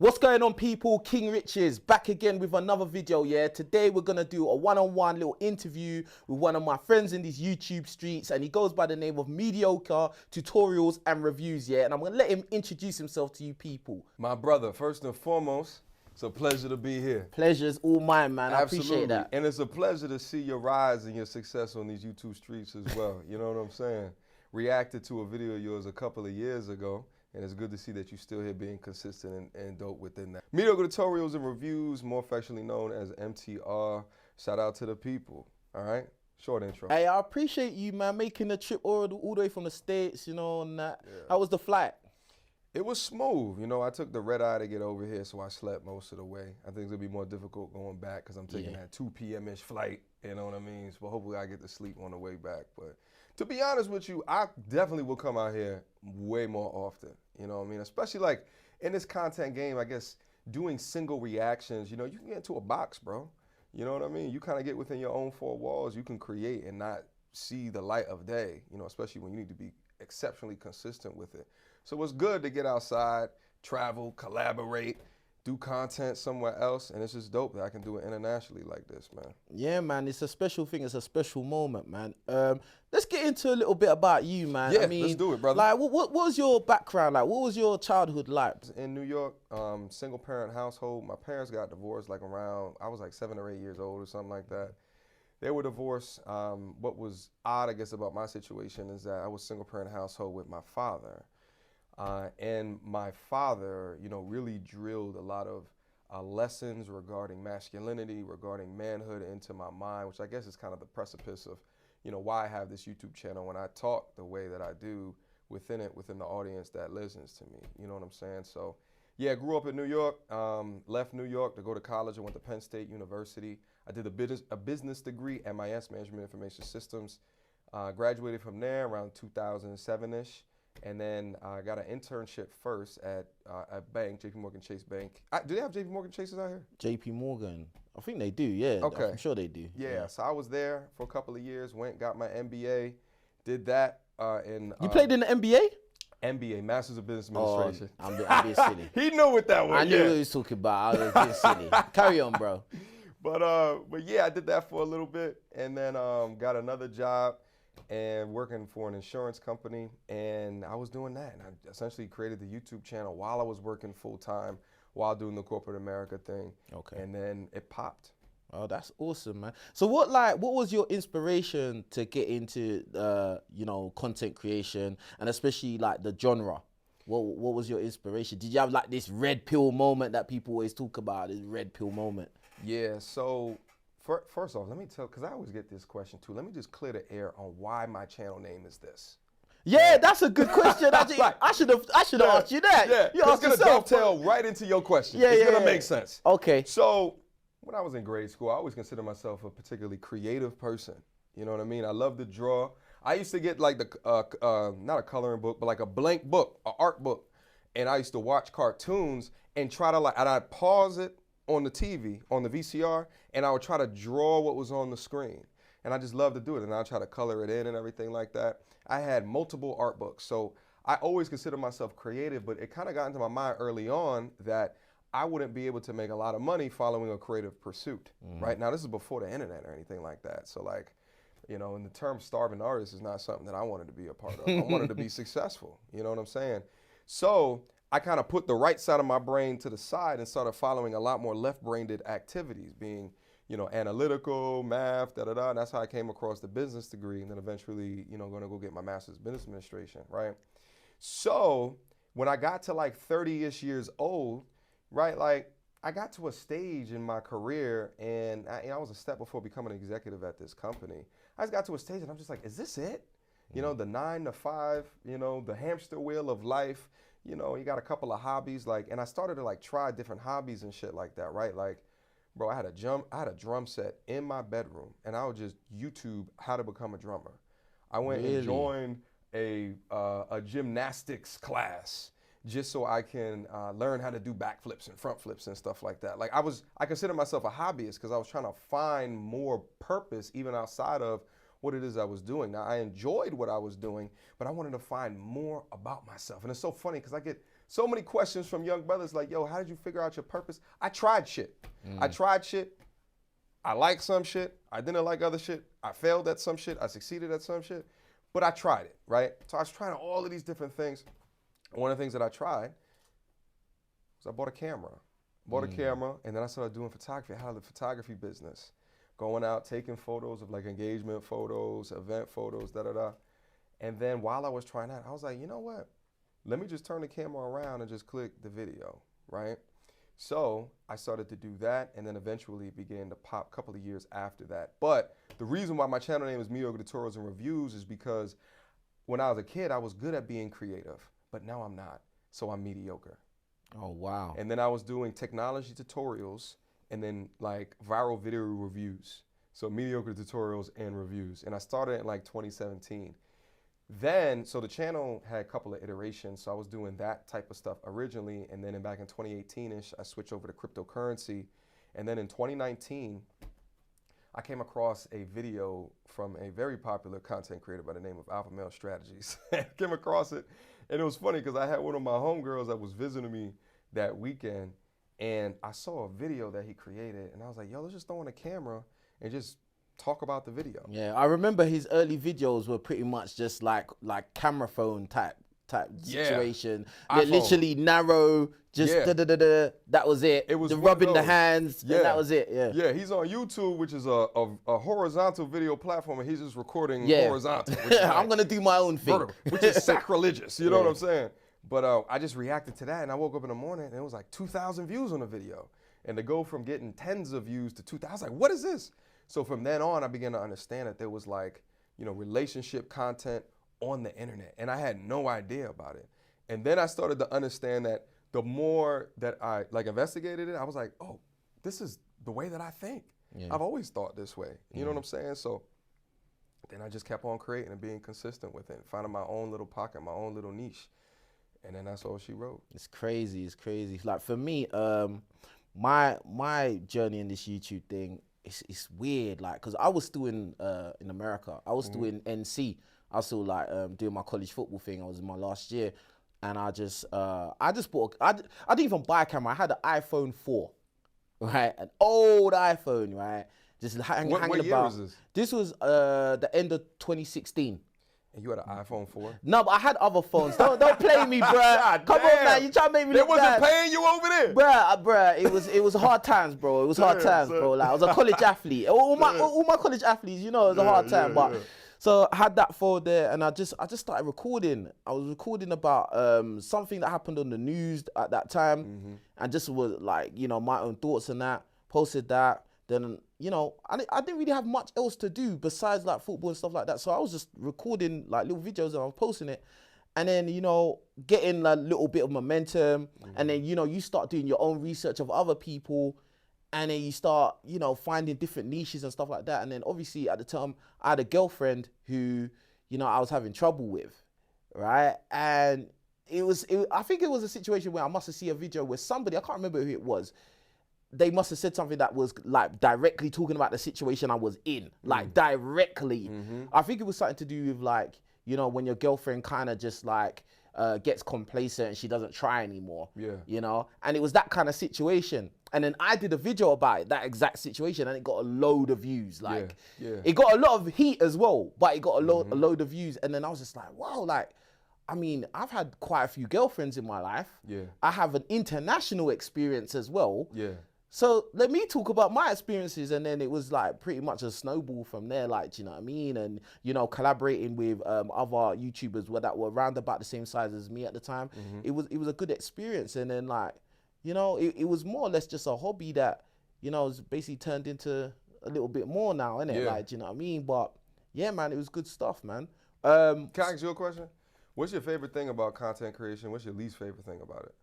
What's going on, people? King Richez back again with another video. Yeah, today we're gonna do a one-on-one little interview with one of my friends in these YouTube streets, and he goes by the name of Mgtow Tutorials and Reviews. Yeah, and I'm gonna let him introduce himself to you people. My brother, first and foremost, it's a pleasure to be here. Pleasure's all mine, man. I appreciate that. And it's a pleasure to see your rise and your success on these YouTube streets as well. You know what I'm saying? Reacted to a video of yours a couple of years ago, and it's good to see that you're still here being consistent and dope within that. Mgtow Tutorials and Reviews, more affectionately known as MTR. Shout out to the people, all right? Short intro. Hey, I appreciate you, man, making the trip all the way from the States, you know, and that. Yeah. How was the flight? It was smooth. You know, I took the red eye to get over here, so I slept most of the way. I think it'll be more difficult going back because I'm taking that 2 p.m.-ish flight, you know what I mean? So hopefully I get to sleep on the way back. But to be honest with you, I definitely will come out here way more often, you know what I mean? Especially like in this content game, I guess doing single reactions, you know, you can get into a box, bro. You know what I mean? You kind of get within your own four walls, you can create and not see the light of day, you know, especially when you need to be exceptionally consistent with it. So it's good to get outside, travel, collaborate, do content somewhere else, and it's just dope that I can do it internationally like this, man. Yeah, man, it's a special thing. It's a special moment, man. Let's get into a little bit about you, man. Yeah, I mean, let's do it, brother. Like, what was your background like? What was your childhood like? In New York, single parent household. My parents got divorced like around, I was like 7 or 8 years old or something like that. They were divorced. What was odd, I guess, about my situation is that I was single parent household with my father. And my father, you know, really drilled a lot of lessons regarding masculinity, regarding manhood into my mind, which I guess is kind of the precipice of, you know, why I have this YouTube channel when I talk the way that I do within the audience that listens to me. You know what I'm saying? So, yeah, grew up in New York, left New York to go to college. I went to Penn State University. I did a business degree, MIS, Management Information Systems. Graduated from there around 2007-ish. And then I got an internship first at a bank, JP Chase Bank. Do they have JP Chases out here? JP Morgan. I think they do, yeah. Okay. I'm sure they do. Yeah, so I was there for a couple of years, got my MBA, did that in... You played in the NBA? MBA, Masters of Business Administration. I'm being silly. He knew what that was. I knew what he was talking about. I was being silly. Carry on, bro. But yeah, I did that for a little bit, and then got another job and working for an insurance company, and I was doing that, and I essentially created the YouTube channel while I was working full-time, while doing the corporate America thing. Okay. And then it popped. Oh, that's awesome, man. So what was your inspiration to get into you know, content creation, and especially like the genre? What was your inspiration? Did you have like this red pill moment that people always talk about, this red pill moment? Yeah, so first off, let me tell, because I always get this question too. Let me just clear the air on why my channel name is this. Yeah, that's a good question. I should have asked you that. Yeah, you it's gonna dovetail right into your question. Yeah, it's gonna make sense. Okay. So when I was in grade school, I always considered myself a particularly creative person. You know what I mean? I love to draw. I used to get like not a coloring book, but like a blank book, an art book, and I used to watch cartoons and try to and I'd pause it on the TV, on the VCR, and I would try to draw what was on the screen. And I just love to do it, and I'd try to color it in and everything like that. I had multiple art books, so I always considered myself creative, but it kind of got into my mind early on that I wouldn't be able to make a lot of money following a creative pursuit, right? Now, this is before the internet or anything like that, so like, you know, and the term starving artist is not something that I wanted to be a part of. I wanted to be successful, you know what I'm saying? So I kind of put the right side of my brain to the side and started following a lot more left-brained activities, being, you know, analytical, math, da-da-da. And that's how I came across the business degree, and then eventually, you know, going to go get my master's in business administration, right? So when I got to like 30-ish years old, right, like I got to a stage in my career, and I was a step before becoming an executive at this company. I just got to a stage and I'm just like, is this it? You know, the 9 to 5, you know, the hamster wheel of life. You know, you got a couple of hobbies, like, and I started to like try different hobbies and shit like that, right? Like, bro, I had a drum set in my bedroom, and I would just YouTube how to become a drummer. I went and joined a gymnastics class just so I can learn how to do backflips and front flips and stuff like that. Like I consider myself a hobbyist because I was trying to find more purpose even outside of what it is I was doing. Now, I enjoyed what I was doing, but I wanted to find more about myself. And it's so funny because I get so many questions from young brothers like, yo, how did you figure out your purpose? I tried shit. I tried shit. I liked some shit. I didn't like other shit. I failed at some shit. I succeeded at some shit. But I tried it, right? So I was trying all of these different things. One of the things that I tried was I bought a camera. Bought a camera, and then I started doing photography. I had a photography business. Going out, taking photos of like engagement photos, event photos, da-da-da. And then while I was trying that, I was like, you know what? Let me just turn the camera around and just click the video, right? So I started to do that, and then eventually it began to pop a couple of years after that. But the reason why my channel name is Mediocre Tutorials and Reviews is because when I was a kid, I was good at being creative, but now I'm not, so I'm mediocre. Oh, wow. And then I was doing technology tutorials and then like viral video reviews. So mediocre tutorials and reviews. And I started in like 2017. Then, so the channel had a couple of iterations. So I was doing that type of stuff originally. And then back in 2018-ish, I switched over to cryptocurrency. And then in 2019, I came across a video from a very popular content creator by the name of Alpha Male Strategies. Came across it. And it was funny because I had one of my homegirls that was visiting me that weekend, and I saw a video that he created, and I was like, yo, let's just throw in a camera and just talk about the video. Yeah, I remember his early videos were pretty much just like camera phone type situation. Literally narrow, just that was it. It was the rubbing the hands, and that was it. Yeah, he's on YouTube, which is a horizontal video platform, and he's just recording horizontal. I'm gonna do my own thing, vertical, which is sacrilegious. You know what I'm saying? But I just reacted to that, and I woke up in the morning, and it was like 2,000 views on the video, and to go from getting tens of views to 2,000, I was like, what is this? So from then on, I began to understand that there was like, you know, relationship content on the internet, and I had no idea about it. And then I started to understand that the more that I like investigated it, I was like, oh, this is the way that I think. I've always thought this way. You know what I'm saying? So then I just kept on creating and being consistent with it, finding my own little pocket, my own little niche. And then that's all she wrote. It's crazy. It's crazy. Like for me, my journey in this YouTube thing, it's weird. Like, cause I was still in America. I was still in NC. I was still like doing my college football thing. I was in my last year, and I just bought. I didn't even buy a camera. I had an iPhone 4, right, an old iPhone, right, just hanging about. What year was this? This was the end of 2016. And you had an iPhone 4? No, but I had other phones. Don't play me, bruh. Come on, man. You trying to make me look bad. They wasn't paying you over there? Bruh, it was hard times, bro. It was hard times, bro. Like, I was a college athlete. All my college athletes, you know, it was a hard time. But so I had that phone there, and I just started recording. I was recording about something that happened on the news at that time, and just was like, you know, my own thoughts and that. Posted that. Then, you know, I didn't really have much else to do besides like football and stuff like that. So I was just recording like little videos and I was posting it. And then, you know, getting a little bit of momentum. And then, you know, you start doing your own research of other people. And then you start, you know, finding different niches and stuff like that. And then obviously at the time, I had a girlfriend who, you know, I was having trouble with, right? And I think it was a situation where I must have seen a video where somebody, I can't remember who it was, they must have said something that was like directly talking about the situation I was in, like directly. I think it was something to do with like, you know, when your girlfriend kind of just like gets complacent and she doesn't try anymore, you know? And it was that kind of situation. And then I did a video about it, that exact situation, and it got a load of views. Like, it got a lot of heat as well, but it got a load of views. And then I was just like, wow, like, I mean, I've had quite a few girlfriends in my life. I have an international experience as well. So let me talk about my experiences, and then it was like pretty much a snowball from there, like, do you know what I mean? And, you know, collaborating with other YouTubers that were around about the same size as me at the time. It was a good experience. And then like, you know, it was more or less just a hobby that, you know, has basically turned into a little bit more now, innit? Like, do you know what I mean? But yeah, man, it was good stuff, man. Can I ask you a question? What's your favorite thing about content creation? What's your least favorite thing about it?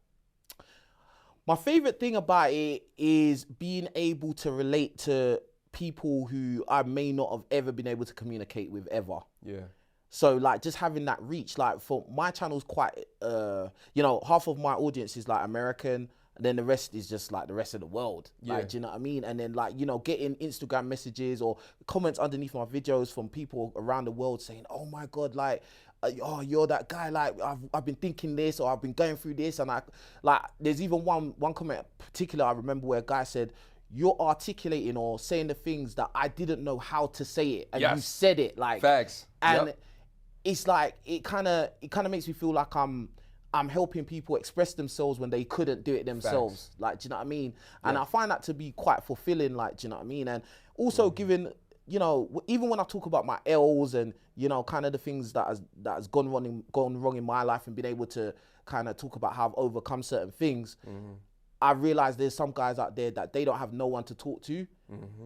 My favorite thing about it is being able to relate to people who I may not have ever been able to communicate with ever. So like just having that reach, like for my channel's quite, you know, half of my audience is like American, and then the rest is just like the rest of the world. Yeah. Like, do you know what I mean? And then like, you know, getting Instagram messages or comments underneath my videos from people around the world saying, oh my God, like, oh, you're that guy, like I've been thinking this, or I've been going through this. And like there's even one comment in particular I remember where a guy said, you're articulating or saying the things that I didn't know how to say it, and you said it, like facts. And it's like it kind of makes me feel like I'm helping people express themselves when they couldn't do it themselves. Facts. Like, do you know what I mean? And I find that to be quite fulfilling. Like, do you know what I mean? And also giving, you know, even when I talk about my L's and, you know, kind of the things that has gone wrong in my life, and been able to kind of talk about how I've overcome certain things, I realize there's some guys out there that they don't have no one to talk to,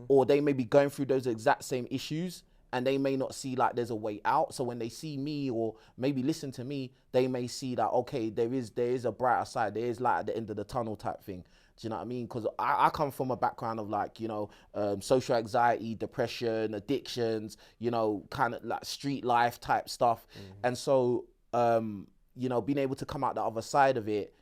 or they may be going through those exact same issues, and they may not see like there's a way out. So when they see me or maybe listen to me, they may see that, okay, there is a brighter side, there is light at the end of the tunnel type thing. Do you know what I mean? Because I come from a background of like, you know, social anxiety, depression, addictions, you know, kind of like street life type stuff. And so, you know, being able to come out the other side of it,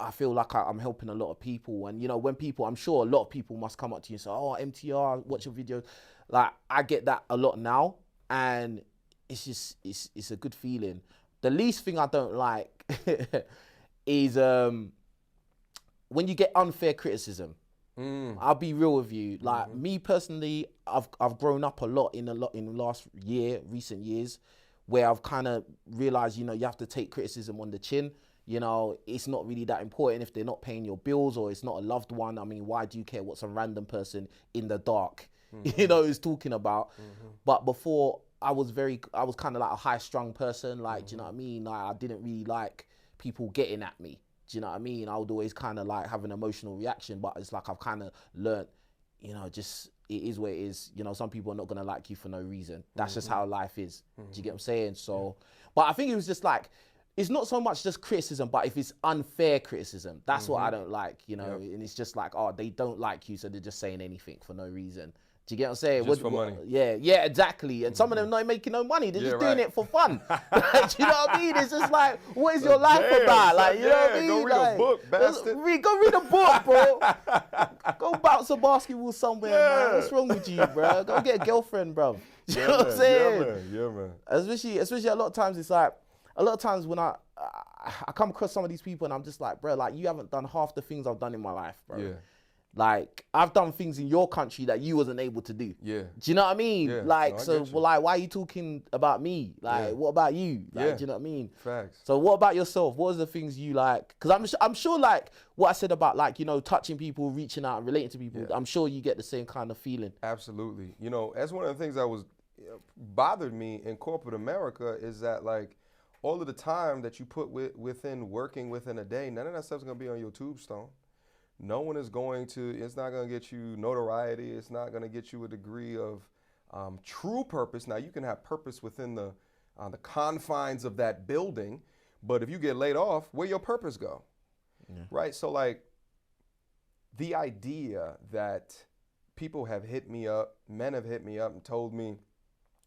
I feel like I'm helping a lot of people. And, you know, when people, I'm sure a lot of people must come up to you and say, oh, MTR, watch your videos. Like, I get that a lot now. And it's just, it's a good feeling. The least thing I don't like is when you get unfair criticism. I'll be real with you. Like me personally, I've grown up a lot in the recent years, where I've kind of realized, you know, you have to take criticism on the chin. You know, it's not really that important if they're not paying your bills or it's not a loved one. I mean, why do you care what some random person in the dark, you know, is talking about? But before, I was kind of like a high-strung person. Like, do you know what I mean? Like, I didn't really like people getting at me. Do you know what I mean? I would always kind of like have an emotional reaction, but it's like I've kind of learned, you know, just it is what it is. You know, some people are not going to like you for no reason. That's just how life is. Do you get what I'm saying? So, but I think it was just like, it's not so much just criticism, but if it's unfair criticism, that's what I don't like, you know, and it's just like, oh, they don't like you, so they're just saying anything for no reason. Do you get what I'm saying? Just for money. Yeah, exactly. And some of them not making no money. They're just doing it for fun. Do you know what I mean? It's just like, what is your life about? Like, you know what I mean? Go read a book, bastard. Go read a book, bro. Go bounce a basketball somewhere, man. What's wrong with you, bro? Go get a girlfriend, bro. Do you know what I'm saying? Yeah, man. Especially a lot of times, it's like, a lot of times when I come across some of these people and I'm just like, bro, like you haven't done half the things I've done in my life, bro. Yeah. Like I've done things in your country that you wasn't able to do. Yeah. Do you know what I mean? Yeah. Like, no, well, like, why are you talking about me? Like, what about you? Like, do you know what I mean? Facts. So what about yourself? What are the things you like? Because I'm sure like what I said about like, you know, touching people, reaching out and relating to people, I'm sure you get the same kind of feeling. Absolutely. You know, that's one of the things that was bothered me in corporate America is that like, all of the time that you put within working within a day, none of that stuff's gonna be on your tombstone. No one is going to, it's not gonna get you notoriety. It's not gonna get you a degree of true purpose. Now you can have purpose within the confines of that building, but if you get laid off, where your purpose go? Right? So like the idea that people have hit me up, men have hit me up and told me,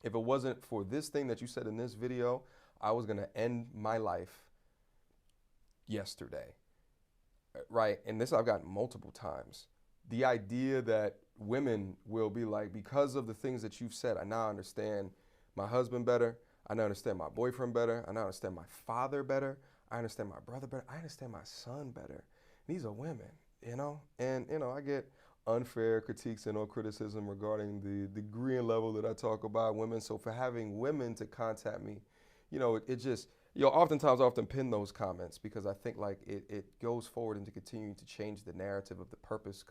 if it wasn't for this thing that you said in this video, I was gonna end my life yesterday, right? And this I've gotten multiple times. The idea that women will be like, because of the things that you've said, I now understand my husband better, I now understand my boyfriend better, I now understand my father better, I understand my brother better, I understand my son better. These are women, you know? And, you know, I get unfair critiques and or criticism regarding the degree and level that I talk about women. So for having women to contact me, you know, it just, you know, oftentimes I often pin those comments because I think like it goes forward into continuing to change the narrative of the purpose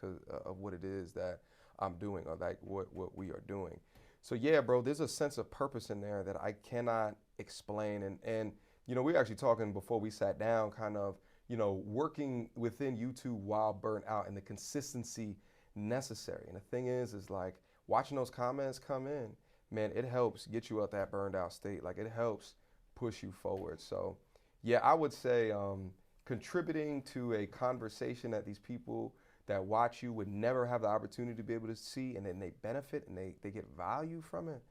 of what it is that I'm doing or like what we are doing. So yeah, bro, there's a sense of purpose in there that I cannot explain. And you know, we were actually talking before we sat down kind of, you know, working within YouTube while burnt out and the consistency necessary. And the thing is like watching those comments come in, man, it helps get you out that burned out state. Like it helps push you forward. So yeah, I would say contributing to a conversation that these people that watch you would never have the opportunity to be able to see, and then they benefit and they get value from it.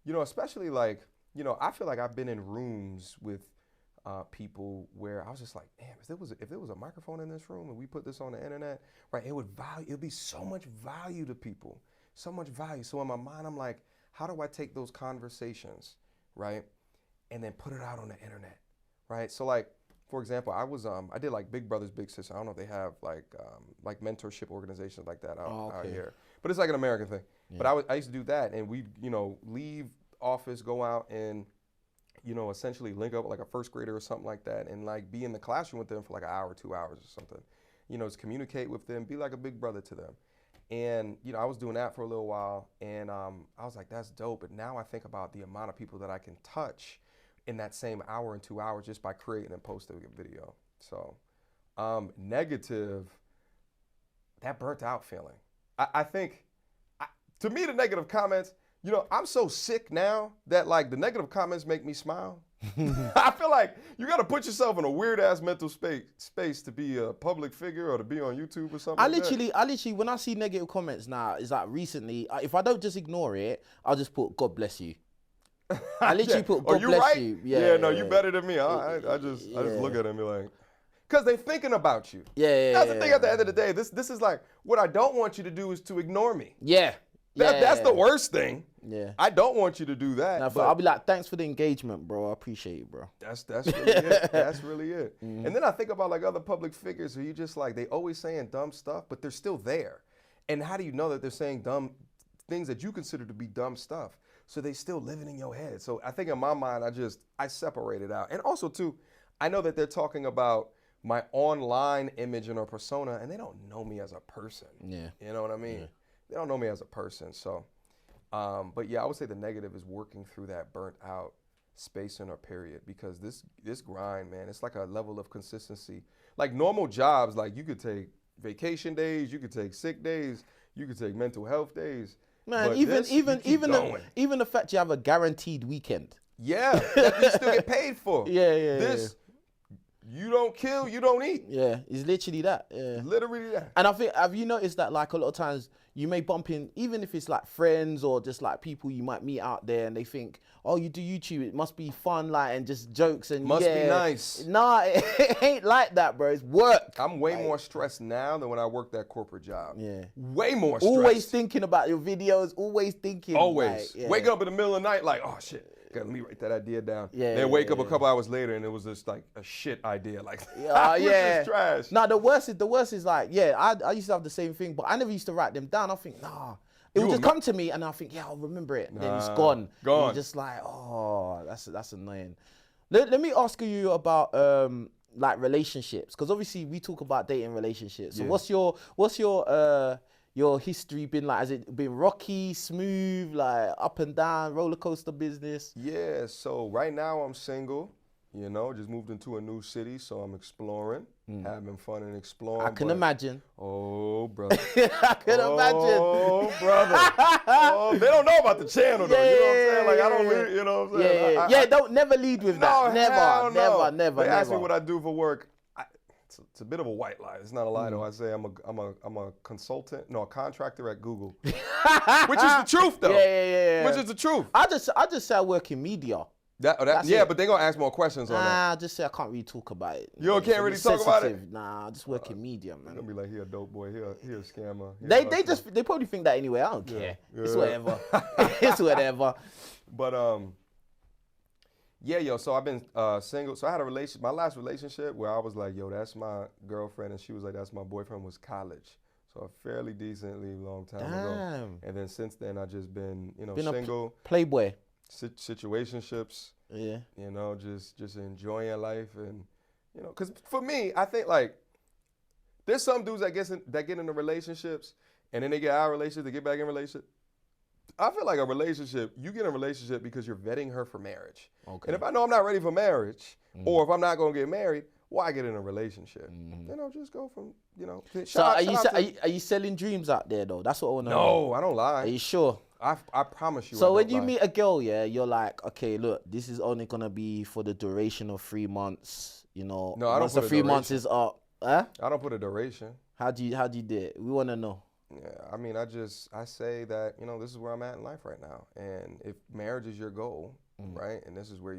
You know, especially like, you know, I feel like I've been in rooms with people where I was just like, damn, if there was a microphone in this room and we put this on the internet, right, it'd be so much value to people, so much value. So in my mind, I'm like, how do I take those conversations, right, and then put it out on the internet, right? So like, for example, I did like Big Brothers Big Sisters. I don't know if they have like mentorship organizations like that out here, but it's like an American thing. Yeah. But I used to do that, and we leave office, go out and essentially link up with like a first grader or something like that, and like be in the classroom with them for like an hour, 2 hours or something. Just communicate with them, be like a big brother to them. And I was doing that for a little while, and I was like, that's dope. But now I think about the amount of people that I can touch in that same hour and 2 hours just by creating and posting a video. So negative, that burnt out feeling. I think, to me, the negative comments, I'm so sick now that like the negative comments make me smile. I feel like you got to put yourself in a weird ass mental space to be a public figure or to be on YouTube or something. I literally, when I see negative comments now, it's like recently, if I don't just ignore it, I'll just put God bless you. I literally put God bless right? you. Yeah, no, you better than me. I just look at them and be like, because they're thinking about you. That's the thing at the end of the day. This is like, what I don't want you to do is to ignore me. That's the worst thing. Yeah. I don't want you to do that. Nah, but I'll be like, thanks for the engagement, bro. I appreciate it, bro. That's really it. That's really it. Mm-hmm. And then I think about like other public figures who you just like, they always saying dumb stuff, but they're still there. And how do you know that they're saying dumb things that you consider to be dumb stuff? So they still living in your head. So I think in my mind, I separate it out. And also too, I know that they're talking about my online image and or persona, and they don't know me as a person. Yeah. You know what I mean? Yeah. They don't know me as a person. So, but yeah, I would say the negative is working through that burnt out space in a period, because this grind, man, it's like a level of consistency. Like normal jobs, like you could take vacation days, you could take sick days, you could take mental health days. Man, but even the fact you have a guaranteed weekend. Yeah, that you still get paid for. Yeah. You don't kill, you don't eat. Yeah, it's literally that. Yeah. Literally that. And I think, have you noticed that like a lot of times you may bump in, even if it's like friends or just like people you might meet out there, and they think, oh, you do YouTube, it must be fun, like, and just jokes and must be nice. Nah, it ain't like that, bro. It's work. I'm way more stressed now than when I worked that corporate job. Yeah. Way more stressed. Always thinking about your videos, always thinking. Always. Like, Wake up in the middle of the night like, oh shit. Let me write that idea down. Then wake up a couple hours later and it was just like a shit idea. Like, this trash. Nah, the worst is like, I used to have the same thing, but I never used to write them down. I think, nah. It would just come to me and I think, I'll remember it. Then it's gone. And you're just like, oh, that's annoying. Let me ask you about like relationships, because obviously we talk about dating relationships. So what's your history been like? Has it been rocky, smooth, like up and down, roller coaster business? Yeah, so right now I'm single, just moved into a new city, so I'm exploring, having fun and exploring. I can imagine. Oh, brother. I can imagine. Oh, brother. Oh, they don't know about the channel, though. You know what I'm saying? Like, I don't really, you know what I'm saying? Don't never lead with that. Never. They ask me what I do for work. It's a bit of a white lie. It's not a lie though. I say I'm a consultant, a contractor at Google, which is the truth though. Yeah. Which is the truth. I just say I work in media. But they gonna ask more questions on that. I just say I can't really talk about it. You can't really talk about it. Nah, I just work in media, man. They'll be like, he a dope boy, he a scammer. They probably think that anyway. I don't care. It's whatever. It's whatever. But so I've been single. So I had a relationship. My last relationship where I was like, that's my girlfriend, and she was like, that's my boyfriend, was college. So a fairly decently long time ago. And then since then, I just been, single. Playboy. Situationships. Yeah. Just enjoying life, and because for me, I think like there's some dudes that get into relationships, and then they get out of relationship, they get back in relationship. I feel like you get in a relationship because you're vetting her for marriage. Okay. And if I know I'm not ready for marriage, or if I'm not going to get married, why get in a relationship? Just go from, So are you selling dreams out there though? That's what I want to know. No, I don't lie. Are you sure? I promise you. So when you meet a girl, you're like, okay, look, this is only going to be for the duration of 3 months, No, I don't. Once the 3 months is up. Huh? I don't put a duration. How do you do it? We want to know. Yeah, I mean, I say that, this is where I'm at in life right now. And if marriage is your goal, right, and this is where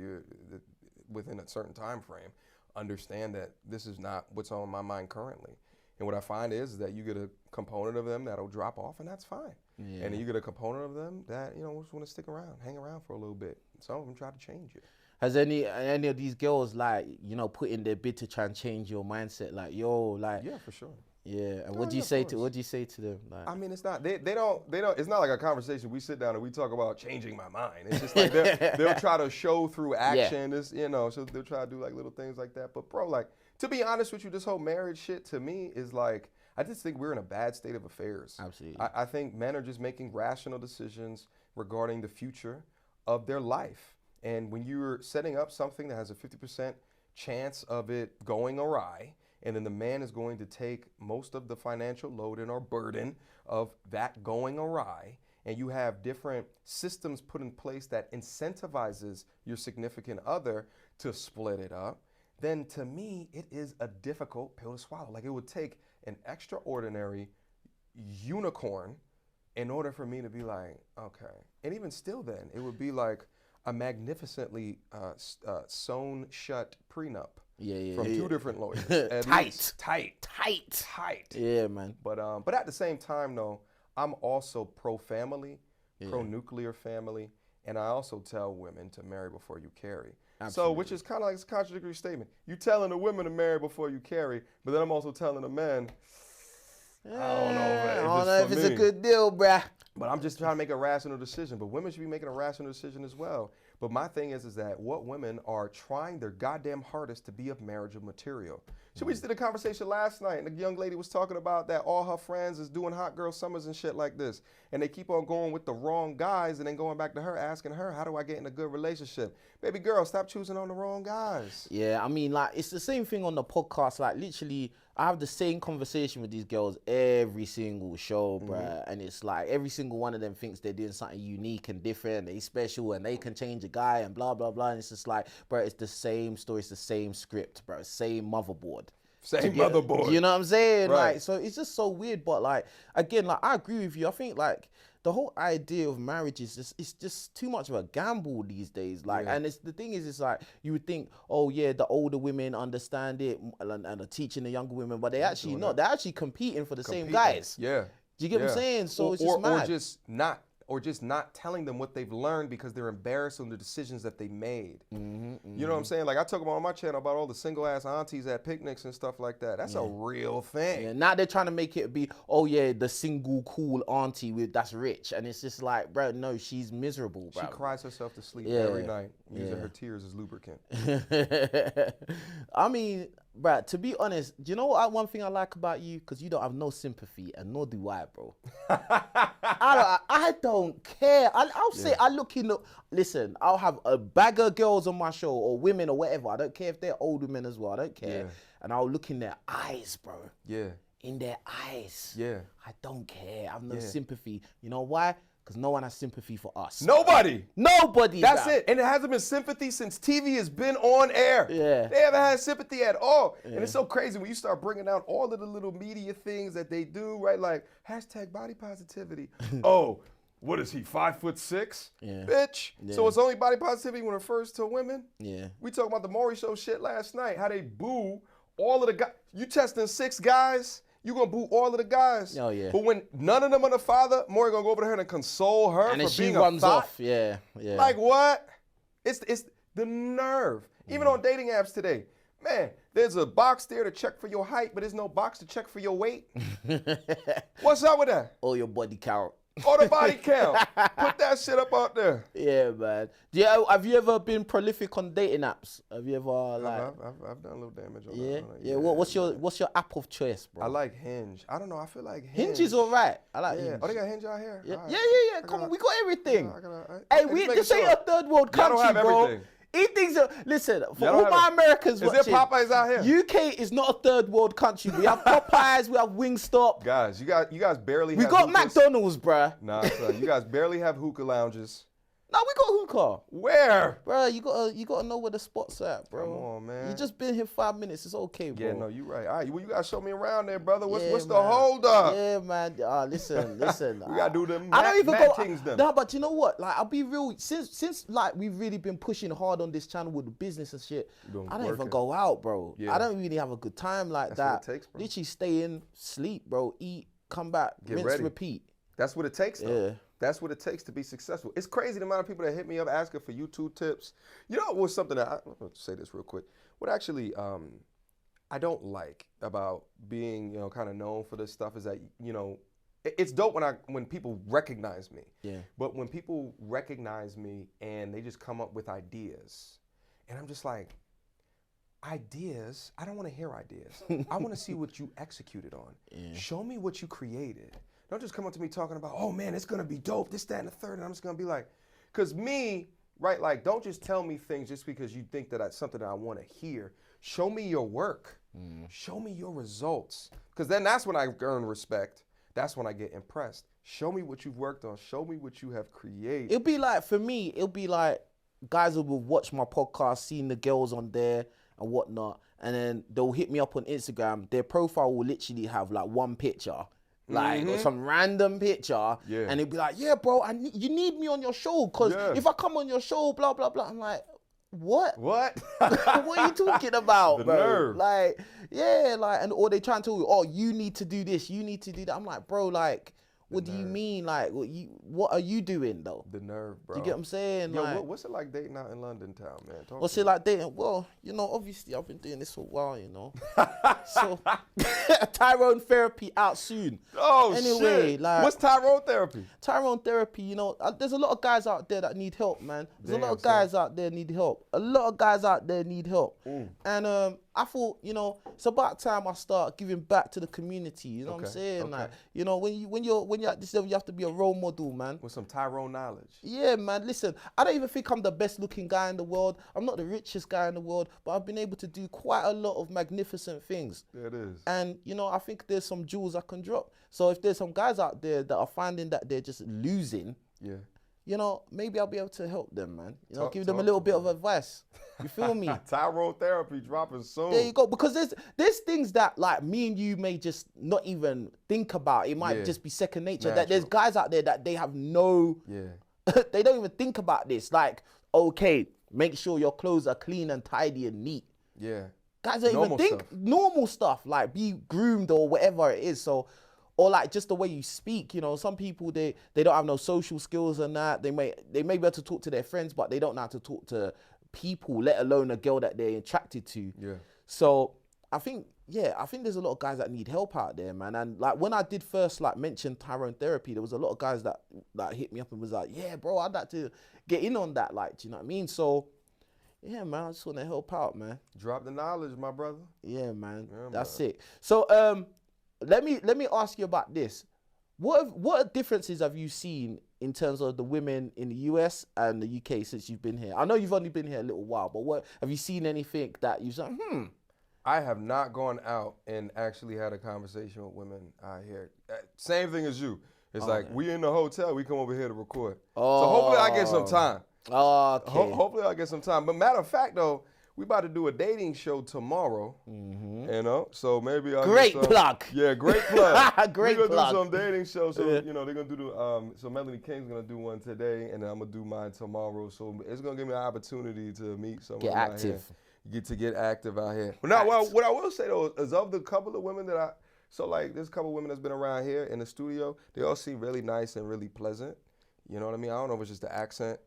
within a certain time frame, understand that this is not what's on my mind currently. And what I find is that you get a component of them that'll drop off, and that's fine. Yeah. And then you get a component of them that, just want to stick around, hang around for a little bit. Some of them try to change you. Has any of these girls like, put in their bid to try and change your mindset? Like, Yeah, for sure. Yeah. And what do you say to them? Like, I mean, it's not, they don't, it's not like a conversation we sit down and we talk about changing my mind. It's just like they'll try to show through action, so they'll try to do like little things like that. But bro, like, to be honest with you, this whole marriage shit to me is like, I just think we're in a bad state of affairs. Absolutely. I think men are just making rational decisions regarding the future of their life. And when you're setting up something that has a 50% chance of it going awry, and then the man is going to take most of the financial load and or burden of that going awry, and you have different systems put in place that incentivizes your significant other to split it up, then to me, it is a difficult pill to swallow. Like, it would take an extraordinary unicorn in order for me to be like, okay. And even still then, it would be like a magnificently sewn shut prenup. From two different lawyers. Tight. Yeah, man. But at the same time, though, I'm also pro-family, pro-nuclear family, and I also tell women to marry before you carry. Absolutely. So, which is kind of like a contradictory statement. You telling the women to marry before you carry, but then I'm also telling the men, I don't know if it's a good deal, bruh. But I'm just trying to make a rational decision. But women should be making a rational decision as well. But my thing is that what women are trying their goddamn hardest to be of marriage of material. So we just did a conversation last night, and the young lady was talking about that all her friends is doing hot girl summers and shit like this. And they keep on going with the wrong guys and then going back to her, asking her, how do I get in a good relationship? Baby girl, stop choosing on the wrong guys. Yeah, I mean, like, it's the same thing on the podcast. Like, literally, I have the same conversation with these girls every single show, bruh. And it's like every single one of them thinks they're doing something unique and different, they special, and they can change a guy and blah, blah, blah. And it's just like, bruh, it's the same story, it's the same script, bruh, same motherboard. Motherboard. You know what I'm saying? Right. Like, so it's just so weird. But like, again, like, I agree with you. I think like the whole idea of marriage is just, it's just too much of a gamble these days. Like, and it's, the thing is, it's like, you would think, oh yeah, the older women understand it and are teaching the younger women, but they actually not. They're actually competing for the same guys. Yeah. Do you get what I'm saying? So it's just mad. Or just not telling them what they've learned because they're embarrassed on the decisions that they made. You know what I'm saying? Like, I talk about on my channel about all the single ass aunties at picnics and stuff like that. That's a real thing. Yeah, now they're trying to make it be, oh yeah, the single cool auntie that's rich, and it's just like, bro, no, she's miserable, bro. She cries herself to sleep every night using her tears as lubricant. I mean, bro, to be honest, do you know what one thing I like about you? Because you don't have no sympathy, and nor do I, bro. I don't care. I'll say, I look in the, listen, I'll have a bag of girls on my show, or women or whatever. I don't care if they're old women as well. I don't care. And I'll look in their eyes, bro. In their eyes. I don't care. I have no sympathy. You know why? Because no one has sympathy for us. Nobody. That's bro. it. And it hasn't been sympathy since TV has been on air. They haven't had sympathy at all. And it's so crazy when you start bringing out all of the little media things that they do, right? Like, hashtag body positivity. Oh, what is he, 5'6"? Bitch. So it's only body positivity when it refers to women? We talking about the Maury Show shit last night, how they boo all of the guys. You testing 6 guys? You gonna boo all of the guys. But when none of them are the father, Maury gonna go over to her and console her and for she being runs a thought. off. Like what? It's the nerve. Even on dating apps today. Man, there's a box there to check for your height, but there's no box to check for your weight. What's up with that? Or your body count. Or the body count. Put that shit up out there. Yeah, man. Have you ever been prolific on dating apps? Have you ever like? I've done a little damage on that. Like, yeah. What's your app of choice, bro? I like Hinge. I don't know. I feel like Hinge is alright. I like Hinge. Oh, they got Hinge out here. Yeah, yeah. Come on, we got everything. Hey, this ain't a third world country, don't have bro. everything. Things listen, for all my Americans watching, is there Popeyes out here? UK is not a third world country. We have Popeyes, we have Wingstop. Guys, you guys barely have. We got McDonald's, bruh. Nah, son, you guys barely have hookah lounges. No, we got America. Where? Bro, you gotta know where the spot's at, bro. Come on, man. You just been here 5 minutes. It's okay, bro. Yeah, no, you right. All right, well, you gotta show me around there, brother. What's the man. hold up? Yeah, man. Listen. We gotta do them. I don't even mad go. things then. No, but you know what? Like, I'll be real. Since like we've really been pushing hard on this channel with the business and shit. I don't even go out, bro. Yeah. I don't really have a good time like That's that. what it takes, bro. Literally stay in, sleep, bro. Eat, come back, Get rinse, ready. repeat. That's what it takes, though. Yeah. That's what it takes to be successful. It's crazy the amount of people that hit me up asking for YouTube tips. You know, what's something that I'm gonna say this real quick. What actually I don't like about being, kind of known for this stuff is that, it's dope when people recognize me. Yeah. But when people recognize me and they just come up with ideas, and I'm just like, ideas? I don't want to hear ideas. I want to see what you executed on. Yeah. Show me what you created. Don't just come up to me talking about, oh man, it's gonna be dope, this, that, and the third, and I'm just gonna be like, cause me, right, like, don't just tell me things just because you think that that's something that I wanna hear. Show me your work. Show me your results. Cause then that's when I earn respect. That's when I get impressed. Show me what you've worked on. Show me what you have created. It'll be like, for me, it'll be like guys will watch my podcast, seeing the girls on there and whatnot, and then they'll hit me up on Instagram. Their profile will literally have like one picture. Like some random picture, and it'd be like, yeah, bro, you need me on your show, cause if I come on your show, blah blah blah. I'm like, what? What? What are you talking about, The bro? nerve. Like, yeah, like, and or they try and tell you, oh, you need to do this, you need to do that. I'm like, bro, like, what do you mean? Like, what are you doing though? The nerve, bro. You get what I'm saying? Yo, like, what's it like dating out in London town, man? Talk what's to it me. like dating? Well, obviously I've been doing this for a while, So Tyrone Therapy out soon. Oh, Anyway, shit. like, What's Tyrone Therapy? Tyrone Therapy, there's a lot of guys out there that need help, man. There's a lot Damn, of guys out there need help. A lot of guys out there need help. And I thought, it's about time I start giving back to the community. You know what I'm saying? Like, when you're at this level, you have to be a role model, man. With some Tyrone knowledge. Yeah, man. Listen, I don't even think I'm the best looking guy in the world. I'm not the richest guy in the world, but I've been able to do quite a lot of magnificent things. There it is. And, I think there's some jewels I can drop. So if there's some guys out there that are finding that they're just losing, maybe I'll be able to help them, man. Give them a little bit of advice. You feel me? Tyrone Therapy dropping soon. There you go. Because there's things that like me and you may just not even think about. It might just be second nature. That there's guys out there that they have no, they don't even think about this. Like, okay, make sure your clothes are clean and tidy and neat. Yeah. Guys don't Normal even think stuff. normal stuff, like be groomed or whatever it is. So, or like just the way you speak, some people, they don't have no social skills and that. They may be able to talk to their friends, but they don't know how to talk to people, let alone a girl that they're attracted to. Yeah. So I think there's a lot of guys that need help out there, man. And like when I did first like mention Tyrone Therapy, there was a lot of guys that hit me up and was like, yeah, bro, I'd like to get in on that. Like, do you know what I mean? So yeah, man, I just want to help out, man. Drop the knowledge, my brother. Yeah, man. Yeah, That's it. So let me ask you about this. What differences have you seen in terms of the women in the US and the UK since you've been here? I know you've only been here a little while, but what have you seen anything that you've said, I have not gone out and actually had a conversation with women out here. Same thing as you. It's like, we in the hotel, we come over here to record. So hopefully I get some time. Okay. Hopefully I get some time. But matter of fact, though, we about to do a dating show tomorrow. So maybe I'll Great get some, plug. Yeah, great plug. Great We're gonna plug. do some dating shows. So they're gonna do so Melanie King's gonna do one today, and then I'm gonna do mine tomorrow. So it's gonna give me an opportunity to meet someone. Get active. Get active out here. But now, what I will say though is of the couple of women that there's a couple of women that's been around here in the studio. They all seem really nice and really pleasant. You know what I mean? I don't know if it's just the accent.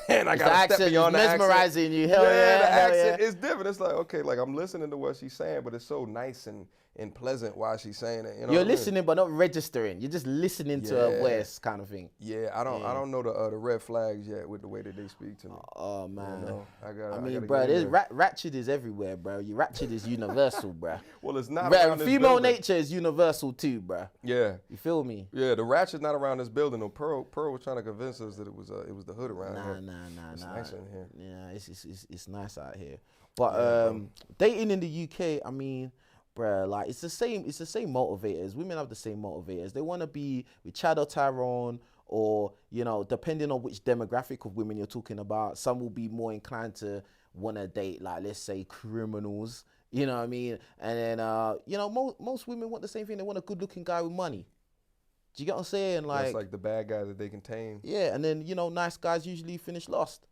And I got to step beyond the accent. Mesmerizing you. Hell Yeah, the hell accent yeah. is different. It's like, okay, like I'm listening to what she's saying, but it's so nice and pleasant while she's saying it. You know You're what I mean? listening but not registering. You're just listening to her voice kind of thing. Yeah, I don't know the red flags yet with the way that they speak to me. Oh man. You know, I gotta bro, get in there's there. ratchet is everywhere, bro. Your ratchet is universal, bro. Well, it's not around this Female building. nature is universal too, bro. Yeah. You feel me? Yeah, the ratchet's not around this building. No, Pearl was trying to convince us that it was the hood around here. Nah. It's nice in here. Yeah, it's nice out here. But dating in the UK, I mean, bruh, like it's the same motivators. Women have the same motivators. They want to be with Chad or Tyrone, or, you know, depending on which demographic of women you're talking about, some will be more inclined to want to date, like, let's say, criminals, you know what I mean? And then, you know, most women want the same thing. They want a good looking guy with money. Do you get what I'm saying? That's like the bad guy that they can tame. Yeah, and then, you know, nice guys usually finish lost.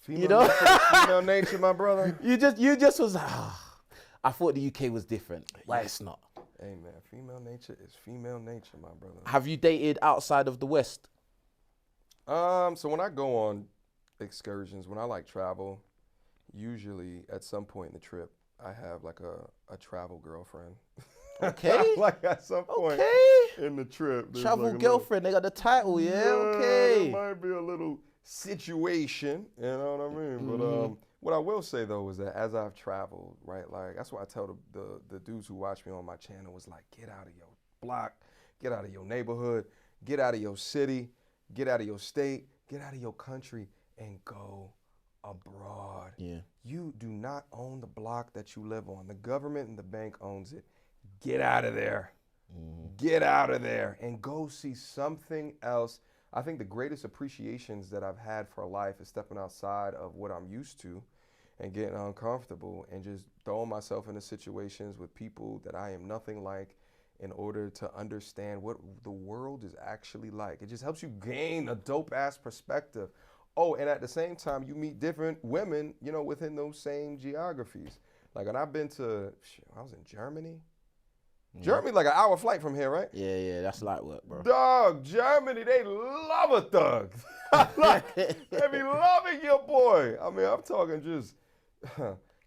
Female, you know? Female nature, my brother. You just was, I thought the UK was different. Well, it's not. Hey, man, female nature is female nature, my brother. Have you dated outside of the West? So when I go on excursions, when I like travel, usually at some point in the trip, I have like a travel girlfriend. Okay. Like at some point in the trip. Travel like girlfriend, they got the title, yeah, okay. It might be a little situation, you know what I mean? But what I will say though is that as I've traveled, right, like that's why I tell the dudes who watch me on my channel is like, get out of your block, get out of your neighborhood, get out of your city, get out of your state, get out of your country, and go abroad. Yeah. You do not own the block that you live on. The government and the bank owns it. Get out of there. Get out of there and go see something else. I think the greatest appreciations that I've had for life is stepping outside of what I'm used to and getting uncomfortable and just throwing myself into situations with people that I am nothing like in order to understand what the world is actually like. It just helps you gain a dope ass perspective. Oh, and at the same time, you meet different women, you know, within those same geographies. Like when I've been to, I was in Germany. Germany, like an hour flight from here, right? Yeah, that's light work, bro. Dog, Germany, they love a thug. Like, they be loving your boy. I mean, I'm talking just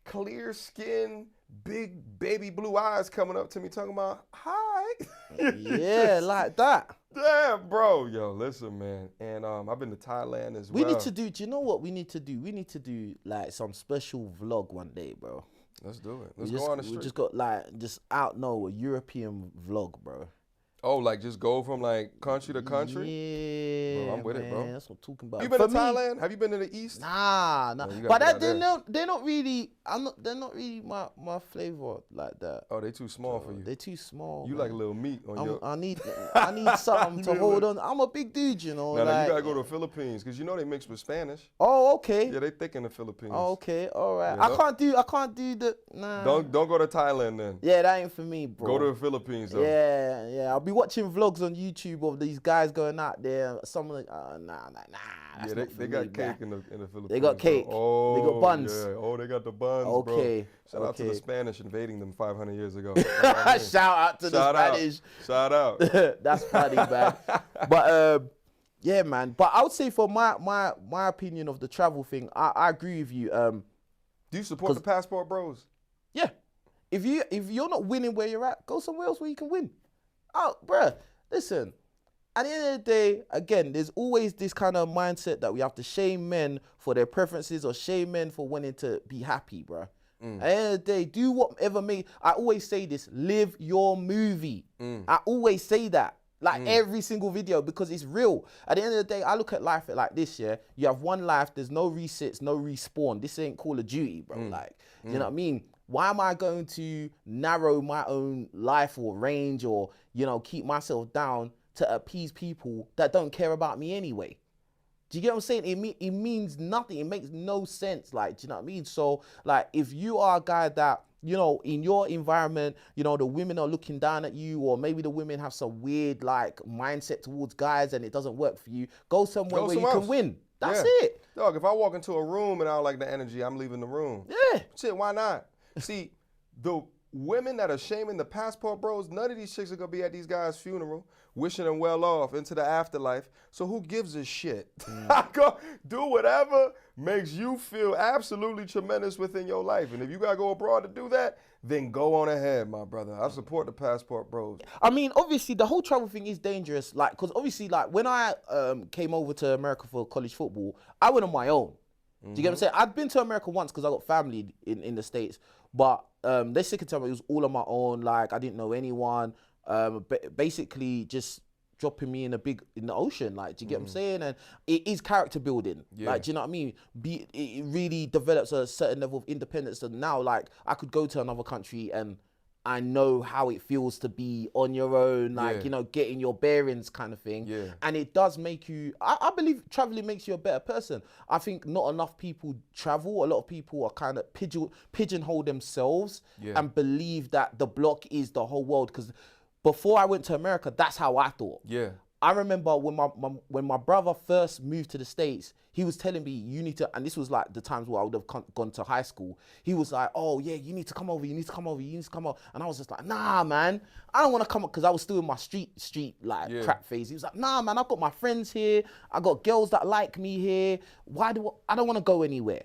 clear skin, big baby blue eyes coming up to me talking about, hi. Yeah, like that. Damn, bro. Yo, listen, man. And I've been to Thailand as well. We need to do you know what we need to do? We need to do like some special vlog one day, bro. Let's do it. Let's go on the street. We just got like, a European vlog, bro. Oh, like just go from like country to country? Yeah, bro, I'm with it, bro. That's what I'm talking about. You been to Thailand? Have you been to the East? Nah. Oh, but that they're not really. They're not really my flavor like that. Oh, they too small for you. They're too small. You man. like a little meat on your. I need something to hold on. I'm a big dude, you know. Now you gotta go to the Philippines because you know they mix with Spanish. Oh, okay. Yeah, they thick in the Philippines. Oh, okay, all right. Yeah, I can't do the. Nah. Don't go to Thailand then. Yeah, that ain't for me, bro. Go to the Philippines though. Yeah. I'll be watching vlogs on YouTube of these guys going out there. Someone like, nah. That's Yeah, not they got cake in the Philippines. They got cake. Oh, they got buns. Yeah. Oh, they got the buns, okay. bro. Shout out to the Spanish invading them 500 years ago. Shout out to the Spanish. Shout out. That's funny, man. But yeah, man. But I would say for my opinion of the travel thing, I agree with you. Do you support the passport bros? Yeah. If you're not winning where you're at, go somewhere else where you can win. Oh, bruh, listen. At the end of the day, again, there's always this kind of mindset that we have to shame men for their preferences or shame men for wanting to be happy, bruh. At the end of the day, do whatever I always say this, live your movie. I always say that. Like every single video, because it's real. At the end of the day, I look at life like this, yeah? You have one life, there's no resets, no respawn. This ain't Call of Duty, bro. Like, you know what I mean? Why am I going to narrow my own life or range or, you know, keep myself down to appease people that don't care about me anyway? Do you get what I'm saying? It means nothing. It makes no sense. Like, do you know what I mean? So, like, if you are a guy that, you know, in your environment, you know, the women are looking down at you, or maybe the women have some weird, like, mindset towards guys and it doesn't work for you, go somewhere where you can win. That's it. Dog, if I walk into a room and I don't like the energy, I'm leaving the room. Yeah. Shit, why not? See, the women that are shaming the passport bros, none of these chicks are going to be at these guys' funeral wishing them well off into the afterlife. So who gives a shit? Go do whatever makes you feel absolutely tremendous within your life. And if you got to go abroad to do that, then go on ahead, my brother. I support the passport bros. I mean, obviously, the whole travel thing is dangerous. Like, because obviously, like, when I came over to America for college football, I went on my own. Do you get what I'm saying? I'd been to America once because I got family in the States. But they sick and tell me it was all on my own. Like, I didn't know anyone. Basically, just dropping me in the ocean. Like, do you get what I'm saying? And it is character building. Yeah. Like, do you know what I mean? It really develops a certain level of independence. And now, like, I could go to another country and I know how it feels to be on your own, like, Yeah. you know, getting your bearings kind of thing. Yeah. And it does make you, I believe traveling makes you a better person. I think not enough people travel. A lot of people are kind of pigeonhole themselves Yeah. and believe that the block is the whole world. Because before I went to America, that's how I thought. Yeah. I remember when my brother first moved to the States, he was telling me, you need to, and this was like the times where I would have gone to high school. He was like, oh yeah, you need to come over, you need to come over, you need to come over. And I was just like, nah, man, I don't want to come up, because I was still in my street like Yeah. crap phase. He was like, nah, man, I've got my friends here. I got girls that like me here. I don't want to go anywhere.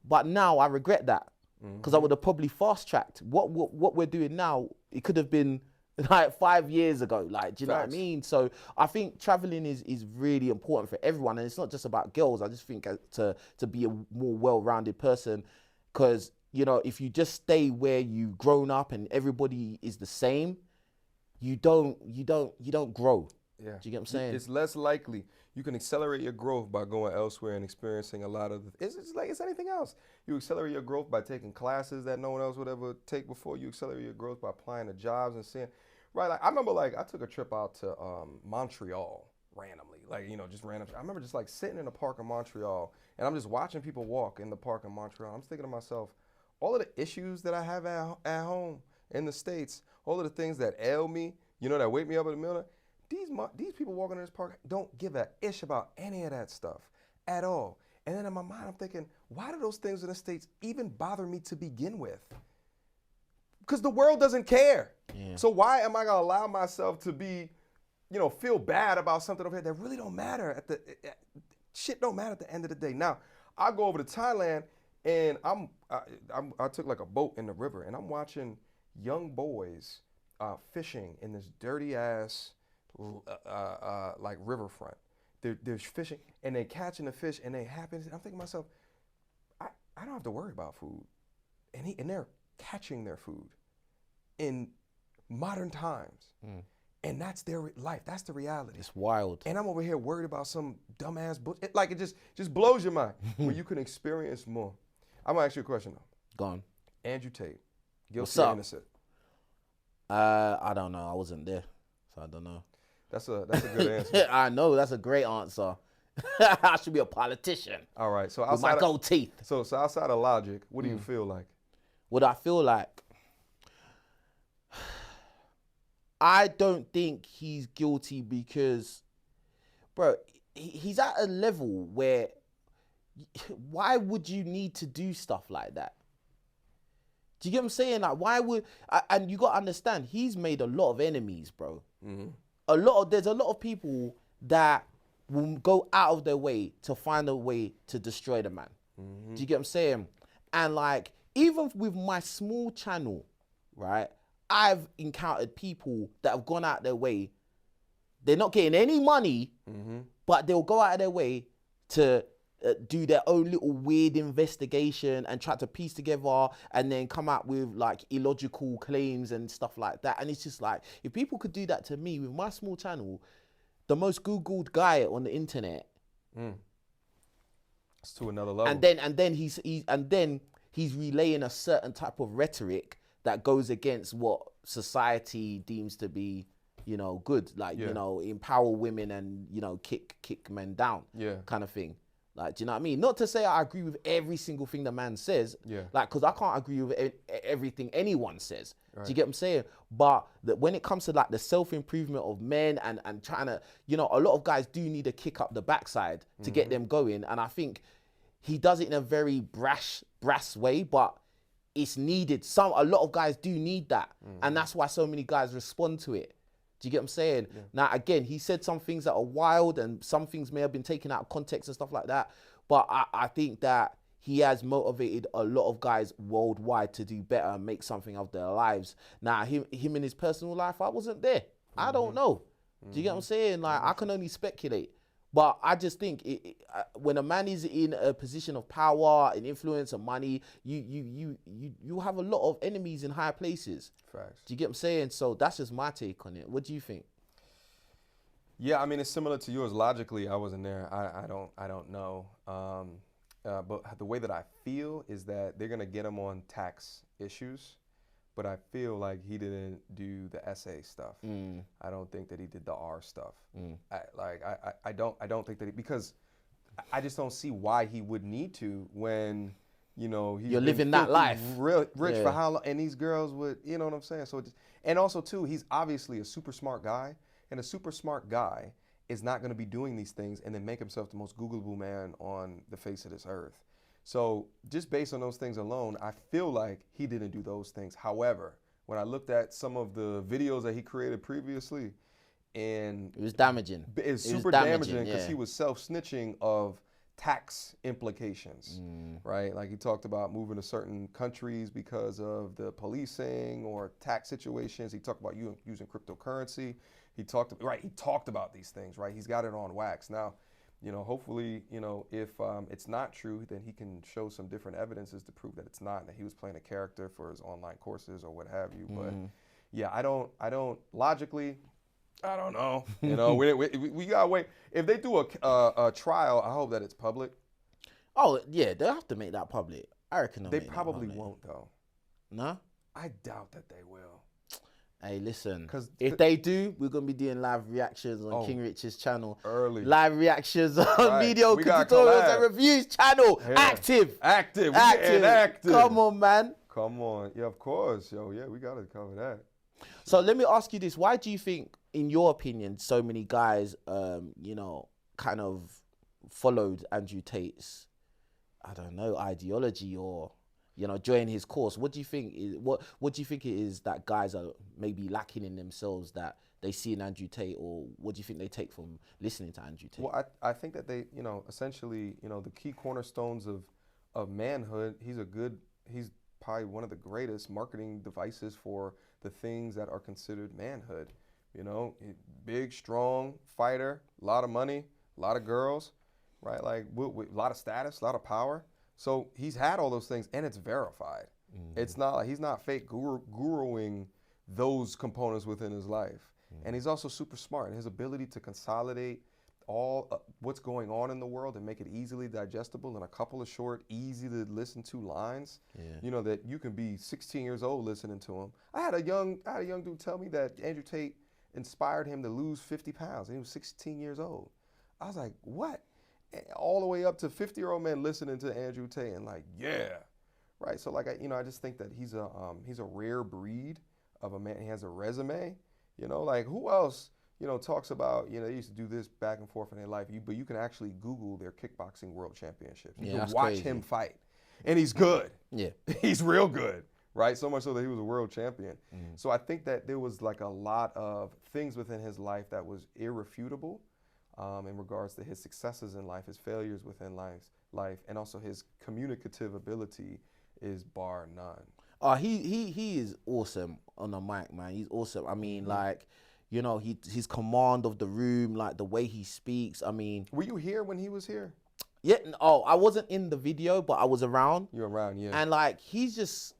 But now I regret that, because I would have probably fast tracked what we're doing now. It could have been like 5 years ago, like, do you know what I Facts. mean? So I think traveling is really important for everyone, and it's not just about girls. I just think to be a more well-rounded person, because, you know, if you just stay where you've grown up and everybody is the same, you don't grow. Yeah. Do you get what I'm saying? It's less likely. You can accelerate your growth by going elsewhere and experiencing a lot of it's like it's anything else. You accelerate your growth by taking classes that no one else would ever take before. You accelerate your growth by applying to jobs and seeing. Right, like I remember, like I took a trip out to Montreal randomly, like, you know, just random. I remember just like sitting in a park in Montreal, and I'm just watching people walk in the park in Montreal. I'm thinking to myself, all of the issues that I have at home in the States, all of the things that ail me, you know, that wake me up in the middle. These people walking in this park don't give a ish about any of that stuff at all. And then in my mind, I'm thinking, why do those things in the States even bother me to begin with? Because the world doesn't care. Yeah. So why am I gonna allow myself to be, you know, feel bad about something over here that really don't matter shit don't matter at the end of the day. Now, I go over to Thailand, and I took like a boat in the river, and I'm watching young boys fishing in this dirty ass like riverfront. They're fishing, and they're catching the fish, and they happen. I'm thinking to myself, I don't have to worry about food, and they're catching their food in modern times. And that's their life. That's the reality. It's wild. And I'm over here worried about some dumbass book. It just blows your mind when you can experience more. I'm gonna ask you a question though. Go on. Andrew Tate, What's guilty or up? innocent? I don't know. I wasn't there, so I don't know. That's a good answer. I know, that's a great answer. I should be a politician All right. So with my outside gold teeth. so outside of logic, what do you feel like? What I feel like, I don't think he's guilty because, bro, he's at a level where, why would you need to do stuff like that? Do you get what I'm saying? Like, why would, and you got to understand, he's made a lot of enemies, bro. There's a lot of people that will go out of their way to find a way to destroy the man. Do you get what I'm saying? And like, even with my small channel, right, I've encountered people that have gone out their way. They're not getting any money, but they'll go out of their way to do their own little weird investigation and try to piece together and then come out with like illogical claims and stuff like that. And it's just like, if people could do that to me with my small channel, the most Googled guy on the internet, It's to another level. and then he's relaying a certain type of rhetoric that goes against what society deems to be, you know, good, like, you know, empower women and, you know, kick men down, kind of thing. Like, do you know what I mean? Not to say I agree with every single thing the man says, like, because I can't agree with everything anyone says. Right. Do you get what I'm saying? But when it comes to like the self-improvement of men and trying to, you know, a lot of guys do need a kick up the backside to get them going. And I think he does it in a very brass way, but it's needed. A lot of guys do need that. And that's why so many guys respond to it. Do you get what I'm saying? Yeah. Now, again, he said some things that are wild and some things may have been taken out of context and stuff like that. But I think that he has motivated a lot of guys worldwide to do better and make something of their lives. Now, him in his personal life, I wasn't there. I don't know. Do you get what I'm saying? Like, I can only speculate. But I just think when a man is in a position of power and influence and money, you have a lot of enemies in higher places. Facts. Do you get what I'm saying? So that's just my take on it. What do you think? Yeah, I mean, it's similar to yours. Logically, I wasn't there. I don't know. But the way that I feel is that they're gonna get him on tax issues, but I feel like he didn't do the essay stuff. I don't think that he did the R stuff. I don't think that because I just don't see why he would need to when, you know, he's You're been living that filthy life. rich for how long, and these girls would, you know what I'm saying? So, and also too, he's obviously a super smart guy, and a super smart guy is not going to be doing these things and then make himself the most Googleable man on the face of this earth. So just based on those things alone, I feel like he didn't do those things. However, when I looked at some of the videos that he created previously, and It was damaging. it's super damaging because he was self-snitching of tax implications, right? Like he talked about moving to certain countries because of the policing or tax situations. He talked about you using cryptocurrency. He talked about these things, right? He's got it on wax. Now, you know, hopefully, you know, if it's not true, then he can show some different evidences to prove that it's not, and that he was playing a character for his online courses or what have you. But yeah, I don't logically, I don't know. You know, we gotta wait. If they do a trial, I hope that it's public. Oh yeah, they'll have to make that public. I reckon They probably won't though. No? I doubt that they will. Hey, listen. 'Cause if they do, we're gonna be doing live reactions on King Rich's channel. Early. Live reactions on Mediocre We got Tutorials collab. and Reviews channel. Yeah. Active. Active. We getting active. Come on, man. Come on. Yeah, of course. Yo, yeah, we gotta cover that. So let me ask you this: why do you think, in your opinion, so many guys, you know, kind of followed Andrew Tate's, I don't know, ideology or, you know, join his course? What do you think is what do you think it is that guys are maybe lacking in themselves that they see in Andrew Tate, or what do you think they take from listening to Andrew Tate? Well, I think that they, you know, essentially, you know, the key cornerstones of manhood. He's probably one of the greatest marketing devices for the things that are considered manhood. You know, big, strong fighter, a lot of money, a lot of girls, right? Like with a lot of status, a lot of power. So he's had all those things, and it's verified. It's not like he's not fake guruing those components within his life. And he's also super smart, and his ability to consolidate all what's going on in the world and make it easily digestible in a couple of short, easy to listen to lines. You know, that you can be 16 years old listening to him. I had a young dude tell me that Andrew Tate inspired him to lose 50 pounds, and he was 16 years old. I was like, what? All the way up to 50-year-old men listening to Andrew Tate and like, yeah, right. So like, I just think that he's a rare breed of a man. He has a resume, you know, like who else, you know, talks about, you know, they used to do this back and forth in their life, but you can actually Google their kickboxing world championships. You can watch him fight, and he's good. Yeah, he's real good, right? So much so that he was a world champion. So I think that there was like a lot of things within his life that was irrefutable. In regards to his successes in life, his failures within life, and also his communicative ability is bar none. He is awesome on the mic, man. He's awesome. I mean, like, you know, his command of the room, like the way he speaks. I mean, were you here when he was here? Yeah. Oh, I wasn't in the video, but I was around. You're around, yeah. And like, he's just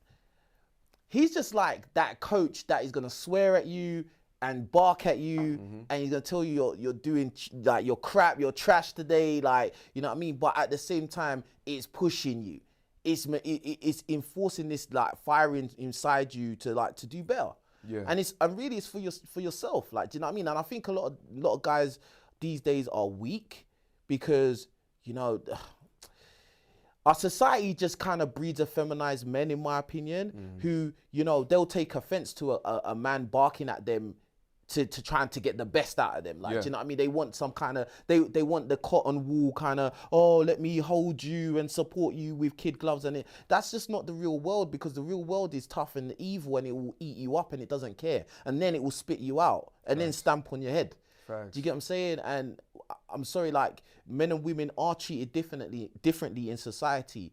like that coach that is gonna swear at you and bark at you, and he's gonna tell you you're doing like you're crap, you're trash today, like, you know what I mean. But at the same time, it's pushing you, it's enforcing this like fire inside you to do better. Yeah. And really it's for yourself, like, do you know what I mean? And I think a lot of guys these days are weak because, you know, our society just kind of breeds effeminized men, in my opinion, who, you know, they'll take offense to a man barking at them to trying to get the best out of them. Like, do you know what I mean? They want some kind of, they want the cotton wool kind of, oh, let me hold you and support you with kid gloves. And that's just not the real world, because the real world is tough and evil, and it will eat you up and it doesn't care. And then it will spit you out and then stamp on your head. Do you get what I'm saying? And I'm sorry, like, men and women are treated differently in society,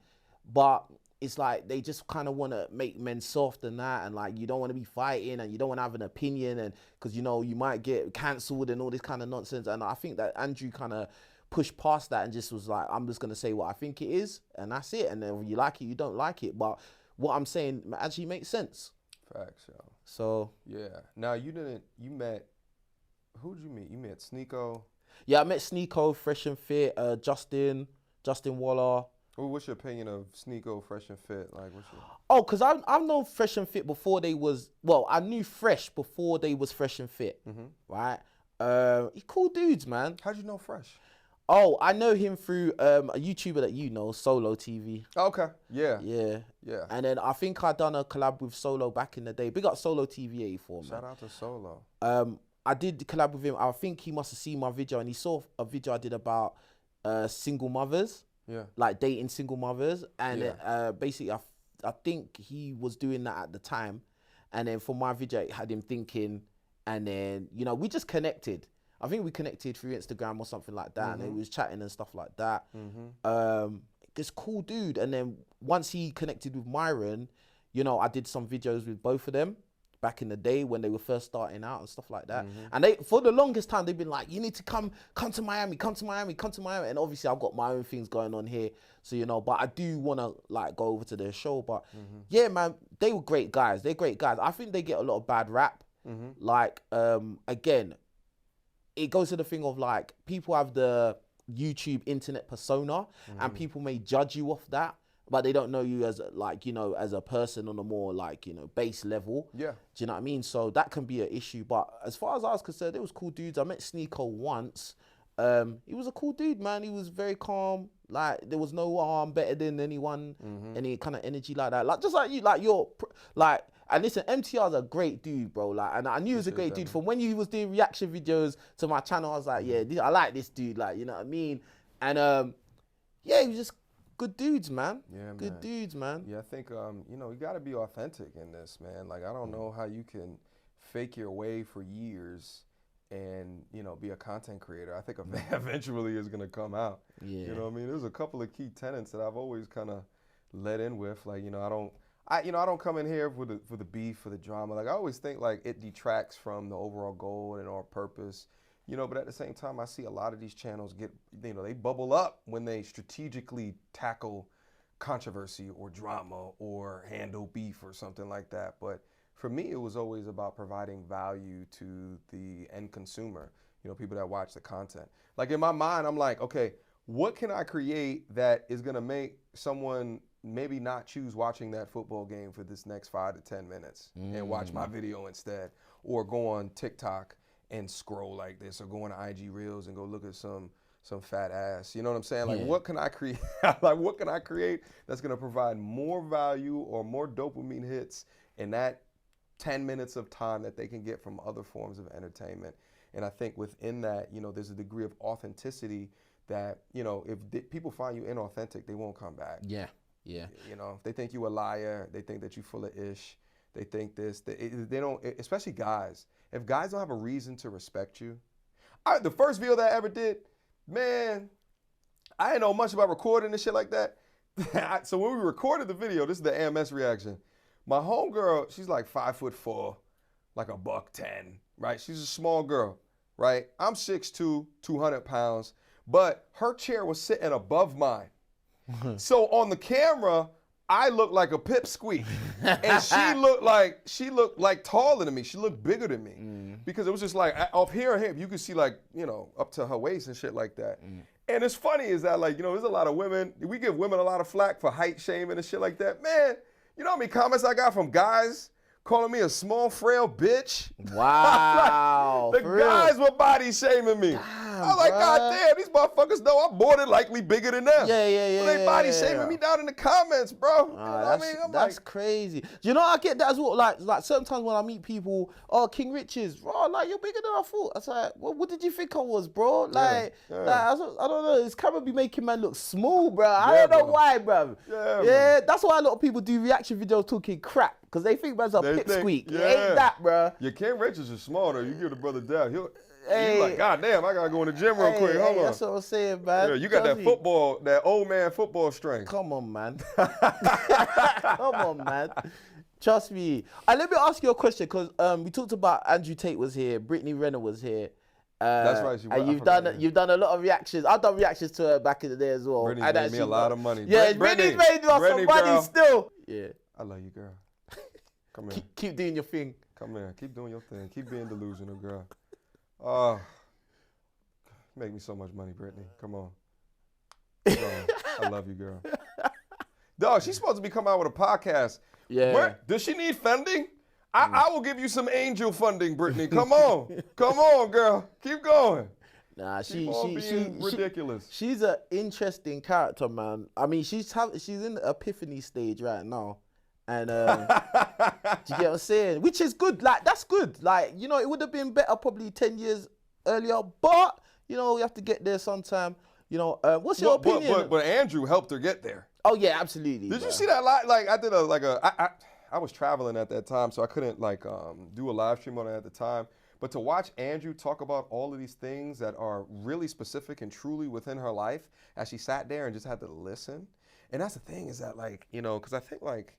but it's like they just kind of want to make men soft and that, and like you don't want to be fighting and you don't want to have an opinion, and because, you know, you might get cancelled and all this kind of nonsense. And I think that Andrew kind of pushed past that and just was like, I'm just gonna say what I think it is, and that's it. And then if you like it, you don't like it, but what I'm saying actually makes sense. Facts, yo. So yeah. Now you met. Who'd you meet? You met Sneeko. Yeah, I met Sneeko, Fresh and Fit, Justin Waller. Well, what's your opinion of Sneeko, Fresh and Fit? Like, what's your... Oh, because I've known Fresh and Fit before they was, well, I knew Fresh before they was Fresh and Fit, right? Cool dudes, man. How'd you know Fresh? Oh, I know him through a YouTuber that you know, Solo TV. Okay, yeah. Yeah. Yeah. And then I think I done a collab with Solo back in the day. Big up Solo TV 84, man. Shout out to Solo. I did collab with him. I think he must have seen my video and he saw a video I did about single mothers. Yeah. Like dating single mothers. And Yeah. basically, I think he was doing that at the time. And then for my video, it had him thinking. And then, you know, we just connected. I think we connected through Instagram or something like that. And then we was chatting and stuff like that. This cool dude. And then once he connected with Myron, you know, I did some videos with both of them back in the day when they were first starting out and stuff like that. And they, for the longest time, they've been like, you need to come to Miami, come to Miami, come to Miami. And obviously I've got my own things going on here. So, you know, but I do want to like go over to their show. But yeah, man, they were great guys. They're great guys. I think they get a lot of bad rap. Like, again, it goes to the thing of like, people have the YouTube internet persona and people may judge you off that, but they don't know you as like, you know, as a person on a more like, you know, base level. Yeah. Do you know what I mean? So that can be an issue. But as far as I was concerned, it was cool dudes. I met Sneeko once. He was a cool dude, man. He was very calm. Like there was no I'm better than anyone, any kind of energy like that. Like just like you, like you're like. And listen, MTR's a great dude, bro. Like, and I knew he was a great dude from when he was doing reaction videos to my channel. I was like, yeah, I like this dude. Like, you know what I mean? And yeah, he was just good dudes, man. Yeah, good dudes, man. Yeah, I think you know, you got to be authentic in this, man. Like, I don't know how you can fake your way for years and, you know, be a content creator. I think eventually is gonna come out. Yeah. You know what I mean? There's a couple of key tenets that I've always kind of let in with. Like, you know, I don't come in here for the beef, for the drama. Like, I always think like it detracts from the overall goal and our purpose, you know, but at the same time, I see a lot of these channels get, you know, they bubble up when they strategically tackle controversy or drama or handle beef or something like that. But for me, it was always about providing value to the end consumer, you know, people that watch the content. Like in my mind, I'm like, okay, what can I create that is gonna make someone maybe not choose watching that football game for this next 5 to 10 minutes and watch my video instead, or go on TikTok and scroll like this, or go on IG Reels and go look at some fat ass. You know what I'm saying? Like, what can I create? Like, what can I create that's gonna provide more value or more dopamine hits in that 10 minutes of time that they can get from other forms of entertainment? And I think within that, you know, there's a degree of authenticity that, you know, if people find you inauthentic, they won't come back. Yeah. Yeah. You know, they think you a liar. They think that you full of ish. They think this. They don't, especially guys. If guys don't have a reason to respect you. The first video that I ever did, man, I didn't know much about recording and shit like that. So when we recorded the video, this is the AMS reaction. My homegirl, she's like 5'4", like a $110, right? She's a small girl, right? I'm 6'2", 200 pounds, but her chair was sitting above mine. So on the camera, I looked like a pipsqueak, and she looked like taller than me. She looked bigger than me because it was just like up here, you could see like, you know, up to her waist and shit like that. And it's funny is that like, you know, there's a lot of women. We give women a lot of flack for height shaming and shit like that. Man, you know how many comments I got from guys calling me a small, frail bitch? Wow. Like, the guys were body shaming me. Damn, I'm like, bruh. God damn, these motherfuckers know I'm more than likely bigger than them. Yeah. But they body shaming me down in the comments, bro. You know what I mean? I'm That's like, crazy. Do you know I get that as well? Like sometimes when I meet people, oh, King Richez, bro, like you're bigger than I thought. I was like, well, what did you think I was, bro? Like, yeah. I don't know. This camera be making man look small, bro. I Yeah, don't know bro. why, bro. Yeah, That's why a lot of people do reaction videos talking crap because they think man's a They pipsqueak. think- It ain't that, bro. your King Richez is small though. You give the brother down. He's Hey. like, God damn, I gotta go in the gym real quick. Hold on. That's what I'm saying, man. Yeah, you got Trust that me. football, that old man football strength. Come on, man. Come on, man. Trust me. Let me ask you a question because we talked about Andrew Tate was here, Brittany Renner was here. That's right. And you've done a lot of reactions. I've done reactions to her back in the day as well. Brittany's And made me a actually lot of money. Yeah, Brittany, Brittany's made us some Brittany, money girl. still. Yeah. I love you, girl. Come here. Keep doing your thing. Come here. Keep doing your thing. Keep being delusional, girl. Oh, make me so much money, Brittany. Come on. Come on. I love you, girl. Dog, she's supposed to be coming out with a podcast. Yeah. Where, does she need funding? I will give you some angel funding, Brittany. Come on. Come on, girl. Keep going. Nah, Keep on being ridiculous. She's an interesting character, man. I mean, she's in the epiphany stage right now, and do you get what I'm saying? Which is good. Like, that's good. Like, you know, it would have been better probably 10 years earlier, but you know, we have to get there sometime. You know, what's your opinion? But Andrew helped her get there. Oh yeah, absolutely. Did bro. you see that? Like, I did I was traveling at that time, so I couldn't do a live stream on it at the time. But to watch Andrew talk about all of these things that are really specific and truly within her life, as she sat there and just had to listen. And that's the thing, is that, like, you know, because I think, like,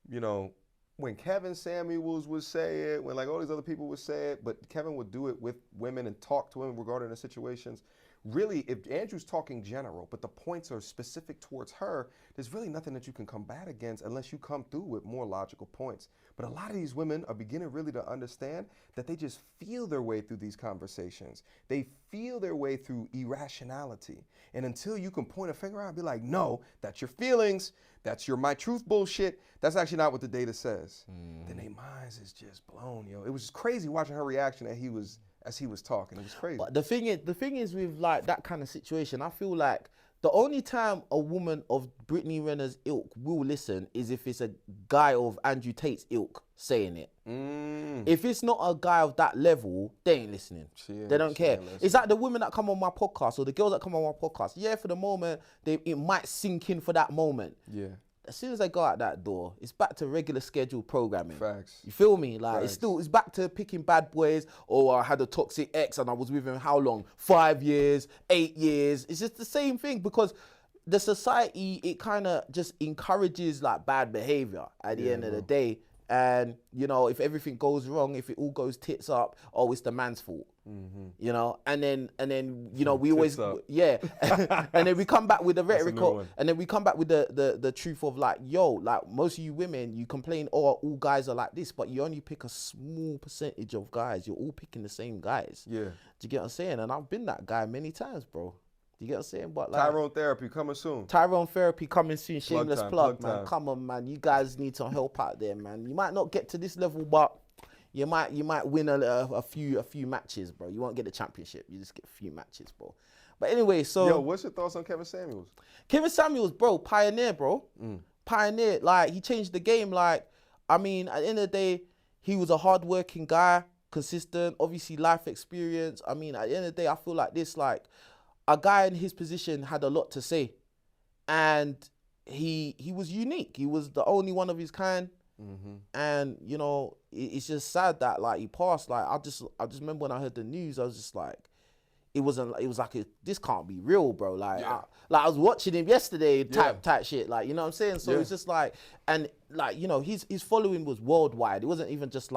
you know, when Kevin Samuels would say it, when like all these other people would say it, but Kevin would do it with women and talk to women regarding the situations. Really, if Andrew's talking general, but the points are specific towards her, there's really nothing that you can combat against unless you come through with more logical points. But a lot of these women are beginning really to understand that they just feel their way through these conversations. They feel their way through irrationality. And until you can point a finger out and be like, no, that's your feelings, that's your my truth bullshit, that's actually not what the data says. Then their minds is just blown, yo. It was crazy watching her reaction as he was talking. It was crazy. But the thing is with like that kind of situation, I feel like the only time a woman of Brittany Renner's ilk will listen is if it's a guy of Andrew Tate's ilk saying it. If it's not a guy of that level, they ain't listening. They don't care. It's like the women that come on my podcast or the girls that come on my podcast. Yeah, for the moment, it might sink in for that moment. Yeah. As soon as I go out that door, it's back to regular scheduled programming. Facts. You feel me? Like, Facts. it's back to picking bad boys, or I had a toxic ex and I was with him how long? 5 years, 8 years. It's just the same thing, because the society, it kind of just encourages like bad behavior at the end of the day. And, you know, if everything goes wrong, if it all goes tits up, oh, it's the man's fault. You know, and then you know, we always, yeah. And then we come back with the rhetoric, and then we come back with the truth of like, yo, like most of you women, you complain, oh, all guys are like this, but you only pick a small percentage of guys. You're all picking the same guys. Yeah. Do you get what I'm saying? And I've been that guy many times, bro. Do you get what I'm saying? But like, Tyrone Therapy coming soon. Tyrone Therapy coming soon. Shameless plug, man. Time. Come on, man. You guys need some help out there, man. You might not get to this level, but you might win a few matches, bro. You won't get the championship. You just get a few matches, bro. But anyway, so yo, what's your thoughts on Kevin Samuels? Kevin Samuels, bro, pioneer, bro. Pioneer. Like, he changed the game. Like, I mean, at the end of the day, he was a hardworking guy, consistent, obviously life experience. I mean, at the end of the day, I feel like this, like, a guy in his position had a lot to say, and he was unique. He was the only one of his kind. And you know, it's just sad that like he passed. Like, I just remember when I heard the news, I was just like, it was like this can't be real, bro. Like, I was watching him yesterday, type shit. Like, you know what I'm saying? So it's just like, and like, you know, his following was worldwide. It wasn't even just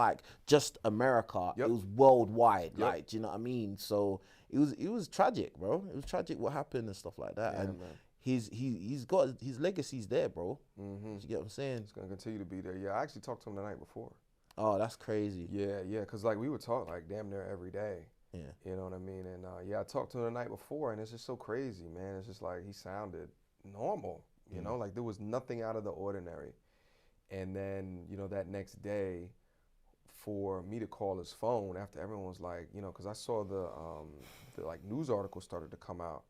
America. It was worldwide. Like, do you know what I mean? So it was tragic, bro. It was tragic what happened and stuff like that. And man, he's got his legacy's there, bro. Do you get what I'm saying? It's gonna continue to be there. Yeah, I actually talked to him the night before. Oh, that's crazy. Yeah, because like we would talk like damn near every day. Yeah. You know what I mean? And I talked to him the night before, and it's just so crazy, man. It's just like he sounded normal, you know, like there was nothing out of the ordinary. And then, you know, that next day, for me to call his phone after everyone was like, you know, because I saw the like news articles started to come out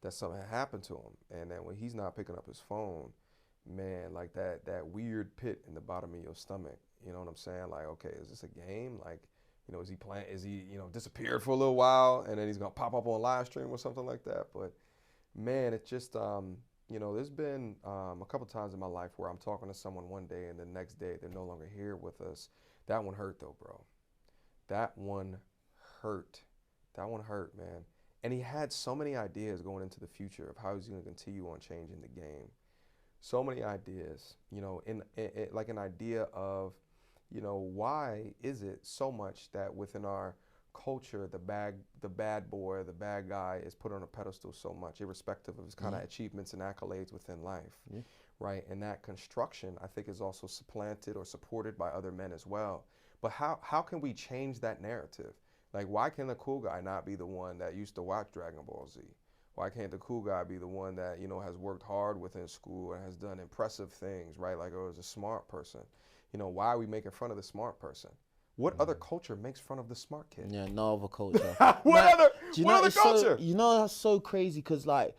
that something had happened to him, and then when he's not picking up his phone, man, like that weird pit in the bottom of your stomach. You know what I'm saying? Like, okay, is this a game? Like, you know, is he, you know, disappeared for a little while and then he's gonna pop up on live stream or something like that? But man, it's just, you know, there's been a couple times in my life where I'm talking to someone one day and the next day they're no longer here with us. That one hurt though, bro. That one hurt. That one hurt, man. And he had so many ideas going into the future of how he's gonna continue on changing the game. So many ideas, you know, in like an idea of, you know, why is it so much that within our culture, the bad boy, the bad guy is put on a pedestal so much, irrespective of his kind of achievements and accolades within life, right? And that construction, I think, is also supplanted or supported by other men as well. But how can we change that narrative? Like, why can the cool guy not be the one that used to watch Dragon Ball Z? Why can't the cool guy be the one that, you know, has worked hard within school and has done impressive things, right? Like, oh, is a smart person. You know, why are we making fun of the smart person? What other culture makes fun of the smart kid? Yeah, no other culture. What other it's culture? So, you know, that's so crazy because, like,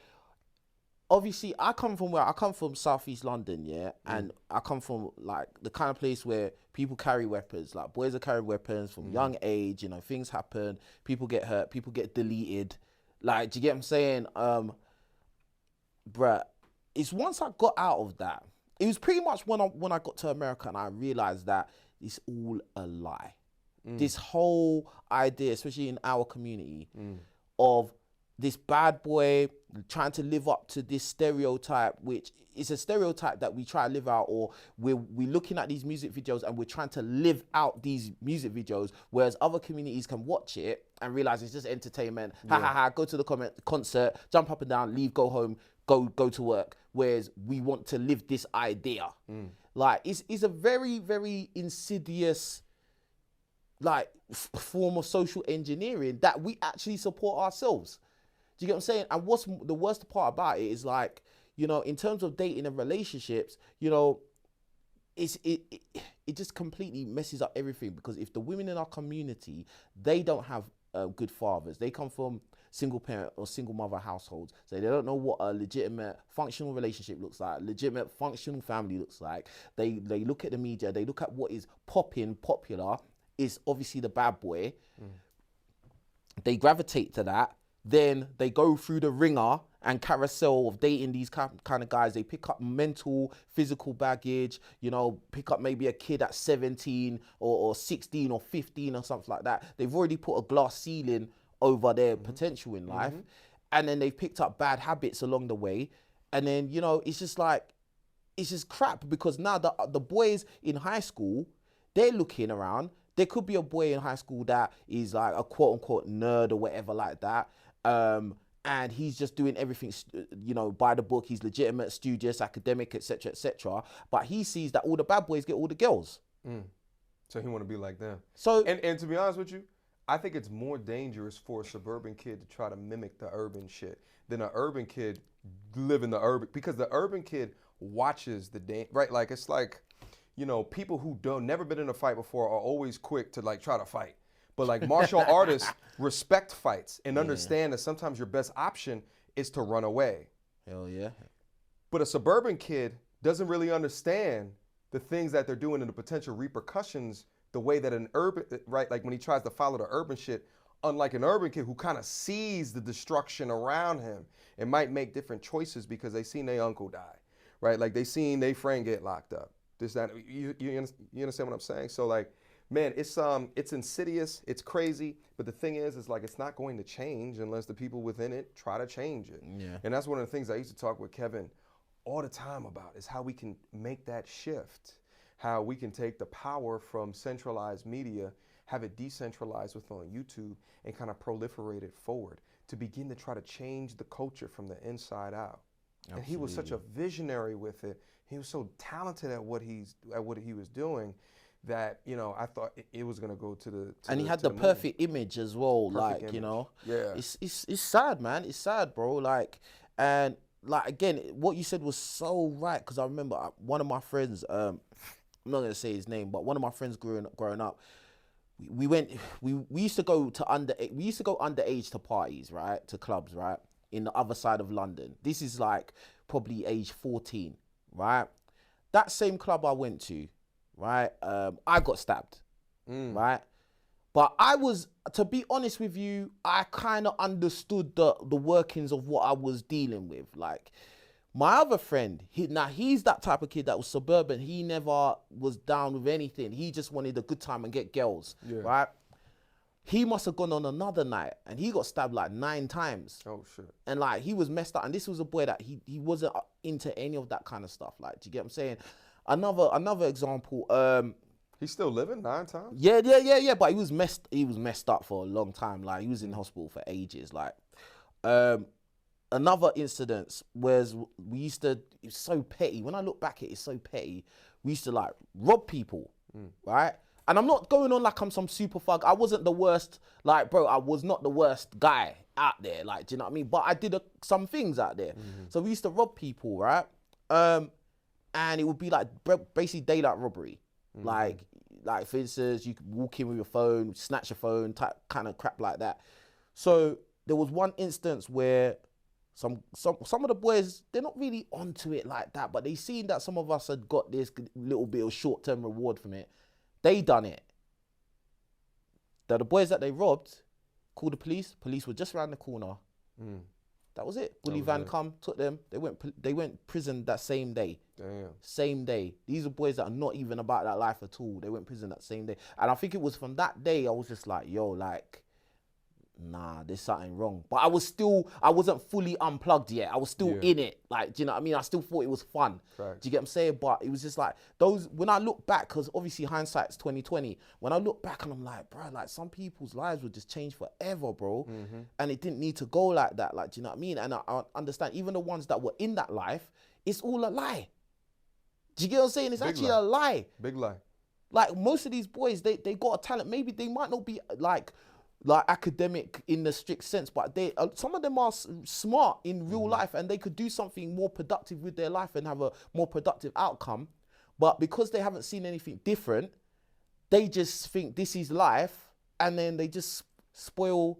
obviously, I come from Southeast London, yeah, and I come from like the kind of place where people carry weapons. Like boys are carrying weapons from young age. You know, things happen. People get hurt. People get deleted. Like, do you get what I'm saying? Bruh, it's once I got out of that, it was pretty much when I got to America and I realized that it's all a lie. This whole idea, especially in our community, of this bad boy trying to live up to this stereotype, which is a stereotype that we try to live out, or we're looking at these music videos and we're trying to live out these music videos, whereas other communities can watch it and realize it's just entertainment. Ha ha ha, go to the concert, jump up and down, leave, go home, go to work. Whereas we want to live this idea. Like, it's a very, very insidious like form of social engineering that we actually support ourselves. Do you get what I'm saying? And what's the worst part about it is, like, you know, in terms of dating and relationships, you know, it just completely messes up everything, because if the women in our community, they don't have good fathers, they come from single parent or single mother households, so they don't know what a legitimate functional relationship looks like, legitimate functional family looks like. They look at the media, they look at what is popular, is obviously the bad boy. They gravitate to that. Then they go through the ringer and carousel of dating these kind of guys. They pick up mental, physical baggage, you know, pick up maybe a kid at 17 or 16 or 15 or something like that. They've already put a glass ceiling over their potential in life. And then they've picked up bad habits along the way. And then, you know, it's just like, it's just crap, because now the boys in high school, they're looking around. There could be a boy in high school that is like a quote unquote nerd or whatever like that. And he's just doing everything, you know, by the book. He's legitimate, studious, academic, etc., etc. But he sees that all the bad boys get all the girls. So he want to be like them. So and to be honest with you, I think it's more dangerous for a suburban kid to try to mimic the urban shit than an urban kid live in the urban, because the urban kid watches right? Like, it's like, you know, people who never been in a fight before are always quick to like try to fight. But like martial artists respect fights and understand that sometimes your best option is to run away. Hell yeah. But a suburban kid doesn't really understand the things that they're doing and the potential repercussions the way that an urban, right? Like when he tries to follow the urban shit, unlike an urban kid who kind of sees the destruction around him and might make different choices because they seen their uncle die, right? Like they seen their friend get locked up. This, that, you understand what I'm saying? So like, man, it's insidious, it's crazy, but the thing is like, it's not going to change unless the people within it try to change it. Yeah. And that's one of the things I used to talk with Kevin all the time about, is how we can make that shift, how we can take the power from centralized media, have it decentralized within YouTube, and kind of proliferate it forward to begin to try to change the culture from the inside out. Absolutely. And he was such a visionary with it. He was so talented at what he was doing, that, you know, I thought it was gonna go to the. And he had the perfect image as well. Perfect like image. You know, yeah, it's sad, man. It's sad, bro. Like, and like again, what you said was so right, because I remember one of my friends. I'm not gonna say his name, but one of my friends growing up, we used to go underage to parties, right, to clubs, right, in the other side of London. This is like probably age 14, right. That same club I went to, right, I got stabbed, right. But I was, to be honest with you, I kind of understood the workings of what I was dealing with. Like, my other friend, he's that type of kid that was suburban. He never was down with anything. He just wanted a good time and get girls, right? He must have gone on another night and he got stabbed like 9 times. Oh, shit. And like, he was messed up. And this was a boy that he wasn't into any of that kind of stuff. Like, do you get what I'm saying? Another example, He's still living 9 times? Yeah. But he was messed up for a long time. Like, he was in hospital for ages. Like, another incident was it was so petty. When I look back at it, it's so petty. We used to like rob people, right? And I'm not going on like I'm some super thug. I wasn't the worst, like, bro, I was not the worst guy out there. Like, do you know what I mean? But I did some things out there. So we used to rob people, right? And it would be like basically daylight robbery. Like for instance, you could walk in with your phone, snatch your phone, kind of crap like that. So there was one instance where some of the boys, they're not really onto it like that, but they seen that some of us had got this little bit of short-term reward from it. They done it. The boys that they robbed called the police. Police were just around the corner. That was it. Bully van come, took them. They went prison that same day. Damn. Same day. These are boys that are not even about that life at all. They went prison that same day. And I think it was from that day I was just like, yo, like, nah, there's something wrong. But I wasn't fully unplugged yet. I was still in it. Like, do you know what I mean? I still thought it was fun. Correct. Do you get what I'm saying? But it was just like when I look back, because obviously hindsight's 2020, when I look back and I'm like, bro, like some people's lives would just change forever, bro. And it didn't need to go like that. Like, do you know what I mean? And I understand even the ones that were in that life, it's all a lie. Do you get what I'm saying? It's actually a lie. Big lie. Like most of these boys, they got a talent. Maybe they might not be like academic in the strict sense, but some of them are smart in real life, and they could do something more productive with their life and have a more productive outcome. But because they haven't seen anything different, they just think this is life, and then they just spoil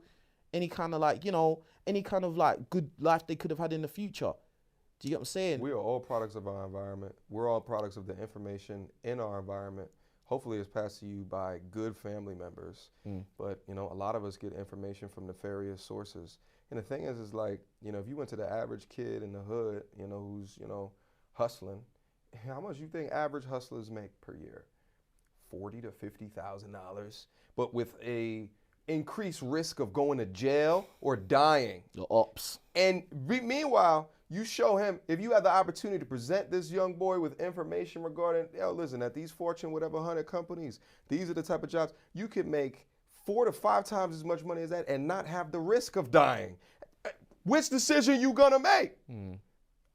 any kind of like, any kind of like good life they could have had in the future. Do you get what I'm saying? We are all products of our environment. We're all products of the information in our environment. Hopefully it's passed to you by good family members. But, a lot of us get information from nefarious sources. And the thing is like, if you went to the average kid in the hood, who's, hustling, how much you think average hustlers make per year? $40,000 to $50,000, but with a increased risk of going to jail or dying. The ops. And meanwhile, you show him, if you have the opportunity to present this young boy with information regarding, listen, at these Fortune, 100 companies, these are the type of jobs, you could make 4 to 5 times as much money as that and not have the risk of dying. Which decision you gonna make?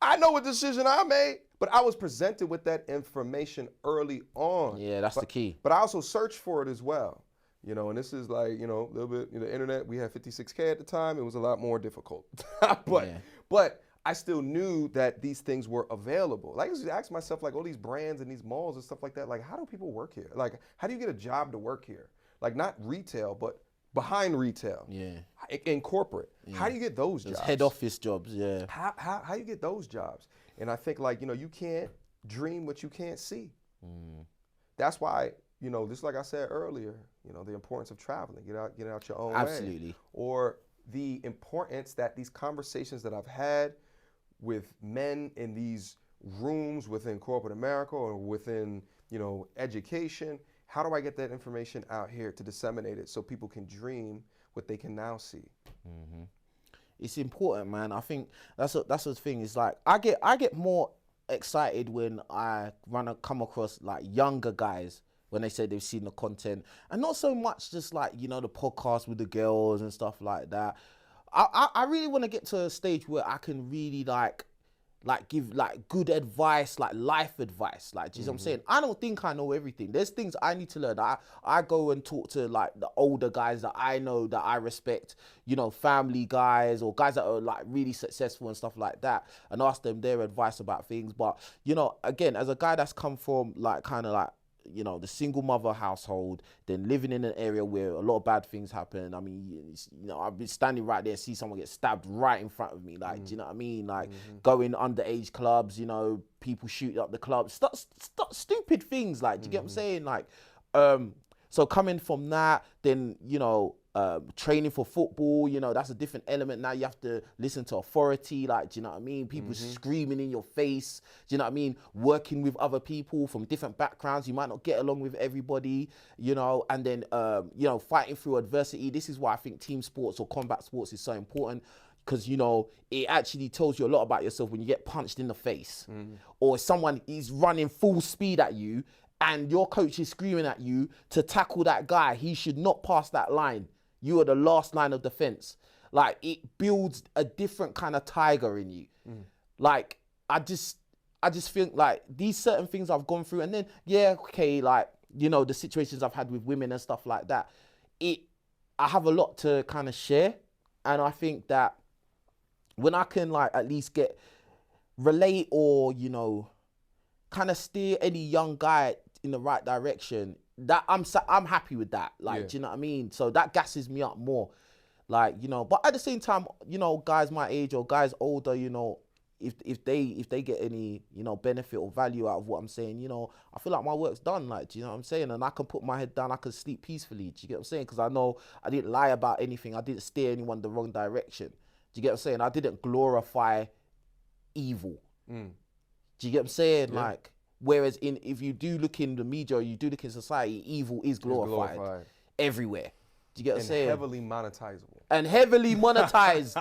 I know what decision I made, but I was presented with that information early on. Yeah, that's the key. But I also searched for it as well. And this is like, a little bit, the internet, we had 56K at the time. It was a lot more difficult. But I still knew that these things were available. Like I used to ask myself, like all these brands and these malls and stuff like that, like how do people work here? Like how do you get a job to work here? Like not retail, but behind retail. Yeah. In corporate. Yeah. How do you get those jobs? Head office jobs, yeah. How you get those jobs? And I think like, you can't dream what you can't see. That's why, just like I said earlier, the importance of traveling, get out your own way. Absolutely. Or the importance that these conversations that I've had with men in these rooms within corporate America or within, education, how do I get that information out here to disseminate it so people can dream what they can now see? It's important, man. I think that's the thing. Is like I get more excited when I come across like younger guys when they say they've seen the content, and not so much just like the podcast with the girls and stuff like that. I really want to get to a stage where I can really like give like good advice, like life advice. Like, do you know what I'm saying? I don't think I know everything. There's things I need to learn. I go and talk to like the older guys that I know, that I respect, family guys or guys that are like really successful and stuff like that, and ask them their advice about things. But, again, as a guy that's come from like kind of like, the single mother household, then living in an area where a lot of bad things happen. I mean, I've been standing right there, see someone get stabbed right in front of me. Like, do you know what I mean? Like going underage clubs, people shooting up the clubs, stupid things. Like, do you get what I'm saying? Like, so coming from that, then, training for football, that's a different element. Now you have to listen to authority, like, do you know what I mean? People screaming in your face, do you know what I mean? Working with other people from different backgrounds. You might not get along with everybody, and then, fighting through adversity. This is why I think team sports or combat sports is so important. Because, it actually tells you a lot about yourself when you get punched in the face or someone is running full speed at you and your coach is screaming at you to tackle that guy. He should not pass that line. You are the last line of defense. Like, it builds a different kind of tiger in you. Like, I just think like these certain things I've gone through, and then, like, you know, the situations I've had with women and stuff like that, I have a lot to kind of share. And I think that when I can like at least relate or, you know, kind of steer any young guy in the right direction, that I'm happy with that. Like, do you know what I mean? So that gasses me up more. Like, you know, but at the same time, you know, guys my age or guys older, you know, if they get any, you know, benefit or value out of what I'm saying, you know, I feel like my work's done. Like, do you know what I'm saying? And I can put my head down, I can sleep peacefully. Do you get what I'm saying? Because I know I didn't lie about anything. I didn't steer anyone the wrong direction. Do you get what I'm saying? I didn't glorify evil. Do you get what I'm saying? Yeah. Like, whereas if you do look in the media or you do look in society, evil is glorified everywhere. Do you get what I'm saying? Heavily monetizable. And heavily monetized.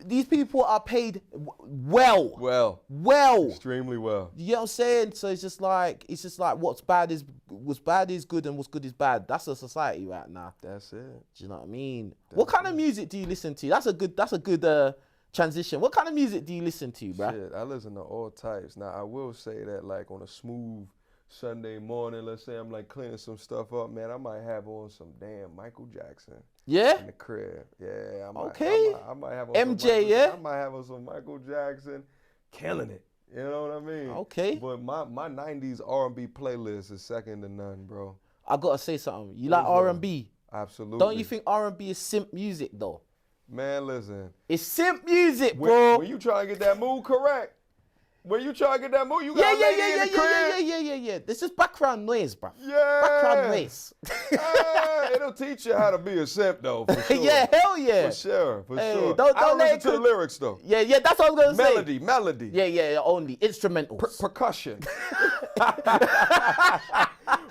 These people are paid well. Well. Extremely well. You know what I'm saying? So it's just like what's bad is good and what's good is bad. That's a society right now. That's it. Do you know what I mean? What kind of music do you listen to? That's a good transition. What kind of music do you listen to, bruh? Shit, I listen to all types. Now, I will say that, like, on a smooth Sunday morning, let's say I'm, like, cleaning some stuff up, man, I might have on some damn Michael Jackson. Yeah? In the crib. Yeah. I might have on MJ, yeah? I might have on some Michael Jackson. Killing it. You know what I mean? Okay. But my 90s R&B playlist is second to none, bro. I gotta say something. You like R&B? Absolutely. Don't you think R&B is simp music, though? Man, listen. It's simp music, bro. When you try to get that mood correct, you got a lady in the crib. Yeah. This is background noise, bro. Yeah. Background noise. It'll teach you how to be a simp, though, for sure. Yeah, hell yeah. For sure. Don't I don't listen to the lyrics, though. Yeah, that's what I was going to say. Melody. Yeah, only. Instrumentals. Percussion.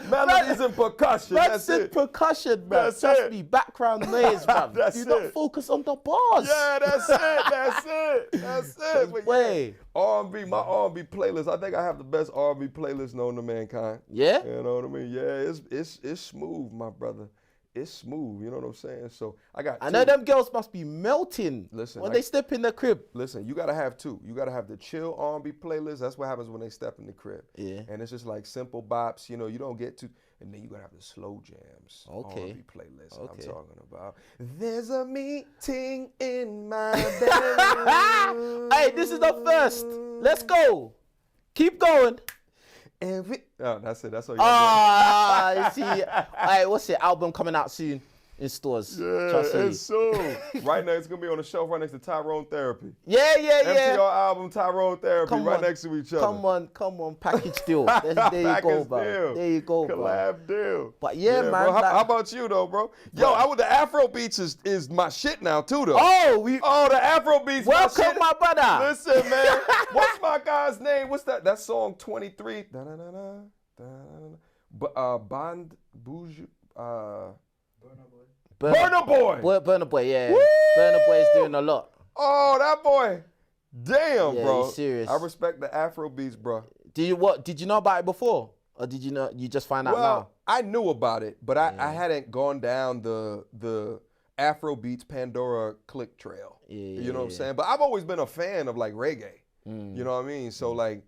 Melodies and percussion. That's it. Percussion, bro. Trust me, background noise, bro. Do not focus on the bars. Yeah, that's it. But way. R&B, my R&B playlist. I think I have the best R&B playlist known to mankind. Yeah? You know what I mean? Yeah, it's smooth, my brother. It's smooth, you know what I'm saying? So I know them girls must be melting when they step in the crib. Listen, you gotta have two. You gotta have the chill R&B playlist. That's what happens when they step in the crib. Yeah. And it's just like simple bops, you know, you don't get to, and then you gotta have the slow jams R&B playlist I'm talking about. There's a meeting in my bedroom. Hey, this is the first. Let's go. Keep going. That's it. That's all you you see. Hey, what's it? Album coming out soon in stores. Yeah, it's soon. Right now, it's gonna be on the shelf right next to Tyrone Therapy. Yeah. MTR album, Tyrone Therapy, right next to each other. Come on, package deal. There you go, bro. There you go, bro. Collab deal. But yeah, man. Bro, how about you though, bro? Yo, the Afro beats is my shit now too, though. The Afro beats. Welcome, my brother. Listen, man. What's my guy's name? What's that? That song 23. Bond Bougie. Burna Boy. Burna Boy, yeah. Woo! Burna Boy is doing a lot. Oh, that boy. Damn, bro. He's serious. I respect the Afro beats, bro. Did you know about it before? Or did you know, you just find out now? I knew about it, but I hadn't gone down the Afro beats Pandora click trail. You know what I'm saying? But I've always been a fan of like reggae. You know what I mean? So like,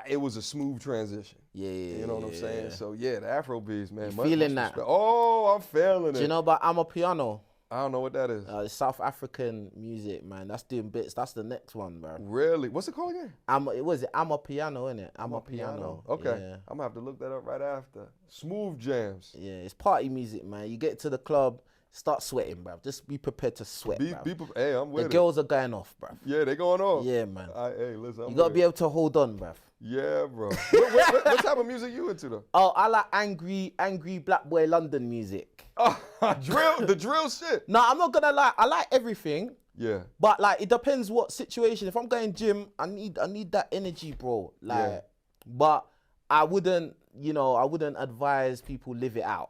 it was a smooth transition. You know what I'm saying? So yeah, the Afro beats, man. Feeling that? Oh, I'm feeling it. Do you know about Amapiano? I don't know what that is. It's South African music, man. That's doing bits. That's the next one, bro. Really? What's it called again? Amapiano, innit? Amapiano. Okay. Yeah. I'm gonna have to look that up right after. Smooth jams. Yeah, it's party music, man. You get to the club, start sweating, bruv. Just be prepared to sweat, bruv. Hey, I'm with it. The girls are going off, bruv. Yeah, they going off. Yeah, man. Hey, listen, you gotta be able to hold on, bruv. Yeah, bro. What type of music you into though? Oh, I like angry black boy London music. Oh, the drill shit. No, I'm not gonna lie. I like everything. Yeah. But like, it depends what situation. If I'm going gym, I need that energy, bro. Like, but I wouldn't advise people live it out.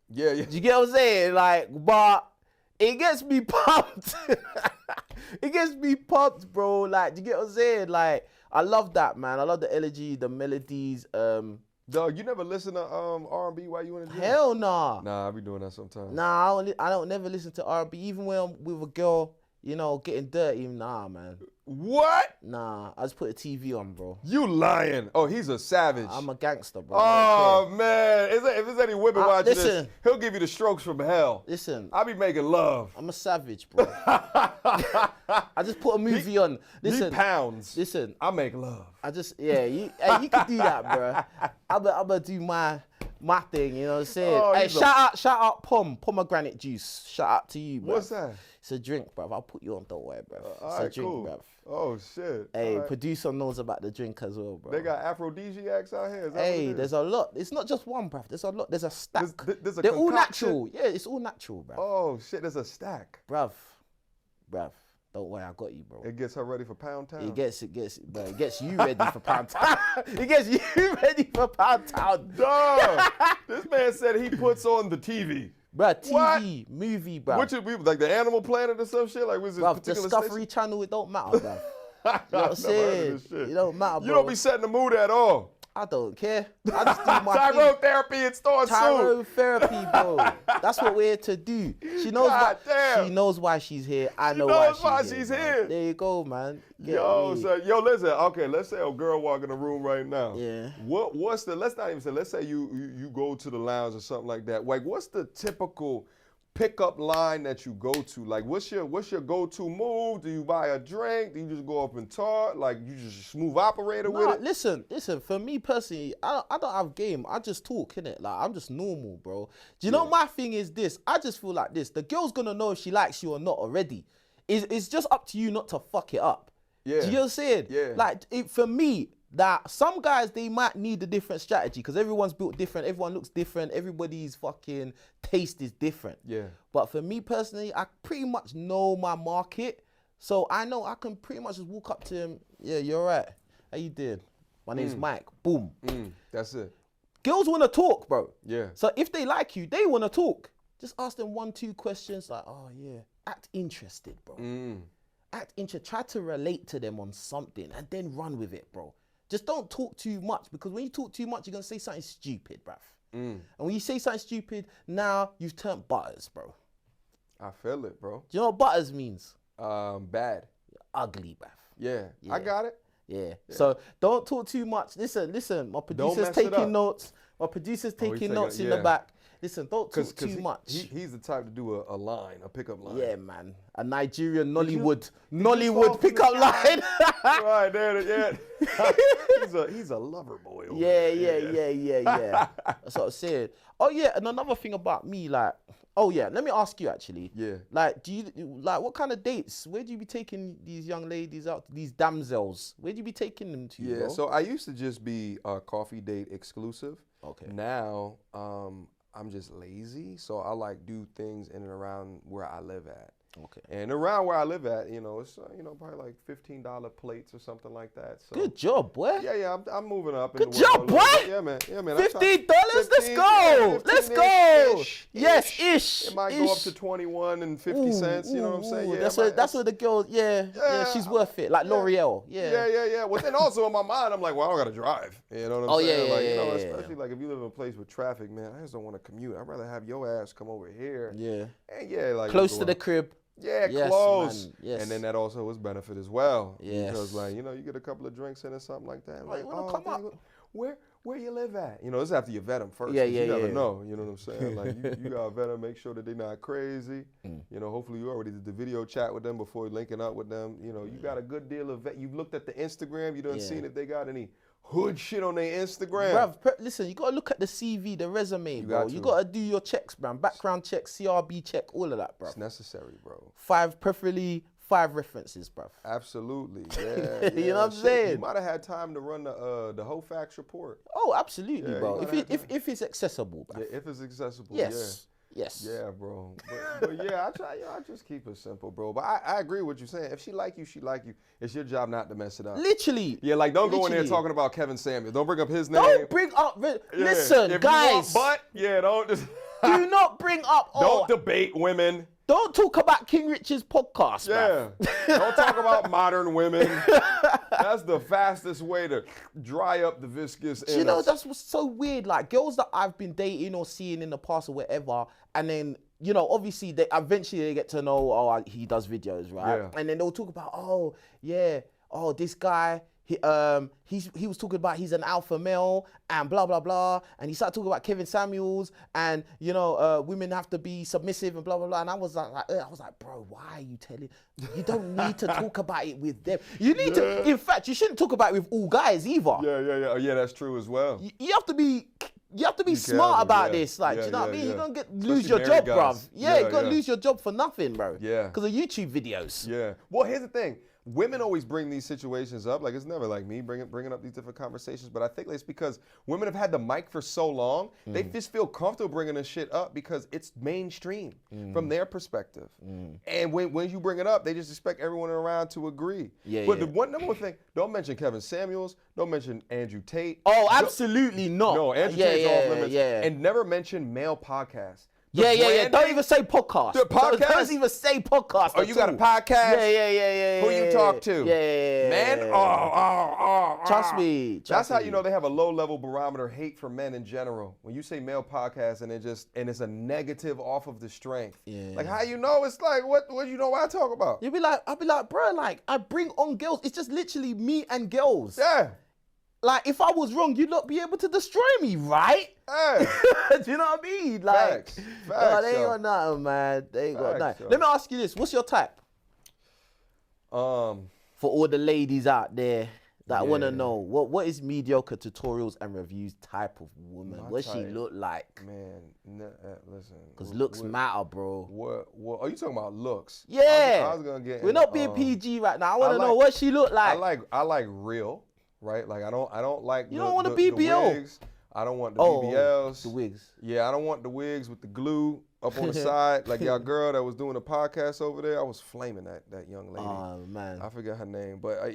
Yeah. Do you get what I'm saying? Like, but it gets me pumped. It gets me pumped, bro. Like, do you get what I'm saying? Like, I love that, man. I love the energy, the melodies. Dog, you never listen to R&B while you in the gym? Hell nah. Nah, I be doing that sometimes. Nah, I don't never listen to R&B. Even when I'm with a girl, you know, getting dirty. Nah, man. What? Nah, I just put a TV on, bro. You lying. Oh, he's a savage. I'm a gangster, bro. Oh, man. If there's any women watching this, listen. he'll give you the strokes from hell. Listen. I be making love. I'm a savage, bro. I just put a movie on. Listen. He pounds. Listen. I make love. I just, you can do that, bro. I'm gonna do my thing, you know what I'm saying? Oh, hey, shout out pomegranate juice. Shout out to you, bro. What's that? It's a drink, bruv. I'll put you on, don't worry, bruv. It's all a right, drink, cool. bruv. Oh, shit. Hey, right. producer knows about the drink as well, bro. They got aphrodisiacs out here. Is that Hey, what it is? there's a lot. It's not just one, bruv. There's a lot. There's a stack. There's a They're all concoction? natural. Yeah, it's all natural, bruv. Oh, shit. There's a stack. Bruv. Don't worry, I got you, bro. It gets her ready for Pound Town. It gets you ready for Pound Town. It gets you ready for Pound Town. Dog. This man said he puts on the TV. Bruh, TV, movie, bruh. Which we like the Animal Planet or some shit? Like, was it Bruv, particular Discovery Channel, it don't matter, bruv. You know what I'm saying? It don't matter, bro. You don't be setting the mood at all. I don't care. I just do my Tyrone thing. Therapy, it starts soon. Tyrone Therapy, bro. That's what we're here to do. She knows God damn. She knows why she's here. I know knows why why she's she's here. here. Man. There you go, man. Get Yo, me. so, listen. Okay, let's say a girl walk in the room right now. Yeah. What's the? Let's not even say. Let's say you go to the lounge or something like that. Like, what's the typical pickup line that you go to? Like, what's your go-to move? Do you buy a drink? Do you just go up and talk? Like, you just a smooth operator with it? Listen. For me personally, I don't have game. I just talk, innit? Like, I'm just normal, bro. Do you know my thing is this? I just feel like this. The girl's gonna know if she likes you or not already. It's just up to you not to fuck it up. Yeah. Do you know what I'm saying? Yeah. Like, for me, that some guys, they might need a different strategy because everyone's built different, everyone looks different, everybody's fucking taste is different. Yeah. But for me personally, I pretty much know my market. So I know I can pretty much just walk up to him, yeah, you're right. How you doing? My name's Mike. Boom. That's it. Girls want to talk, bro. Yeah. So if they like you, they want to talk. Just ask them 1-2 questions like, oh yeah. Act interested, bro. Act interested. Try to relate to them on something and then run with it, bro. Just don't talk too much because when you talk too much, you're going to say something stupid, bruv. And when you say something stupid, now you've turned butters, bro. I feel it, bro. Do you know what butters means? Bad. Ugly, bruv. Yeah. I got it. Yeah. So don't talk too much. Listen. My producer's mess it up. taking notes. My producer's taking notes in the back. Listen, don't talk too much. He's the type to do a line, a pickup line. Yeah, man. A Nigerian Nollywood fall for pickup the line. Right there, yeah. he's a lover boy. Yeah. That's what I'm saying. Oh yeah, and another thing about me, like, oh yeah, let me ask you actually. Yeah. Like, what kind of dates? Where do you be taking these young ladies out? These damsels? Where do you be taking them to? Yeah. Bro? So I used to just be coffee date exclusive. Okay. Now, I'm just lazy, so I like do things in and around where I live at. Okay. And around where I live at, it's probably like $15 plates or something like that. So Good job, boy. yeah, I'm moving up. Good job, boy. Yeah, man. $15. Let's go. Let's go. Yes, ish. It might go up to 21 and 50 cents. You know what I'm saying? Yeah. That's where the girl. Yeah. She's worth it. Like L'Oreal. Yeah. Well, then also in my mind, I'm like, well, I don't gotta drive. You know what I'm saying? Yeah. Especially like if you live in a place with traffic, man, I just don't want to commute. I'd rather have your ass come over here. Yeah. And like close to the crib. Yeah, yes, close. Man. Yes. And then that also is benefit as well. Yes. Because you get a couple of drinks in or something like that. Like, oh, come up. Where you live at? This is after you vet them first. Yeah. You never know. You know what I'm saying? Like you gotta vet them, make sure that they're not crazy. Hopefully you already did the video chat with them before linking up with them. You got a good deal of vet. You've looked at the Instagram. You done seen if they got any hood shit on their Instagram. Bruv, listen, you gotta look at the CV, the resume, bro. You gotta do your checks, man. Background check, CRB check, all of that, bro. It's necessary, bro. Preferably 5 references, bruv. Absolutely, yeah. You know what I'm saying? You might have had time to run the whole facts report. Oh, absolutely, Yeah, bro. If it's accessible, bruv. Yeah, if it's accessible, Yes. Yeah, bro. But yeah, I just keep it simple, bro. But I agree with you saying. If she like you, she like you. It's your job not to mess it up. Literally. Yeah, like don't go in there talking about Kevin Samuels. Don't bring up his name. Don't bring up. Listen, if guys. don't just. Do not bring up. Don't debate women. Don't talk about King Rich's podcast, Yeah. Don't talk about modern women. That's the fastest way to dry up the viscous innards. That's what's so weird. Like girls that I've been dating or seeing in the past or whatever, and then you know, obviously they eventually get to know, oh, he does videos, right? Yeah. And then they'll talk about, oh, yeah, oh, this guy, he was talking about he's an alpha male and blah, blah, blah. And he started talking about Kevin Samuels and, you know, women have to be submissive and blah, blah, blah. And I was like, bro, why are you telling? You don't need to talk about it with them. You need to, in fact, you shouldn't talk about it with all guys either. Yeah, that's true as well. You have to be smart about this. Like, do you know what I mean? You're going to lose your job, bruv. Yeah, you're going to lose your job for nothing, bro. Yeah. Because of YouTube videos. Yeah. Well, here's the thing. Women always bring these situations up. Like, it's never like me bringing up these different conversations. But I think it's because women have had the mic for so long, they just feel comfortable bringing this shit up because it's mainstream from their perspective. And when you bring it up, they just expect everyone around to agree. But the number one thing, don't mention Kevin Samuels. Don't mention Andrew Tate. Oh, absolutely not. No, Andrew Tate's off limits. And never mention male podcasts. Yeah. Don't even say podcast. The podcast? Don't even say podcast. Oh, you got a podcast? Yeah. Who you talk to? Yeah. Men? Trust me. That's how you know they have a low-level barometer hate for men in general. When you say male podcast and it's a negative off of the strength. Yeah. Like, how you know? It's like, what you know what I talk about? I'll be like, bro, like, I bring on girls. It's just literally me and girls. Yeah. Like, if I was wrong, you'd not be able to destroy me, right? Hey. Do you know what I mean? Like, Facts, they ain't yo. got nothing, man. They ain't got Facts, nothing. yo. Let me ask you this. What's your type? For For all the ladies out there that want to know, what is mediocre tutorials and reviews type of woman? My What she type. look like? Man, listen. Because looks matter, bro. What? Are you talking about looks? Yeah. I was gonna get. We're not being PG right now. I want to know like- what she look like. I like real, right? Like I don't like. You don't want a BBL? The wigs. I don't want the BBLs. The wigs. Yeah, I don't want the wigs with the glue up on the side. Like y'all girl that was doing a podcast over there, I was flaming that young lady. Oh man. I forget her name, but I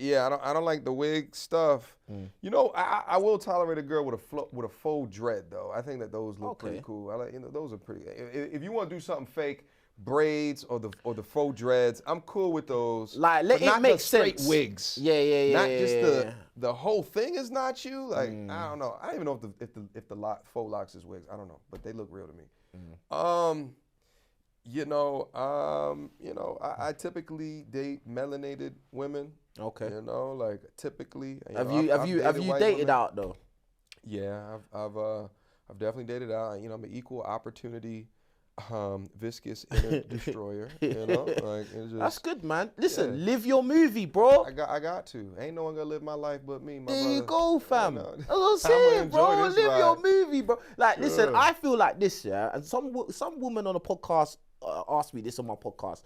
don't like the wig stuff. You know, I will tolerate a girl with a faux dread though. I think that those look pretty cool. I like those are pretty. If you want to do something fake, braids or the faux dreads, I'm cool with those. Like let but not it make the straight sense. wigs. Yeah. Not just the whole thing is not you. Like I don't know. I don't even know if the faux locks is wigs. I don't know, but they look real to me. I typically date melanated women. Okay. You know, like typically. Have you dated out though? Yeah, I've definitely dated out. You know, I'm an equal opportunity, viscous inner destroyer. You know, like it's just, That's good, man. Listen, live your movie, bro. I got to. Ain't no one gonna live my life but me, my There brother. you go, fam. You know, That's what I'm saying, bro. Live your movie, bro. Like, listen, I feel like this, yeah. And some woman on a podcast asked me this on my podcast.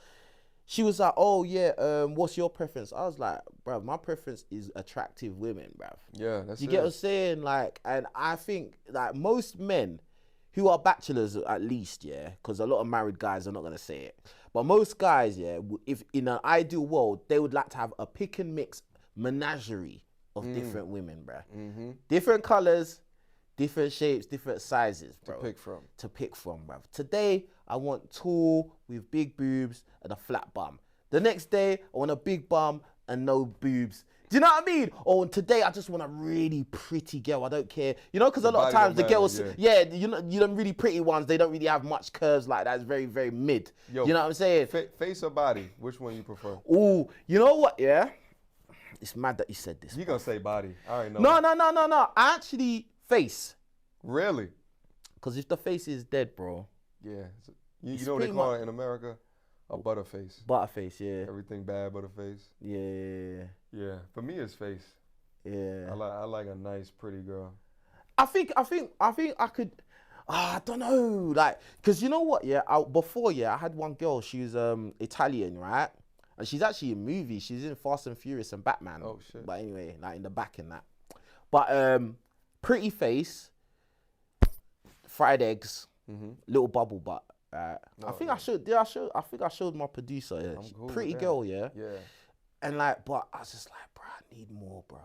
She was like, "Oh yeah, what's your preference?" I was like, "Bro, my preference is attractive women, bro." Yeah, that's You get what I'm saying? Like, and I think like most men who are bachelors, at least, yeah, because a lot of married guys are not gonna say it, but most guys, yeah, if in an ideal world, they would like to have a pick and mix menagerie of different women, bro. Different colors, different shapes, different sizes, bro. To pick from, bro. Today, I want tall with big boobs and a flat bum. The next day, I want a big bum and no boobs. Do you know what I mean? Or today, I just want a really pretty girl. I don't care. You know, because a lot of times the girls, you know, really pretty ones, they don't really have much curves like that. It's very, very mid. Yo, you know what I'm saying? Face or body? Which one you prefer? Ooh, you know what? Yeah. It's mad that you said this. You gonna say body? I already know. No. Actually, face. Really? Because if the face is dead, bro. Yeah. You know what they call it in America? A butterface. Butterface, yeah. Everything bad butterface. Yeah. Yeah. For me, it's face. Yeah. I like a nice, pretty girl. I think I could. I don't know, like, cause you know what? Yeah. Before, I had one girl. She was Italian, right? And she's actually in movies. She's in Fast and Furious and Batman. Oh shit. But anyway, like in the back and that. But pretty face, fried eggs, little bubble butt. I think I showed. I think I showed my producer. Yeah. Cool pretty girl, yeah. Yeah. And like, but I was just like, bro, I need more, bro.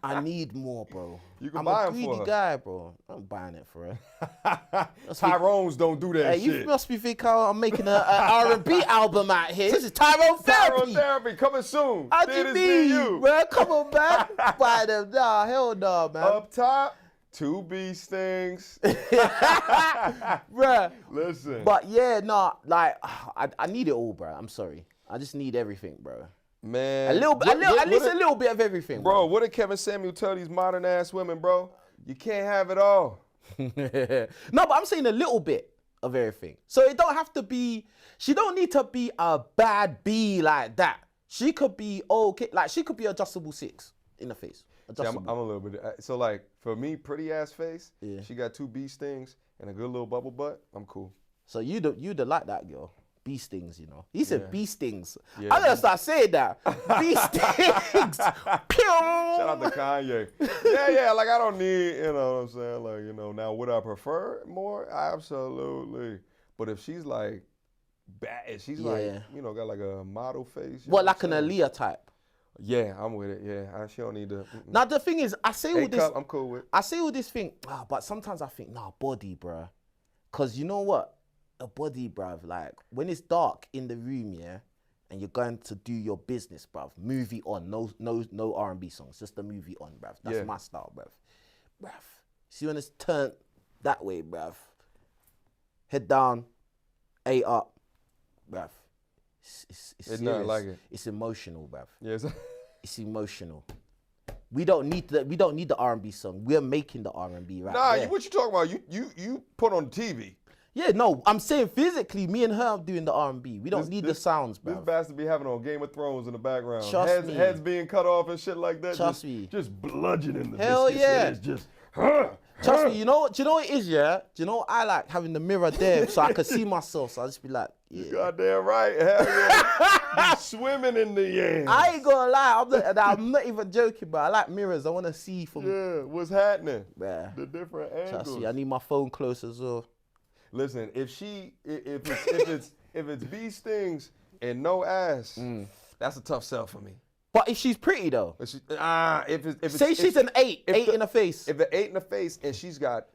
I need more, bro. You can I'm buy a them for greedy her. guy, bro. I'm buying it for her. Tyrone's don't do that Hey, shit. you must be thinking I'm making an R&B album out here. This is Tyrone Therapy. Tyrone Therapy coming soon. How do you mean, bro? Come on, man. Buy them. Nah, hell no, man. Up top, 2 bee stings. Bruh. Listen. But yeah, nah, like, I need it all, bro. I'm sorry. I just need everything, bro. Man. A little, at least a little bit of everything, bro. What did Kevin Samuel tell these modern ass women, bro? You can't have it all. No, but I'm saying a little bit of everything. So it don't have to be, she don't need to be a bad bee like that. She could be okay, like she could be adjustable 6 in the face. See, I'm a little bit, so like for me, pretty ass face, Yeah. she got 2 bee stings and a good little bubble butt, I'm cool. So you'd like that girl. Bee stings, you know. He said bee stings. Yeah, I'm gonna start saying that. Bee stings. Shout out to Kanye. Yeah, like I don't need, you know what I'm saying? Like, you know, now would I prefer more? Absolutely. But if she's like bad, she's like, you know, got like a model face. What, like an Aaliyah type? Yeah, I'm with it. Yeah, she don't need to. Now the thing is, I say all this. I'm cool with. I say all this thing, but sometimes I think, nah, body, bruh. Cause you know what? A body, bruv, like when it's dark in the room, yeah, and you're going to do your business, bruv. Movie on, no R&B songs, just the movie on, bruv. That's my style, bruv. See when it's turned that way, bruv. Head down, A up, bruv. It's It's serious. not like it. It's emotional, bruv. Yes. It's emotional. We don't need the R&B song. We're making the R&B right there. What you talking about? You put on TV. Yeah, no, I'm saying physically, me and her are doing the R&B. We don't need the sounds, bro. This bastard be having on Game of Thrones in the background. Trust me. Heads being cut off and shit like that. Trust me. Just bludgeoning the Hell biscuits. yeah. It's just, Trust me, do you know what it is, yeah? Do you know what I like? Having the mirror there so I can see myself. So I just be like, yeah. Goddamn right. Hell yeah. Be swimming in the yams. I ain't gonna lie, I'm not even joking, but I like mirrors. I want to see from... Yeah, what's happening? Yeah. The different angles. Trust me, I need my phone close as well. Listen, if it's bee stings and no ass, that's a tough sell for me. But if she's pretty though, Say she's an 8 in the face. If an 8 in the face and she's got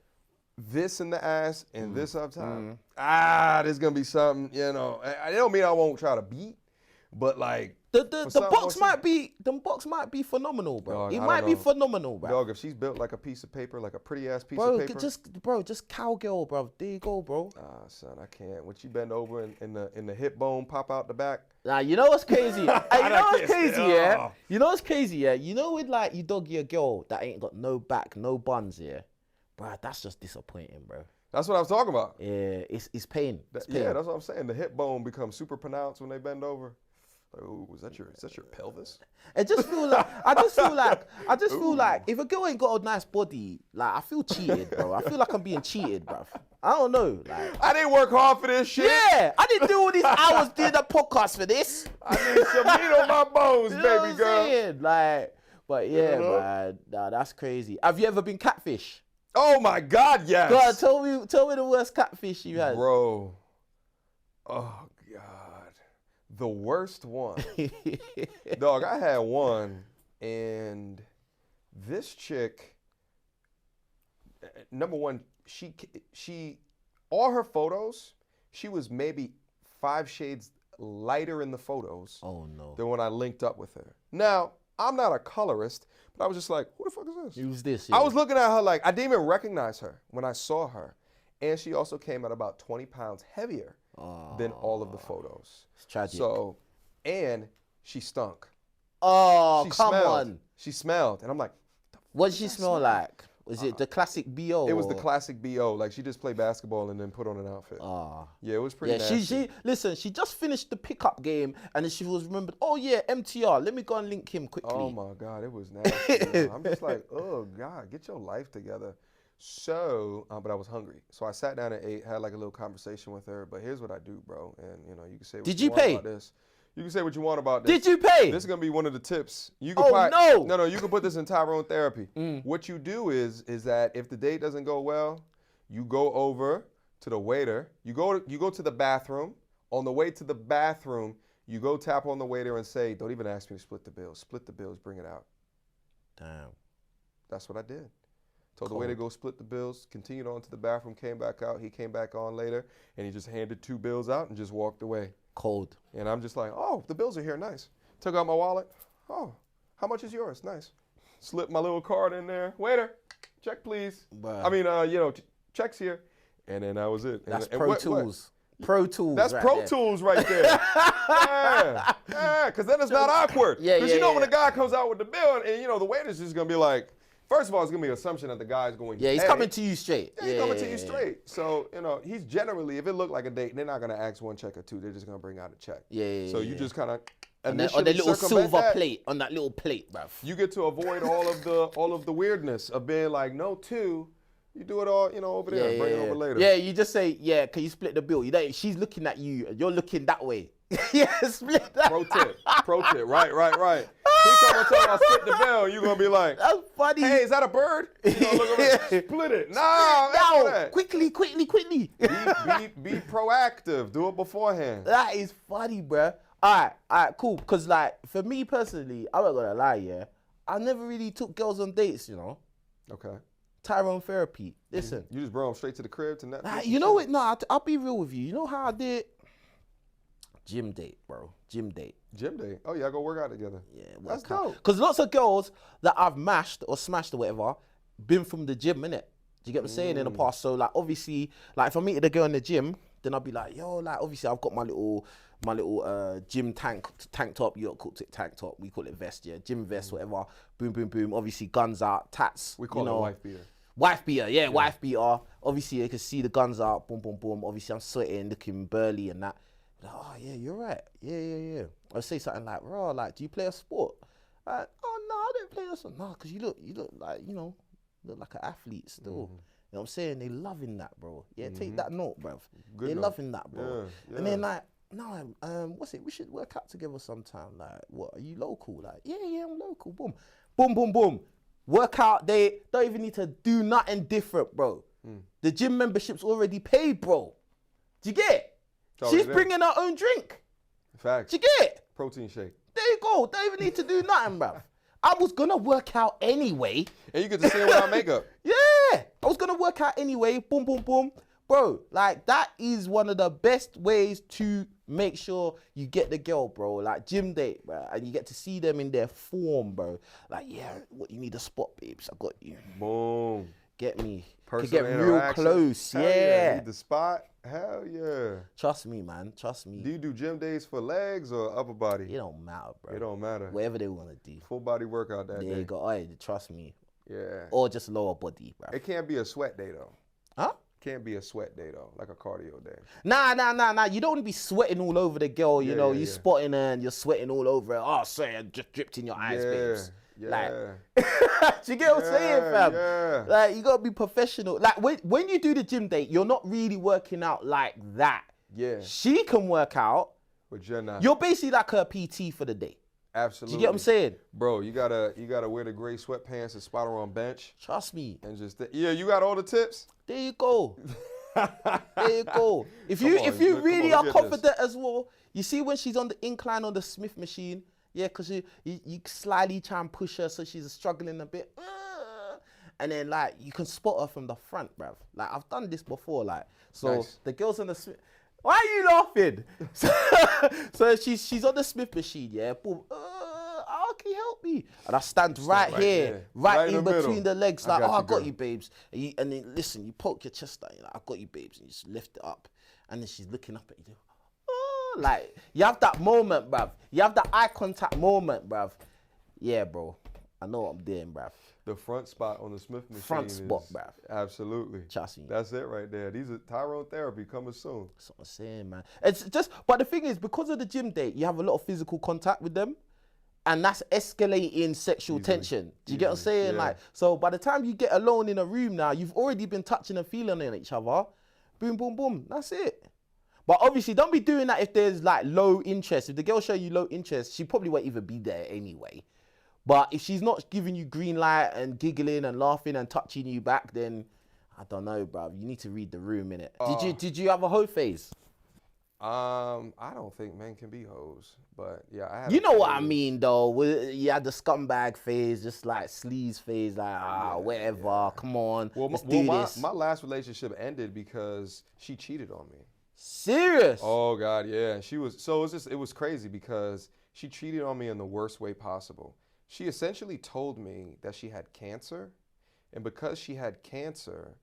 this in the ass and this up top, there's gonna be something, you know. I don't mean I won't try to beat, but like the box might be phenomenal, bro. Dog, it might be phenomenal, bro. Dog, if she's built like a piece of paper, like a pretty ass piece of paper. Just cowgirl, bro. There you go, bro. Son, I can't. When you bend over and the hip bone pop out the back. Nah, you know what's crazy? Yeah? You know what's crazy, yeah? You know with like you doggy a girl that ain't got no back, no buns, yeah? Bro, that's just disappointing, bro. That's what I was talking about. Yeah, it's pain. Yeah, that's what I'm saying. The hip bone becomes super pronounced when they bend over. Like, ooh, is that your pelvis? I just feel like if a girl ain't got a nice body, like I feel cheated, bro. I feel like I'm being cheated, bro. I don't know. Like I didn't work hard for this shit. Yeah, I didn't do all these hours doing the podcast for this. I need some meat on my bones, you know baby what I'm girl. Saying? Like, but yeah, man, nah, that's crazy. Have you ever been catfish? Oh my God, yes. God, tell me the worst catfish you had, bro. Oh God. The worst one. Dog, I had one, and this chick, number one, she all her photos, she was maybe 5 shades lighter in the photos than when I linked up with her. Now, I'm not a colorist, but I was just like, who the fuck is this? Who's this? Yeah. I was looking at her like, I didn't even recognize her when I saw her. And she also came at about 20 pounds heavier than all of the photos. It's tragic. So, and she stunk. Oh, she come smelled. on. She smelled. And I'm like, what did she smell like? Was it the classic BO? It was the classic BO. Like she just played basketball and then put on an outfit. Yeah, it was pretty nasty. She just finished the pickup game and then she was remembered, oh yeah, MTR, let me go and link him quickly. Oh my God, it was nasty. I'm just like, oh God, get your life together. So, but I was hungry. So I sat down and ate, had like a little conversation with her. But here's what I do, bro. And you know, you can say what you want about this. You can say what you want about this. Did you pay? This is going to be one of the tips. You can No, you can put this in Tyrone Therapy. What you do is that if the date doesn't go well, you go over to the waiter. You go to the bathroom. On the way to the bathroom, you go tap on the waiter and say, don't even ask me to split the bills. Split the bills, bring it out. Damn. That's what I did. Told the waiter to go split the bills, continued on to the bathroom, came back out. He came back on later, and he just handed 2 bills out and just walked away. Cold. And I'm just like, oh, the bills are here, nice. Took out my wallet. Oh, how much is yours? Nice. Slipped my little card in there. Waiter, check please. Bruh. I mean, checks here. And then that was it. That's and Pro what- Tools. Pro Tools. That's right Pro there. Tools right there. yeah, because then it's not awkward. Yeah, Because yeah, you know when yeah. the guy comes out with the bill, and the waiter's just gonna be like, first of all, it's gonna be an assumption that the guy's going to Yeah, he's pay. coming to you straight. Yeah, he's coming to you straight. So he's generally, if it looked like a date, they're not gonna ask one check or two. They're just gonna bring out a check. Yeah. So you just kind of on the little silver plate, on that little plate, bruv. You get to avoid all of the weirdness of being like, no two. You do it all, over there, and bring it over later. Yeah, you just say, yeah, can you split the bill? You don't, she's looking at you, and you're looking that way. Yeah, split that. Pro tip, right. He come and tell me split the bill, and you gonna be like, that's funny. hey, is that a bird? Look at me, split it. No, quickly. Be proactive. Do it beforehand. That is funny, bruh. All right, cool. Because, like, for me personally, I'm not gonna lie, yeah, I never really took girls on dates, Okay. Tyrone Therapy. Listen. You just brought them straight to the crib to Netflix? Like, you know what? No, I'll be real with you. You know how I did? Gym date, bro. Gym date. Gym day. Oh, yeah, go work out together. Yeah, that's dope. Because lots of girls that I've mashed or smashed or whatever, been from the gym, innit? Do you get what I'm saying? In the past. So, like, obviously, like, if I meet a girl in the gym, then I'll be like, yo, like, obviously, I've got my little gym tank top. You don't call it tank top. We call it vest, yeah. Gym vest, whatever. Boom. Obviously, guns out, tats. We call it wife beater. Wife beater, yeah, wife beater. Obviously, you can see the guns out, boom. Obviously, I'm sweating, looking burly and that. Like, oh, yeah, you're right. Yeah. I'll say something like, bro, like, do you play a sport? Like, oh, no, I don't play a sport. No, because you look like, look like an athlete still. You know what I'm saying? They loving that, bro. Yeah, take that note, bruv. They loving that, bro. Yeah. And then, like, no, what's it? We should work out together sometime. Like, what, are you local? Like, yeah, I'm local. Boom. Workout day, don't even need to do nothing different, bro. The gym membership's already paid, bro. Do you get it? She's bringing her own drink. Facts. Do you get it? Protein shake. There you go. Don't even need to do nothing, bruv. I was gonna work out anyway. And you get to see her without makeup. Yeah, I was gonna work out anyway. Boom. Bro, like, that is one of the best ways to make sure you get the girl, bro. Like, gym date, bro. And you get to see them in their form, bro. Like, yeah, what, you need a spot, babes. I got you. Boom. Get me. Personal Could get real close. Hell Yeah. Need the spot? Hell yeah. Trust me, man. Trust me. Do you do gym days for legs or upper body? It don't matter, bro. It don't matter. Whatever they want to do. Full body workout that There day. you go. Hey, trust me. Yeah. Or just lower body, bro. It can't be a sweat day though. Huh? Can't be a sweat day though, like a cardio day. Nah. You don't want to be sweating all over the girl, you know. You're spotting her and you're sweating all over her. Oh, sorry, I just dripped in your eyes, babes. Yeah. Like, do you get what I'm saying, fam? Yeah. Like, you gotta be professional. Like, when you do the gym date, you're not really working out like that. Yeah. She can work out. But you're not. You're basically like her PT for the day. Absolutely. Do you get what I'm saying? Bro, you gotta wear the gray sweatpants and spot her on bench. Trust me. And just you got all the tips? There you go. There you go. If you really are confident as well, you see when she's on the incline on the Smith machine, yeah, because you slightly try and push her so she's struggling a bit. And then, like, you can spot her from the front, bruv. Like, I've done this before, like. So nice. The girl's on the Smith. Why are you laughing? So she's on the Smith machine, yeah. Boom. Can you help me? And I stand right here, there. right in the middle. between the legs, like, I got girl. you, babes. And then, listen, you poke your chest out, you're like, I got you, babes. And you just lift it up. And then she's looking up at you. Like, you have that moment, bruv. You have that eye contact moment, bruv. Yeah, bro. I know what I'm doing, bruv. The front spot on the Smith machine. Front spot, bruv. Absolutely. Trust me. That's it right there. These are Tyrone Therapy coming soon. That's what I'm saying, man. It's just, but the thing is, because of the gym date, you have a lot of physical contact with them. And that's escalating sexual tension. Do you get what I'm saying? Yeah. Like, so by the time you get alone in a room now, you've already been touching and feeling on each other. Boom. That's it. But obviously, don't be doing that if there's like low interest. If the girl show you low interest, she probably won't even be there anyway. But if she's not giving you green light and giggling and laughing and touching you back, then I don't know, bruv. You need to read the room, innit? Did you have a hoe phase? I don't think men can be hoes, but yeah, I have. You know what I mean, though. You had the scumbag phase, just like sleaze phase, like whatever. Yeah. Come on, let's do this. My last relationship ended because she cheated on me. Serious? Oh God, yeah. She was it was crazy because she cheated on me in the worst way possible. She essentially told me that she had cancer, And because she had cancer,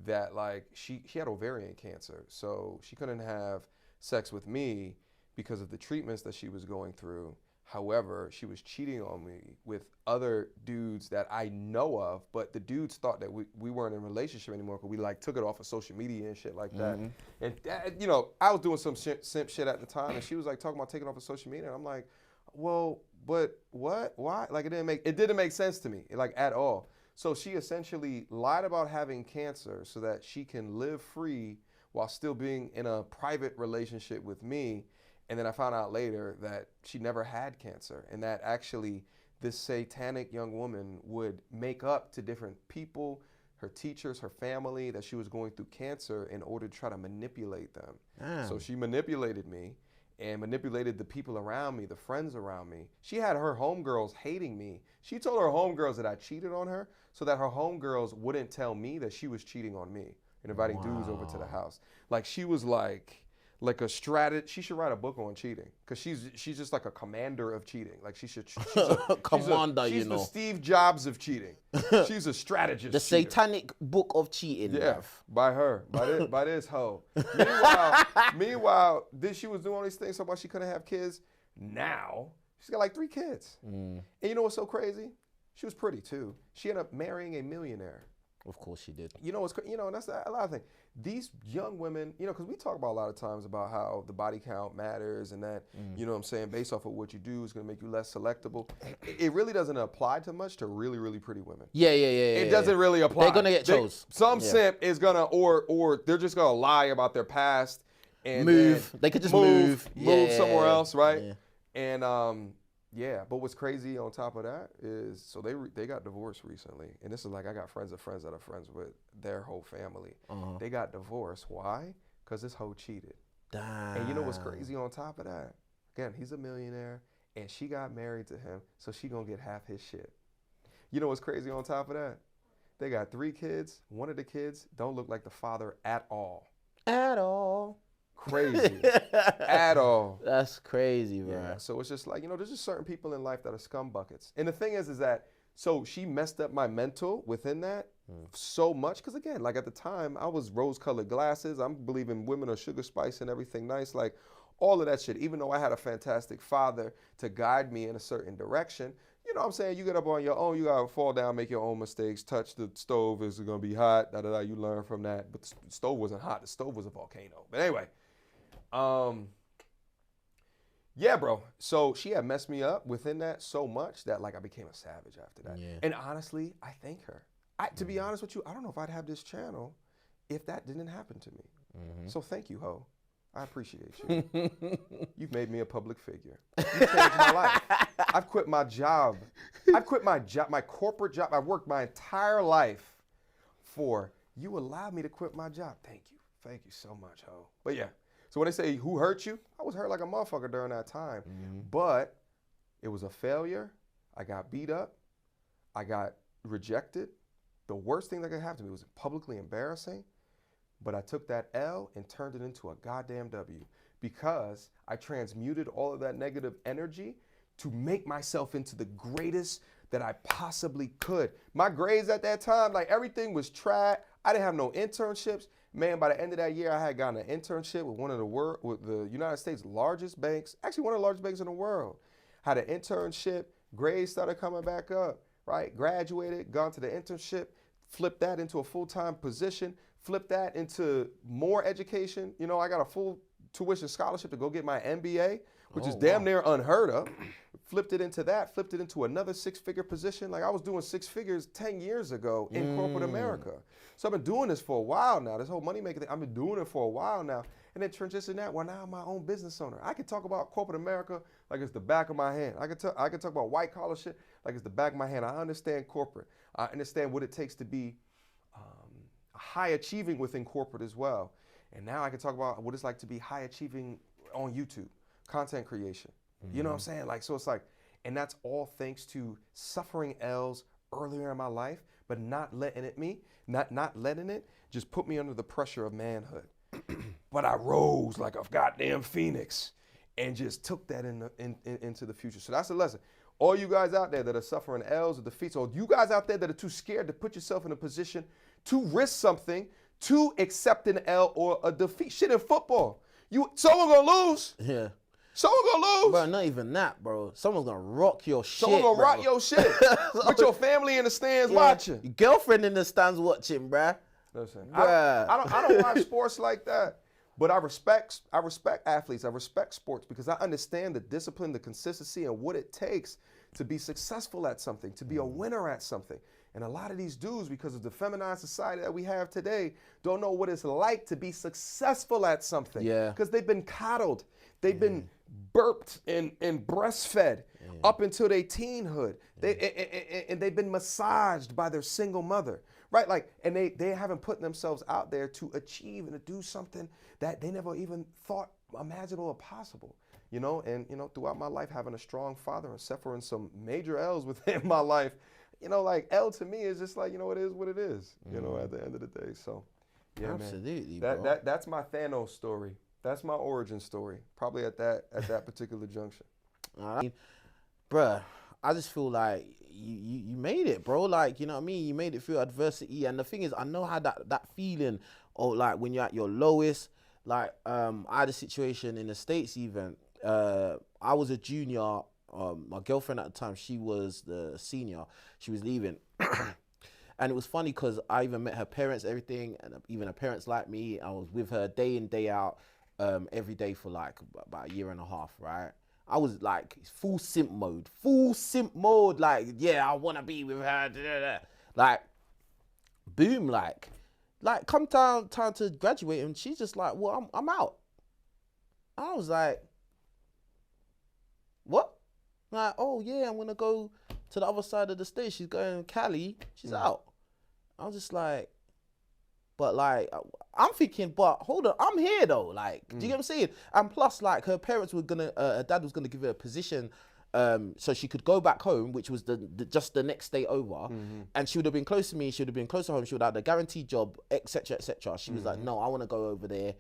that like she had ovarian cancer, so she couldn't have sex with me because of the treatments that she was going through. However, she was cheating on me with other dudes that I know of, but the dudes thought that we weren't in a relationship anymore because we like took it off of social media and shit like that. And that, you know, I was doing some simp shit at the time, and she was like talking about taking it off of social media, and I'm like, well, but what? Why? Like it didn't make sense to me, like at all. So she essentially lied about having cancer so that she can live free while still being in a private relationship with me. And then I found out later that she never had cancer, and that actually this satanic young woman would make up to different people, her teachers, her family, that she was going through cancer in order to try to manipulate them. So she manipulated me and manipulated the people around me, the friends around me. She had her homegirls hating me. She told her homegirls that I cheated on her so that her homegirls wouldn't tell me that she was cheating on me and inviting dudes over to the house. Like she was like a strategist. She should write a book on cheating because she's just like a commander of cheating. Like she's a commander, she's you know. the Steve Jobs of cheating. She's a strategist. The cheater. satanic book of cheating. Yeah, bruv. by her, by this hoe. Meanwhile, she was doing all these things so much she couldn't have kids. Now she's got like 3 kids. And you know what's so crazy? She was pretty too. She ended up marrying a millionaire. Of course she did. You know what's and that's a lot of things. These young women, you know, because we talk about a lot of times about how the body count matters and that, you know what I'm saying, based off of what you do is going to make you less selectable. It really doesn't apply too much to really, really pretty women. Yeah. It doesn't really apply. They're gonna get chose. Some simp is gonna, or they're just gonna lie about their past and move. They could just move somewhere else, right? Yeah. And yeah, but what's crazy on top of that is, so they got divorced recently, and this is like I got friends of friends that are friends with their whole family. They got divorced. Why? Because this hoe cheated. Damn. And you know what's crazy on top of that? Again, he's a millionaire, and she got married to him, so she gonna get half his shit. You know what's crazy on top of that? They got 3 kids. One of the kids don't look like the father at all. At all. Crazy. At all. That's crazy, bro. Yeah, so it's just like, you know, there's just certain people in life that are scum buckets. And the thing is that, so she messed up my mental within that so much. Because again, like at the time, I was rose-colored glasses. I'm believing women are sugar spice and everything nice. Like all of that shit. Even though I had a fantastic father to guide me in a certain direction, you know what I'm saying? You get up on your own, you gotta fall down, make your own mistakes, touch the stove, is it gonna be hot, da-da-da, you learn from that. But the stove wasn't hot, the stove was a volcano. But anyway, yeah, bro. So she had messed me up within that so much that like I became a savage after that. Yeah. And honestly, I thank her. To be honest with you, I don't know if I'd have this channel if that didn't happen to me. So thank you, ho. I appreciate you. You've made me a public figure. You changed my life. I've quit my job. I've quit my job, my corporate job. I worked my entire life for you. Allowed me to quit my job. Thank you. Thank you so much, ho. But yeah. So when they say who hurt you, I was hurt like a motherfucker during that time. But it was a failure. I got beat up. I got rejected. The worst thing that could happen to me was publicly embarrassing. But I took that L and turned it into a goddamn W because I transmuted all of that negative energy to make myself into the greatest that I possibly could. My grades at that time, like everything was trash. I didn't have no internships. Man, by the end of that year, I had gotten an internship with with the United States' largest banks, actually one of the largest banks in the world. Had an internship, grades started coming back up, right? Graduated, gone to the internship, flipped that into a full-time position, flipped that into more education. You know, I got a full tuition scholarship to go get my MBA, which is damn near unheard of. Flipped it into that, flipped it into another 6-figure position. Like I was doing 6 figures 10 years ago in corporate America. So I've been doing this for a while now. This whole money making thing, I've been doing it for a while now. And then transition that, well, now I'm my own business owner. I can talk about corporate America like it's the back of my hand. I can talk about white collar shit like it's the back of my hand. I understand corporate. I understand what it takes to be high achieving within corporate as well. And now I can talk about what it's like to be high achieving on YouTube, content creation. You know what I'm saying? Like, so it's like, and that's all thanks to suffering L's earlier in my life, but not letting it just put me under the pressure of manhood. But I rose like a goddamn phoenix and just took that into the future. So that's a lesson. all you guys out there that are suffering L's or defeats, or you guys out there that are too scared to put yourself in a position to risk something, to accept an L or a defeat. Shit, in football, someone gonna lose. Yeah. Someone gonna lose. Bro, not even that, bro. Someone's gonna rock your shit. Someone gonna bro. rock your shit with your family in the stands watching. Your girlfriend in the stands watching, bruh. Listen, Bruh. I don't watch sports like that, but I respect athletes. I respect sports because I understand the discipline, the consistency, and what it takes to be successful at something, to be a winner at something. And a lot of these dudes, because of the feminized society that we have today, don't know what it's like to be successful at something. Yeah. Because they've been coddled. They've been burped and breastfed up until their teenhood. And they've been massaged by their single mother. Right? Like, and they haven't put themselves out there to achieve and to do something that they never even thought imaginable or possible. You know, and throughout my life, having a strong father and suffering some major L's within my life, like L to me is just like, it is what it is, at the end of the day. So, yeah, absolutely, man. bro. That's my Thanos story. That's my origin story. Probably at that particular junction. I mean, bruh, I just feel like you made it, bro. Like, you know what I mean? You made it through adversity. And the thing is, I know how that feeling of like when you're at your lowest, like I had a situation in the States even. I was a junior. My girlfriend at the time, she was the senior. She was leaving. And it was funny because I even met her parents, everything, and even her parents liked me. I was with her day in, day out, every day for like about a year and a half, right? I was like full simp mode, like, yeah, I want to be with her, da, da, da. Like, boom, like come time to graduate, and she's just like, well, I'm out. I was like, what? Like, oh yeah, I'm gonna go to the other side of the state. She's going to Cali. She's out. I was just like, but like, I'm thinking, but hold on, I'm here though. Like, do you get what I'm saying? And plus, like, her parents were gonna, her dad was gonna give her a position, so she could go back home, which was just the next day over, and she would have been close to me. She would have been close to home. She would have had a guaranteed job, etc., etc. She was like, no, I want to go over there.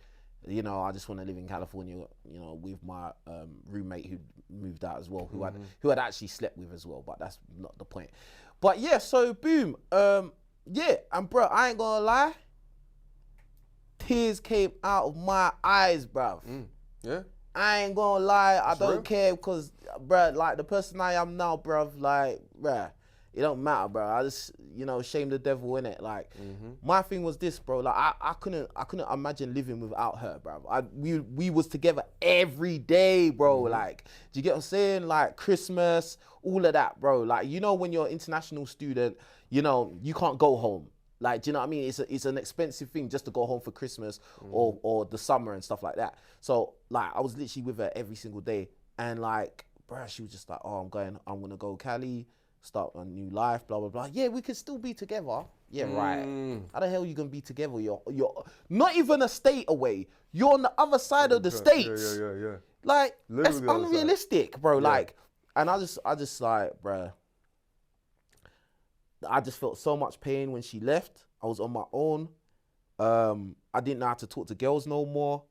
I just want to live in California, with my roommate who moved out as well, who had actually slept with as well, but that's not the point. But yeah, so boom, and bro, I ain't gonna lie, tears came out of my eyes, bruv. Yeah. I ain't gonna lie, I don't real. care because, bruh, like the person I am now, bruv, like, bruh, it don't matter, bro. I just, shame the devil in it. Like, my thing was this, bro. Like, I couldn't imagine living without her, bro. We was together every day, bro. Like, do you get what I'm saying? Like, Christmas, all of that, bro. Like, when you're an international student, you can't go home. Like, do you know what I mean? It's an expensive thing just to go home for Christmas or the summer and stuff like that. So, like, I was literally with her every single day. And, like, bro, she was just like, oh, I'm going to go Cali, start a new life, blah, blah, blah. Yeah, we can still be together. Yeah, right. How the hell are you going to be together? You're not even a state away. You're on the other side of the states. Yeah. Like, Literally that's unrealistic, bro. Yeah. Like, and I just like, bro, I just felt so much pain when she left. I was on my own. I didn't know how to talk to girls no more.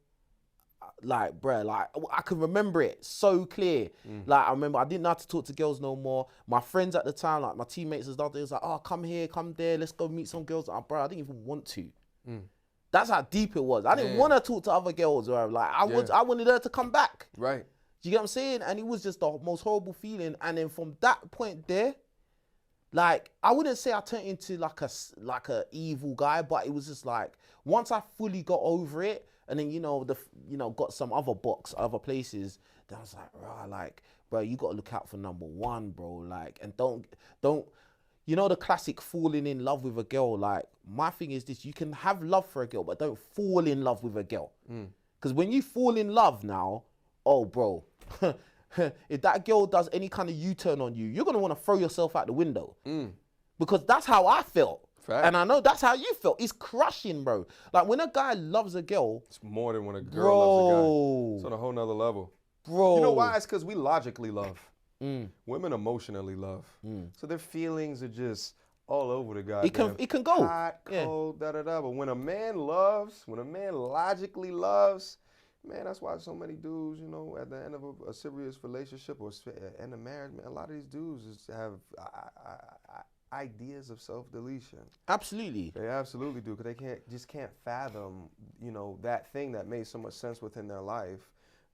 Like, bruh, like, I can remember it so clear. Like, I remember I didn't know how to talk to girls no more. My friends at the time, like my teammates and stuff, they was like, oh, come here, come there, let's go meet some girls. Bruh, I didn't even want to. That's how deep it was. I didn't want to talk to other girls, bro. Like, I wanted her to come back. Right. Do you get what I'm saying? And it was just the most horrible feeling. And then from that point there, like, I wouldn't say I turned into like a evil guy, but it was just like, once I fully got over it, and then, got some other other places, then I was like, rah, like, bro, you got to look out for number one, bro. Like, and don't, the classic falling in love with a girl. Like, my thing is this, you can have love for a girl, but don't fall in love with a girl. Because when you fall in love now, oh, bro, if that girl does any kind of U-turn on you, you're going to want to throw yourself out the window. Because that's how I felt. Fact. And I know that's how you felt. It's crushing, bro. Like, when a guy loves a girl, it's more than when a girl loves a guy. It's on a whole nother level. Bro. You know why? It's because we logically love. Women emotionally love. So their feelings are just all over the guy. It can go. Hot, cold, da-da-da. But when a man loves, when a man logically loves, Man, that's why so many dudes, at the end of a serious relationship or end of marriage, man, a lot of these dudes have ideas of self-deletion. Absolutely. They absolutely do, because they can't fathom, that thing that made so much sense within their life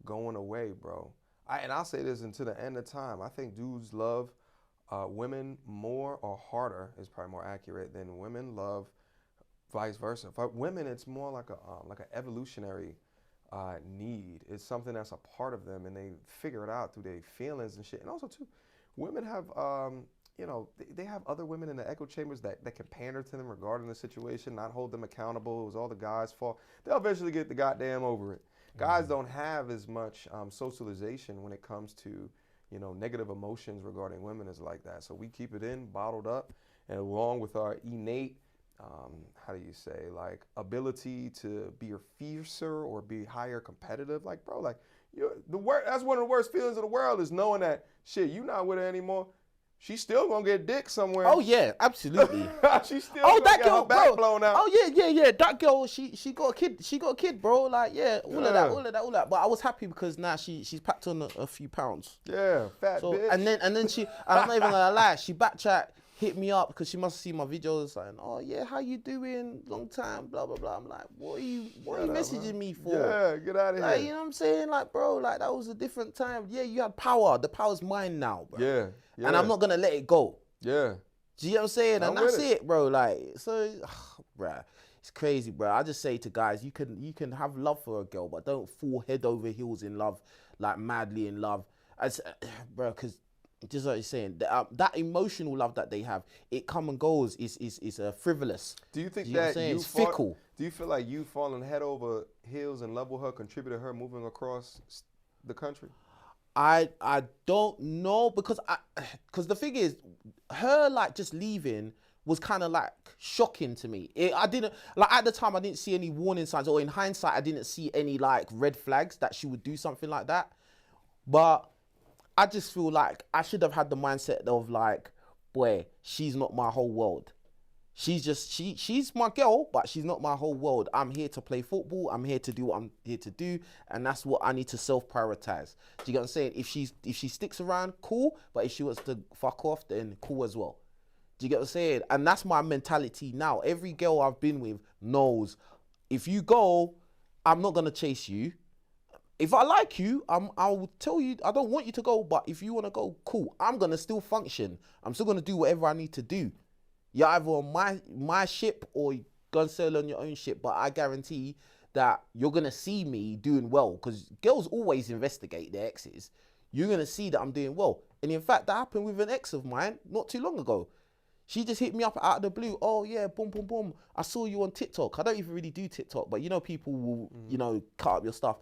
going away, bro. And I'll say this until the end of time. I think dudes love women more, or harder is probably more accurate, than women love vice versa. For women, it's more like an evolutionary need. It's something that's a part of them, and they figure it out through their feelings and shit. And also, too, women have, they have other women in the echo chambers that can pander to them regarding the situation, not hold them accountable. It was all the guy's fault. They'll eventually get the goddamn over it. Guys don't have as much socialization when it comes to, negative emotions regarding women is like that. So we keep it in, bottled up, and along with our innate, ability to be fiercer or be higher competitive. Like, bro, that's one of the worst feelings in the world, is knowing that, shit, you not with her anymore. She's still gonna get dick somewhere. Oh yeah, absolutely. She's still gonna get her back blown out. Oh yeah. That girl, she got a kid. She got a kid, bro. Like, yeah, all of that. But I was happy because now she's packed on a few pounds. Yeah, fat bitch. And then she, I'm not even gonna lie, she backtracked, hit me up because she must have seen my videos, like, oh yeah, how you doing? Long time, blah blah blah. I'm like, what are you messaging me for? Yeah, get out of here. Like, you know what I'm saying? Like, bro, like, that was a different time. Yeah, you had power. The power's mine now, bro. Yeah. And I'm not gonna let it go. Yeah. Do you know what I'm saying? And that's it, bro. Like, so, bruh, it's crazy, bro. I just say to guys, you can have love for a girl, but don't fall head over heels in love, like madly in love, bro. Because just like you're saying, that emotional love that they have, it come and goes. Is frivolous. Do you think that it's fickle? Do you feel like you falling head over heels in love with her contributed to her moving across the country? I don't know, because the thing is, her like just leaving was kind of like shocking to me. I didn't, like, at the time I didn't see any warning signs, or in hindsight I didn't see any like red flags that she would do something like that. But I just feel like I should have had the mindset of like, boy, she's not my whole world. She's my girl, but she's not my whole world. I'm here to play football. I'm here to do what I'm here to do, and that's what I need to self-prioritize. Do you get what I'm saying? If she sticks around, cool. But if she wants to fuck off, then cool as well. Do you get what I'm saying? And that's my mentality now. Every girl I've been with knows, if you go, I'm not gonna chase you. If I like you, I'll tell you I don't want you to go. But if you wanna go, cool. I'm gonna still function. I'm still gonna do whatever I need to do. You're either on my ship or you go and sail on your own ship, but I guarantee that you're going to see me doing well, because girls always investigate their exes. You're going to see that I'm doing well. And in fact, that happened with an ex of mine not too long ago. She just hit me up out of the blue. Oh yeah, boom, boom, boom. I saw you on TikTok. I don't even really do TikTok, but people will, cut up your stuff.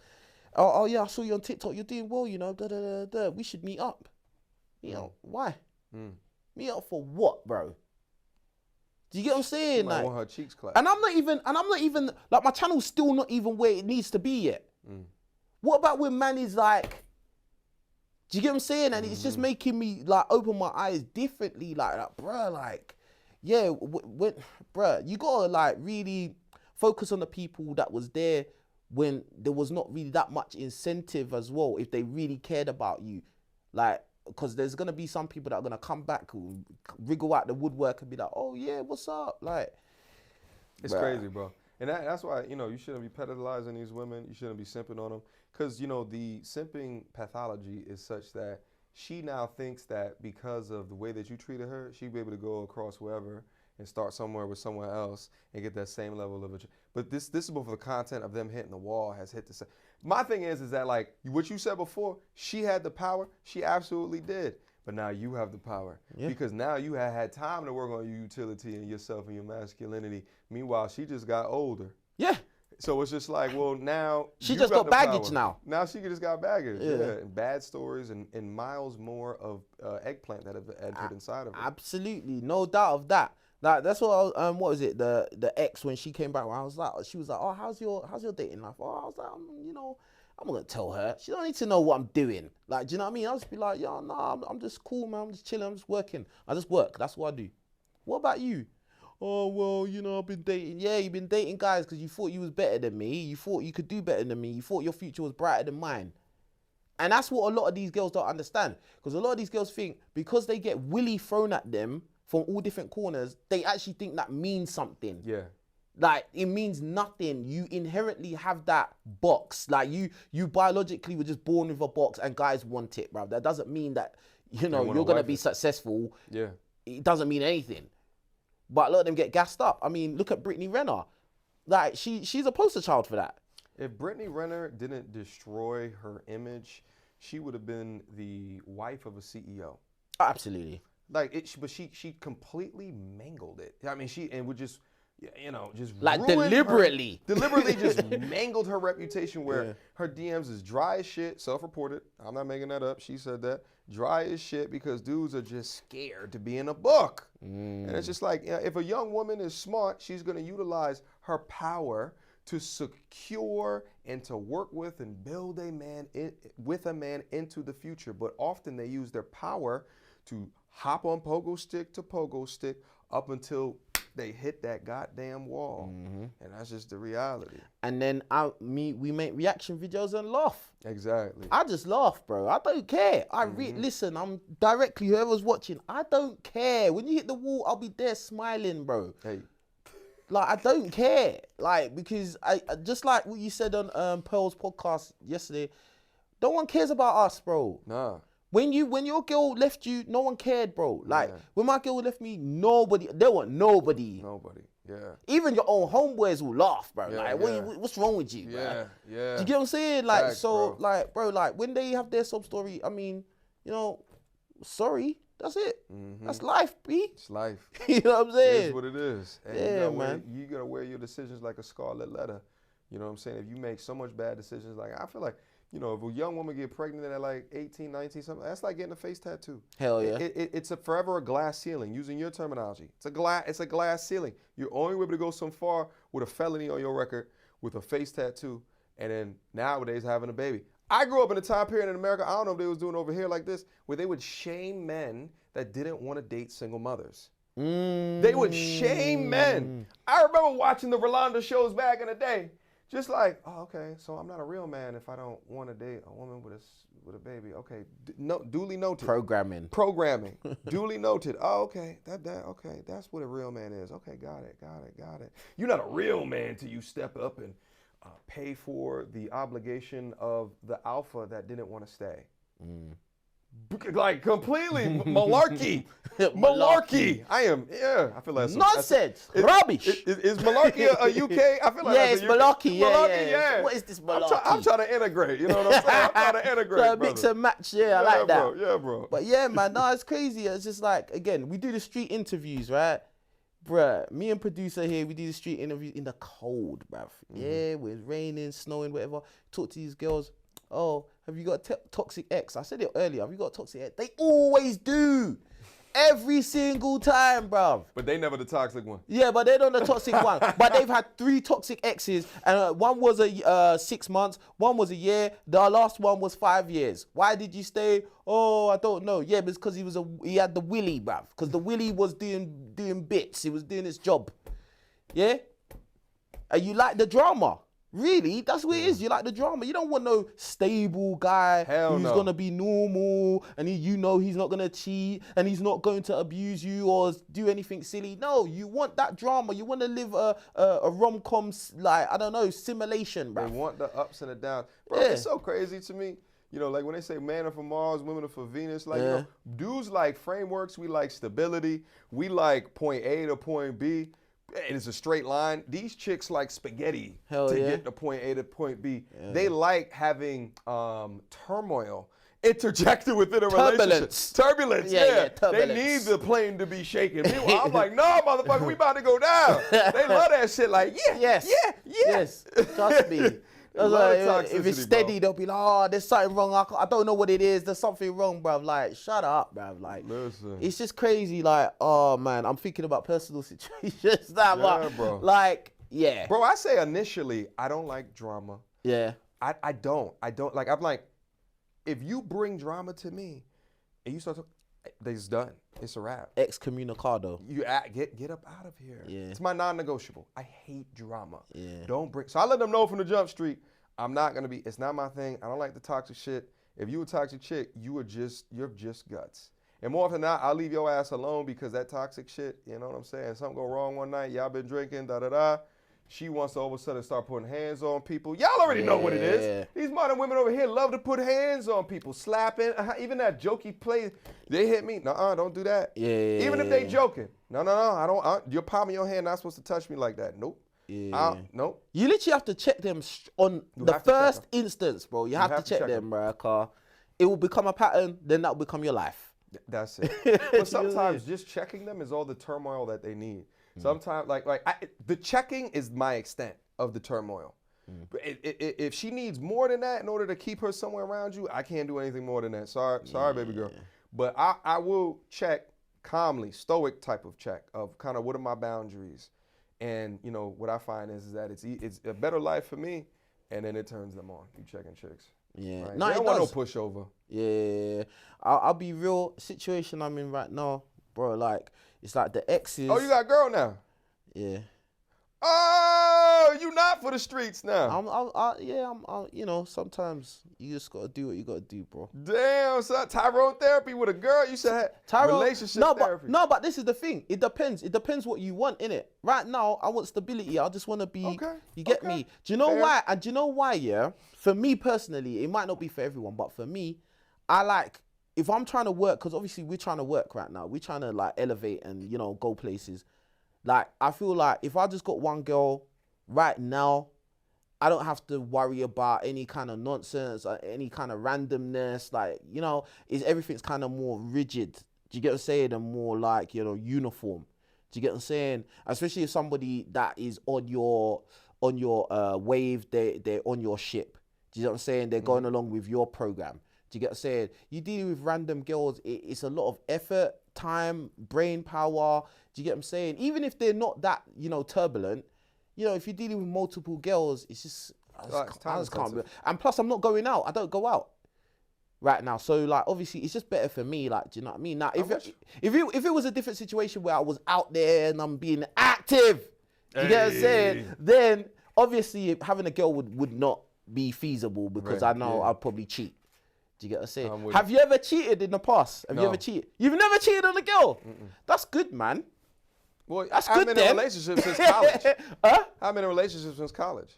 Oh yeah, I saw you on TikTok. You're doing well, Da, da, da, da. We should meet up. Why? Meet up for what, bro? Do you get what I'm saying? Like, want her cheeks clapped. And I'm not even like, my channel's still not even where it needs to be yet. What about when man is like, do you get what I'm saying? And it's just making me like open my eyes differently, like bruh, like, yeah, bruh, you gotta like really focus on the people that was there when there was not really that much incentive as well, if they really cared about you. Like, because there's going to be some people that are going to come back, who wriggle out the woodwork and be like, oh yeah, what's up? Like, it's crazy, bro. And that's why, you shouldn't be pedalizing these women. You shouldn't be simping on them. Because, the simping pathology is such that she now thinks that because of the way that you treated her, she'd be able to go across wherever and start somewhere with someone else and get that same level of but this is before the content of them hitting the wall has hit the same. My thing is that, like, what you said before, she had the power. She absolutely did. But now you have the power. Yeah. Because now you had time to work on your utility and yourself and your masculinity. Meanwhile, she just got older. Yeah. So it's just like, well, now she just got baggage now. Now she just got baggage. Yeah. And bad stories and miles more of eggplant that have entered inside of her. Absolutely. No doubt of that. Like, that's what what was it? The ex, when she came back, she was like, oh, how's your dating life? Oh, I was like, I'm not gonna tell her. She don't need to know what I'm doing. Like, do you know what I mean? I'll just be like, I'm just cool, man. I'm just chilling. I'm just working. I just work. That's what I do. What about you? oh, well, you know, I've been dating. Yeah, you've been dating guys because you thought you was better than me. You thought you could do better than me. You thought your future was brighter than mine. And that's what a lot of these girls don't understand. Because a lot of these girls think because they get willy thrown at them from all different corners, they actually think that means something. Yeah. Like, it means nothing. You inherently have that box. Like, you biologically were just born with a box and guys want it, bruv. That doesn't mean that, you know, you're going to be successful. Yeah. It doesn't mean anything. But a lot of them get gassed up. I mean, look at Brittany Renner. Like, she's a poster child for that. If Brittany Renner didn't destroy her image, she would have been the wife of a CEO. Absolutely. Like, but she completely mangled it. I mean, and would just, you know, just like deliberately just mangled her reputation where her DMs is dry as shit, self-reported. I'm not making that up. She said that. Dry as shit because dudes are just scared to be in a book. And it's just like, if a young woman is smart, she's going to utilize her power to secure and to work with and build a man into the future. But often they use their power to hop on pogo stick to pogo stick up until they hit that goddamn wall. And that's just the reality. And then we make reaction videos and laugh. Exactly. I just laugh, bro. I don't care. Listen, I'm directly, whoever's watching, I don't care. When you hit the wall, I'll be there smiling, bro. Hey. Like, I don't care. Like, because I just like what you said on Pearl's podcast yesterday, no one cares about us, bro. Nah. When your girl left you, no one cared, bro. Like, when my girl left me, there was nobody. Nobody, yeah. Even your own homeboys will laugh, bro. Yeah, like, what's wrong with you, yeah, bro? Yeah. Do you get what I'm saying? Like, Facts, so, bro. like, bro, like, when they have their sub story, I mean, you know, sorry, that's it. That's life, B. It's life. You know what I'm saying? It is what it is. And Yeah, man. You gotta wear your decisions like a scarlet letter. You know what I'm saying? If you make so much bad decisions, like, I feel like, you know, if a young woman get pregnant at like 18, 19, something, that's like getting a face tattoo. Hell yeah. It's forever a glass ceiling, using your terminology. It's a glass ceiling. You're only able to go so far with a felony on your record, with a face tattoo, and then nowadays having a baby. I grew up in a time period in America, I don't know if they was doing over here like this, where they would shame men that didn't want to date single mothers. They would shame men. I remember watching the Rolanda shows back in the day. Just like, oh, okay, so I'm not a real man if I don't want to date a woman with a baby. Okay, duly noted. Programming. Duly noted. Oh, okay, okay, that's what a real man is. Okay, got it. You're not a real man till you step up and pay for the obligation of the alpha that didn't want to stay. Like, completely malarkey. Malarkey. I feel like nonsense. Rubbish. Is malarkey a UK? I feel like it's malarkey. Yeah. What is this malarkey? I'm trying to integrate. You know what I'm saying? I'm trying to integrate. Mix and match. Yeah, I like that. Bro. Yeah, bro. But yeah, man, no, it's crazy. It's just like, again, we do the street interviews, right? Bruh, me and producer here, we do the street interviews in the cold, bruv. Yeah, where it's raining, snowing, whatever. Talk to these girls. Oh, have you got a toxic ex? I said it earlier. Have you got a toxic ex? They always do. Every single time, bruv. But they never the toxic one. Yeah, but they're not the toxic one. But they've had 3 toxic exes, and one was 6 months, one was a year, the last one was 5 years. Why did you stay? Oh, I don't know. Yeah, but it's because he had the willy, bruv. Because the willy was doing bits. He was doing his job. Yeah? And you like the drama. Really? That's what it is. You like the drama. You don't want no stable guy who's going to be normal and you know he's not going to cheat and he's not going to abuse you or do anything silly. No, you want that drama. You want to live a rom-com, like, I don't know, simulation, bro. They want the ups and the downs. Bro, it's so crazy to me. You know, like when they say men are for Mars, women are for Venus, like, you know, dudes like frameworks, we like stability, we like point A to point B. And it's a straight line. These chicks like spaghetti to get to point A to point B. Yeah. They like having turmoil interjected within a relationship. Turbulence, yeah. Turbulence. They need the plane to be shaken. Meanwhile, I'm like, no, motherfucker, we about to go down. They love that shit. Like, yes. Trust me. Like, if it's steady, they'll be like, oh, there's something wrong. I don't know what it is. There's something wrong, bruv. Like, shut up, bruv. Like, listen. It's just crazy. Like, oh, man, I'm thinking about personal situations now. Bro. Like, yeah. Bro, I say initially, I don't like drama. Yeah. I don't. Like, I'm like, if you bring drama to me and you start to, It's done. It's a wrap. Excommunicado. Get up out of here. Yeah. It's my non-negotiable. I hate drama. Yeah. Don't bring. So I let them know from the jump street. I'm not gonna be. It's not my thing. I don't like the toxic shit. If you a toxic chick, you're just guts. And more often than not, I'll leave your ass alone because that toxic shit. You know what I'm saying? Something go wrong one night. Y'all been drinking. Da da da. She wants to all of a sudden start putting hands on people. Y'all already know what it is. These modern women over here love to put hands on people, slapping. Even that jokey play, they hit me. Nuh-uh, don't do that. Yeah. Even if they joking. No, I don't. Your palm of your hand not supposed to touch me like that. Nope. Yeah. Nope. You literally have to check them on the first instance, bro. You have to check them, bro. Cause it will become a pattern. Then that will become your life. That's it. But sometimes just checking them is all the turmoil that they need. Sometimes, the checking is my extent of the turmoil. But if she needs more than that in order to keep her somewhere around you, I can't do anything more than that. Sorry, baby girl. But I will check calmly, stoic type of check of kind of what are my boundaries. And, you know, what I find is that it's a better life for me, and then it turns them on. You checking chicks. Yeah. Right? No, they it don't want no does. pushover. Yeah. I'll be real. Situation I'm in right now, bro, like, it's like the exes. Oh, you got a girl now? Yeah. Oh, you not for the streets now. You know, sometimes you just gotta do what you gotta do, bro. Damn, son. Tyrone Therapy with a girl. You should have relationship therapy. But this is the thing. It depends. It depends what you want, innit? Right now, I want stability. I just want to be, you get me? Do you know why? And do you know why, yeah? For me personally, it might not be for everyone, but for me, I like, if I'm trying to work, because obviously we're trying to work right now. We're trying to like elevate and, you know, go places. Like, I feel like if I just got one girl right now, I don't have to worry about any kind of nonsense or any kind of randomness. Like, you know, everything's kind of more rigid. Do you get what I'm saying? And more like, you know, uniform. Do you get what I'm saying? Especially if somebody that is on your wave, they're on your ship. Do you know what I'm saying? They're going along with your program. Do you get what I'm saying? You deal with random girls, it's a lot of effort, time, brain power. Do you get what I'm saying? Even if they're not that, you know, turbulent, you know, if you're dealing with multiple girls, it's just, I just can't be. And plus, I'm not going out. I don't go out right now. So, like, obviously, it's just better for me. Like, do you know what I mean? Now, if it was a different situation where I was out there and I'm being active, you get what I'm saying? Then, obviously, having a girl would not be feasible because I know I'd probably cheat. Do you get what I'm saying? Have you ever cheated in the past? Have you ever cheated? You've never cheated on a girl? That's good, man. Well, that's I've good been in a relationship since college. I've been in a relationship since college.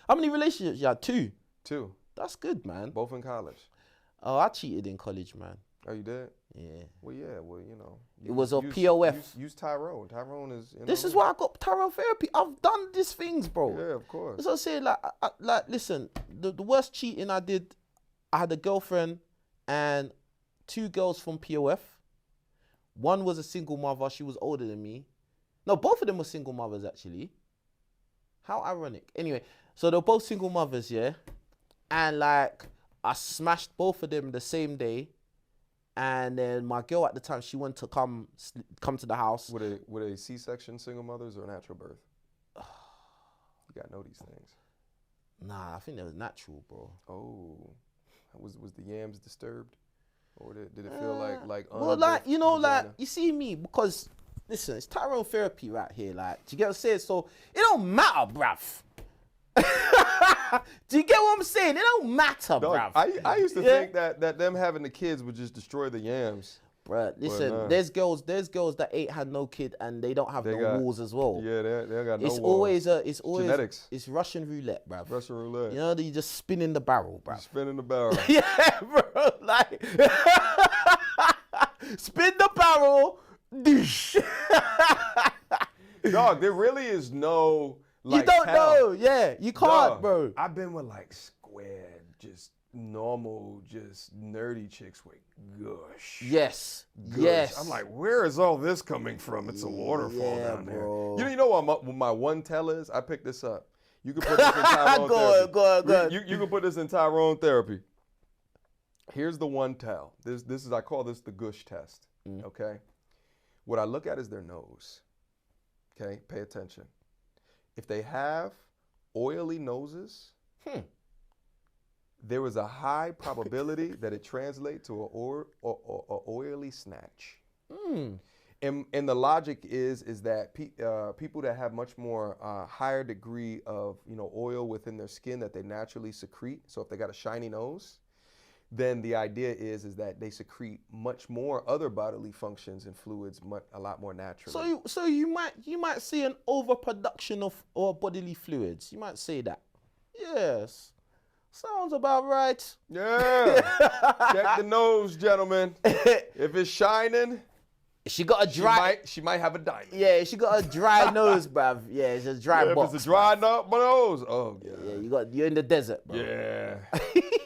How many relationships you had? Two? Two. That's good, man. Both in college. Oh, I cheated in college, man. Oh, you did? Yeah. Well, yeah. Well, you know. It was a POF. Use Tyrone. Tyrone is. You know, this is why I got Tyrone Therapy. I've done these things, bro. Yeah, of course. That's what I'm saying. Like, listen, the worst cheating I did, I had a girlfriend and two girls from POF. One was a single mother. She was older than me. No, both of them were single mothers, actually. How ironic. Anyway, so they're both single mothers, yeah? And, like, I smashed both of them the same day. And then my girl at the time, she wanted to come to the house. Were they C-section single mothers or natural birth? You got to know these things. Nah, I think they was natural, bro. Oh. Was the yams disturbed? Or did it feel like well, like, you know, vagina? Like, you see me, because... Listen, it's Tyrone Therapy right here. Like, do you get what I'm saying? So, it don't matter, bruv. Do you get what I'm saying? It don't matter, bruv. I used to think that them having the kids would just destroy the yams. Bruh, listen, there's girls that ain't had no kid and they don't have no walls as well. Yeah, they got no walls. It's always genetics. It's Russian roulette, bruv. Russian roulette. You know, you just spinning the barrel, bruv. Spinning the barrel. Yeah, bro. Like, spin the barrel. Dog, there really is no like, you don't know, yeah, you can't. Dog, bro. I've been with like square, just normal, just nerdy chicks with gush. Yes. I'm like, where is all this coming from? It's a waterfall down bro. there. You know what my one tell is? I picked this up. You can put this in Tyrone Therapy. Go ahead. You can put this in Tyrone Therapy. Here's the one tell. I call this the gush test. Okay. What I look at is their nose. Okay, pay attention. If they have oily noses, there was a high probability that it translates to a oily snatch. And the logic is that people that have much more higher degree of oil within their skin that they naturally secrete. So if they got a shiny nose, then the idea is that they secrete much more other bodily functions and fluids a lot more naturally. So you might see an overproduction of bodily fluids. You might say that. Yes. Sounds about right. Yeah. Check the nose, gentlemen. If it's shining, she got a dry. She might have a diamond. Yeah, she got a dry nose, bruv. Yeah, it's a dry box. If it's a dry nose, oh yeah. Yeah, you're in the desert, bro. Yeah.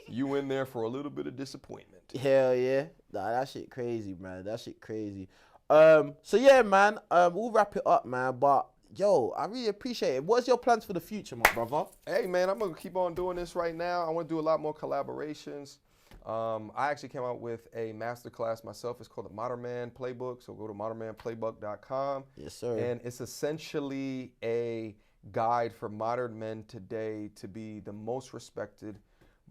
You in there for a little bit of disappointment. Hell yeah. Nah, that shit crazy, man. That shit crazy. So yeah, man. We'll wrap it up, man. But yo, I really appreciate it. What's your plans for the future, my brother? Hey, man, I'm gonna keep on doing this right now. I want to do a lot more collaborations. I actually came out with a masterclass myself. It's called the Modern Man Playbook. So go to modernmanplaybook.com. Yes, sir. And it's essentially a guide for modern men today to be the most respected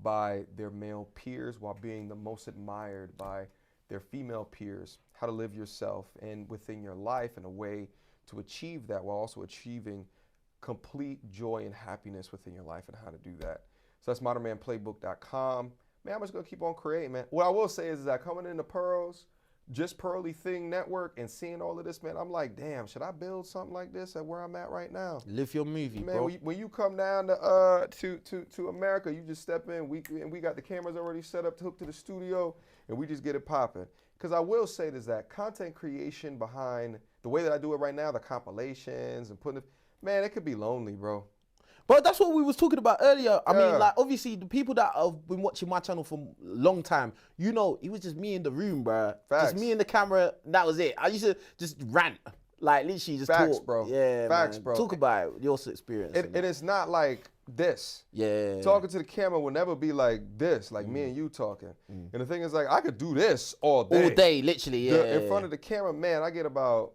by their male peers while being the most admired by their female peers. How to live yourself and within your life in a way to achieve that while also achieving complete joy and happiness within your life and how to do that. So that's modernmanplaybook.com. Man, I'm just going to keep on creating, man. What I will say is that coming into Pearls, just Pearly Thing Network and seeing all of this, man, I'm like, damn, should I build something like this at where I'm at right now? Live your movie, man, bro. When you come down to America, you just step in. We got the cameras already set up to hook to the studio, and we just get it popping. Because I will say this, that content creation behind the way that I do it right now, the compilations and putting it, man, it could be lonely, bro. But that's what we was talking about earlier. I mean, like, obviously, the people that have been watching my channel for a long time, it was just me in the room, bro. Facts. Just me and the camera, that was it. I used to just rant. Like, literally just Facts, talk. bro. Yeah, Facts, man. bro. Talk about it, your experience. And it's not like this. Yeah. Talking to the camera will never be like this, like me and you talking. And the thing is, like, I could do this all day. All day, literally, yeah. In front of the camera, man, I get about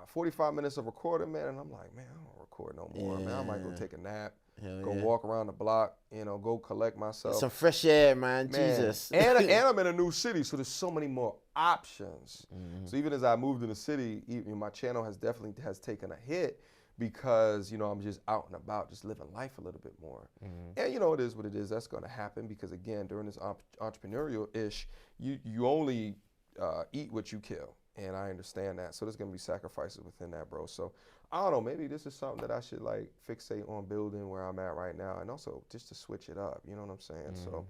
45 minutes of recording, man, and I'm like, man, I don't record no more, man. I might go take a nap, walk around the block, go collect myself. Some fresh air, man. Jesus. And I'm in a new city, so there's so many more options. So even as I moved in the city, my channel has definitely taken a hit because, I'm just out and about, just living life a little bit more. And it is what it is. That's going to happen because, again, during this entrepreneurial-ish, you only eat what you kill. And I understand that. So there's going to be sacrifices within that, bro. So I don't know. Maybe this is something that I should like fixate on building where I'm at right now. And also just to switch it up. You know what I'm saying? So,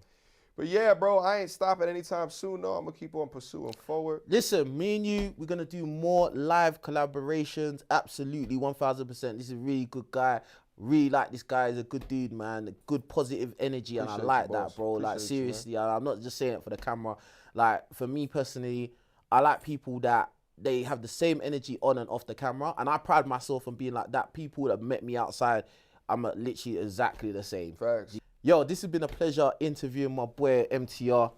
but yeah, bro, I ain't stopping anytime soon, though. I'm going to keep on pursuing forward. Listen, me and you, we're going to do more live collaborations. Absolutely, 1000%. This is a really good guy. Really like this guy. He's a good dude, man. A good positive energy. And I like that, bro. Like, seriously, I'm not just saying it for the camera. Like, for me personally, I like people that they have the same energy on and off the camera. And I pride myself on being like that. People that met me outside, I'm literally exactly the same. Facts. Yo, this has been a pleasure interviewing my boy MTR.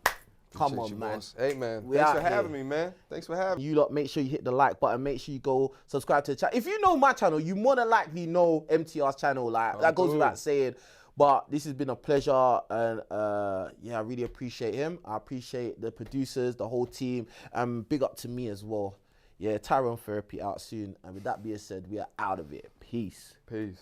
Come on, man. Boss. Hey, man. Thanks for having me, man. Thanks for having me. You lot, make sure you hit the like button. Make sure you go subscribe to the channel. If you know my channel, you more than likely know MTR's channel. Like, that goes without saying. But this has been a pleasure, and I really appreciate him. I appreciate the producers, the whole team, and big up to me as well. Yeah, Tyrone Therapy out soon. And with that being said, we are out of it. Peace. Peace.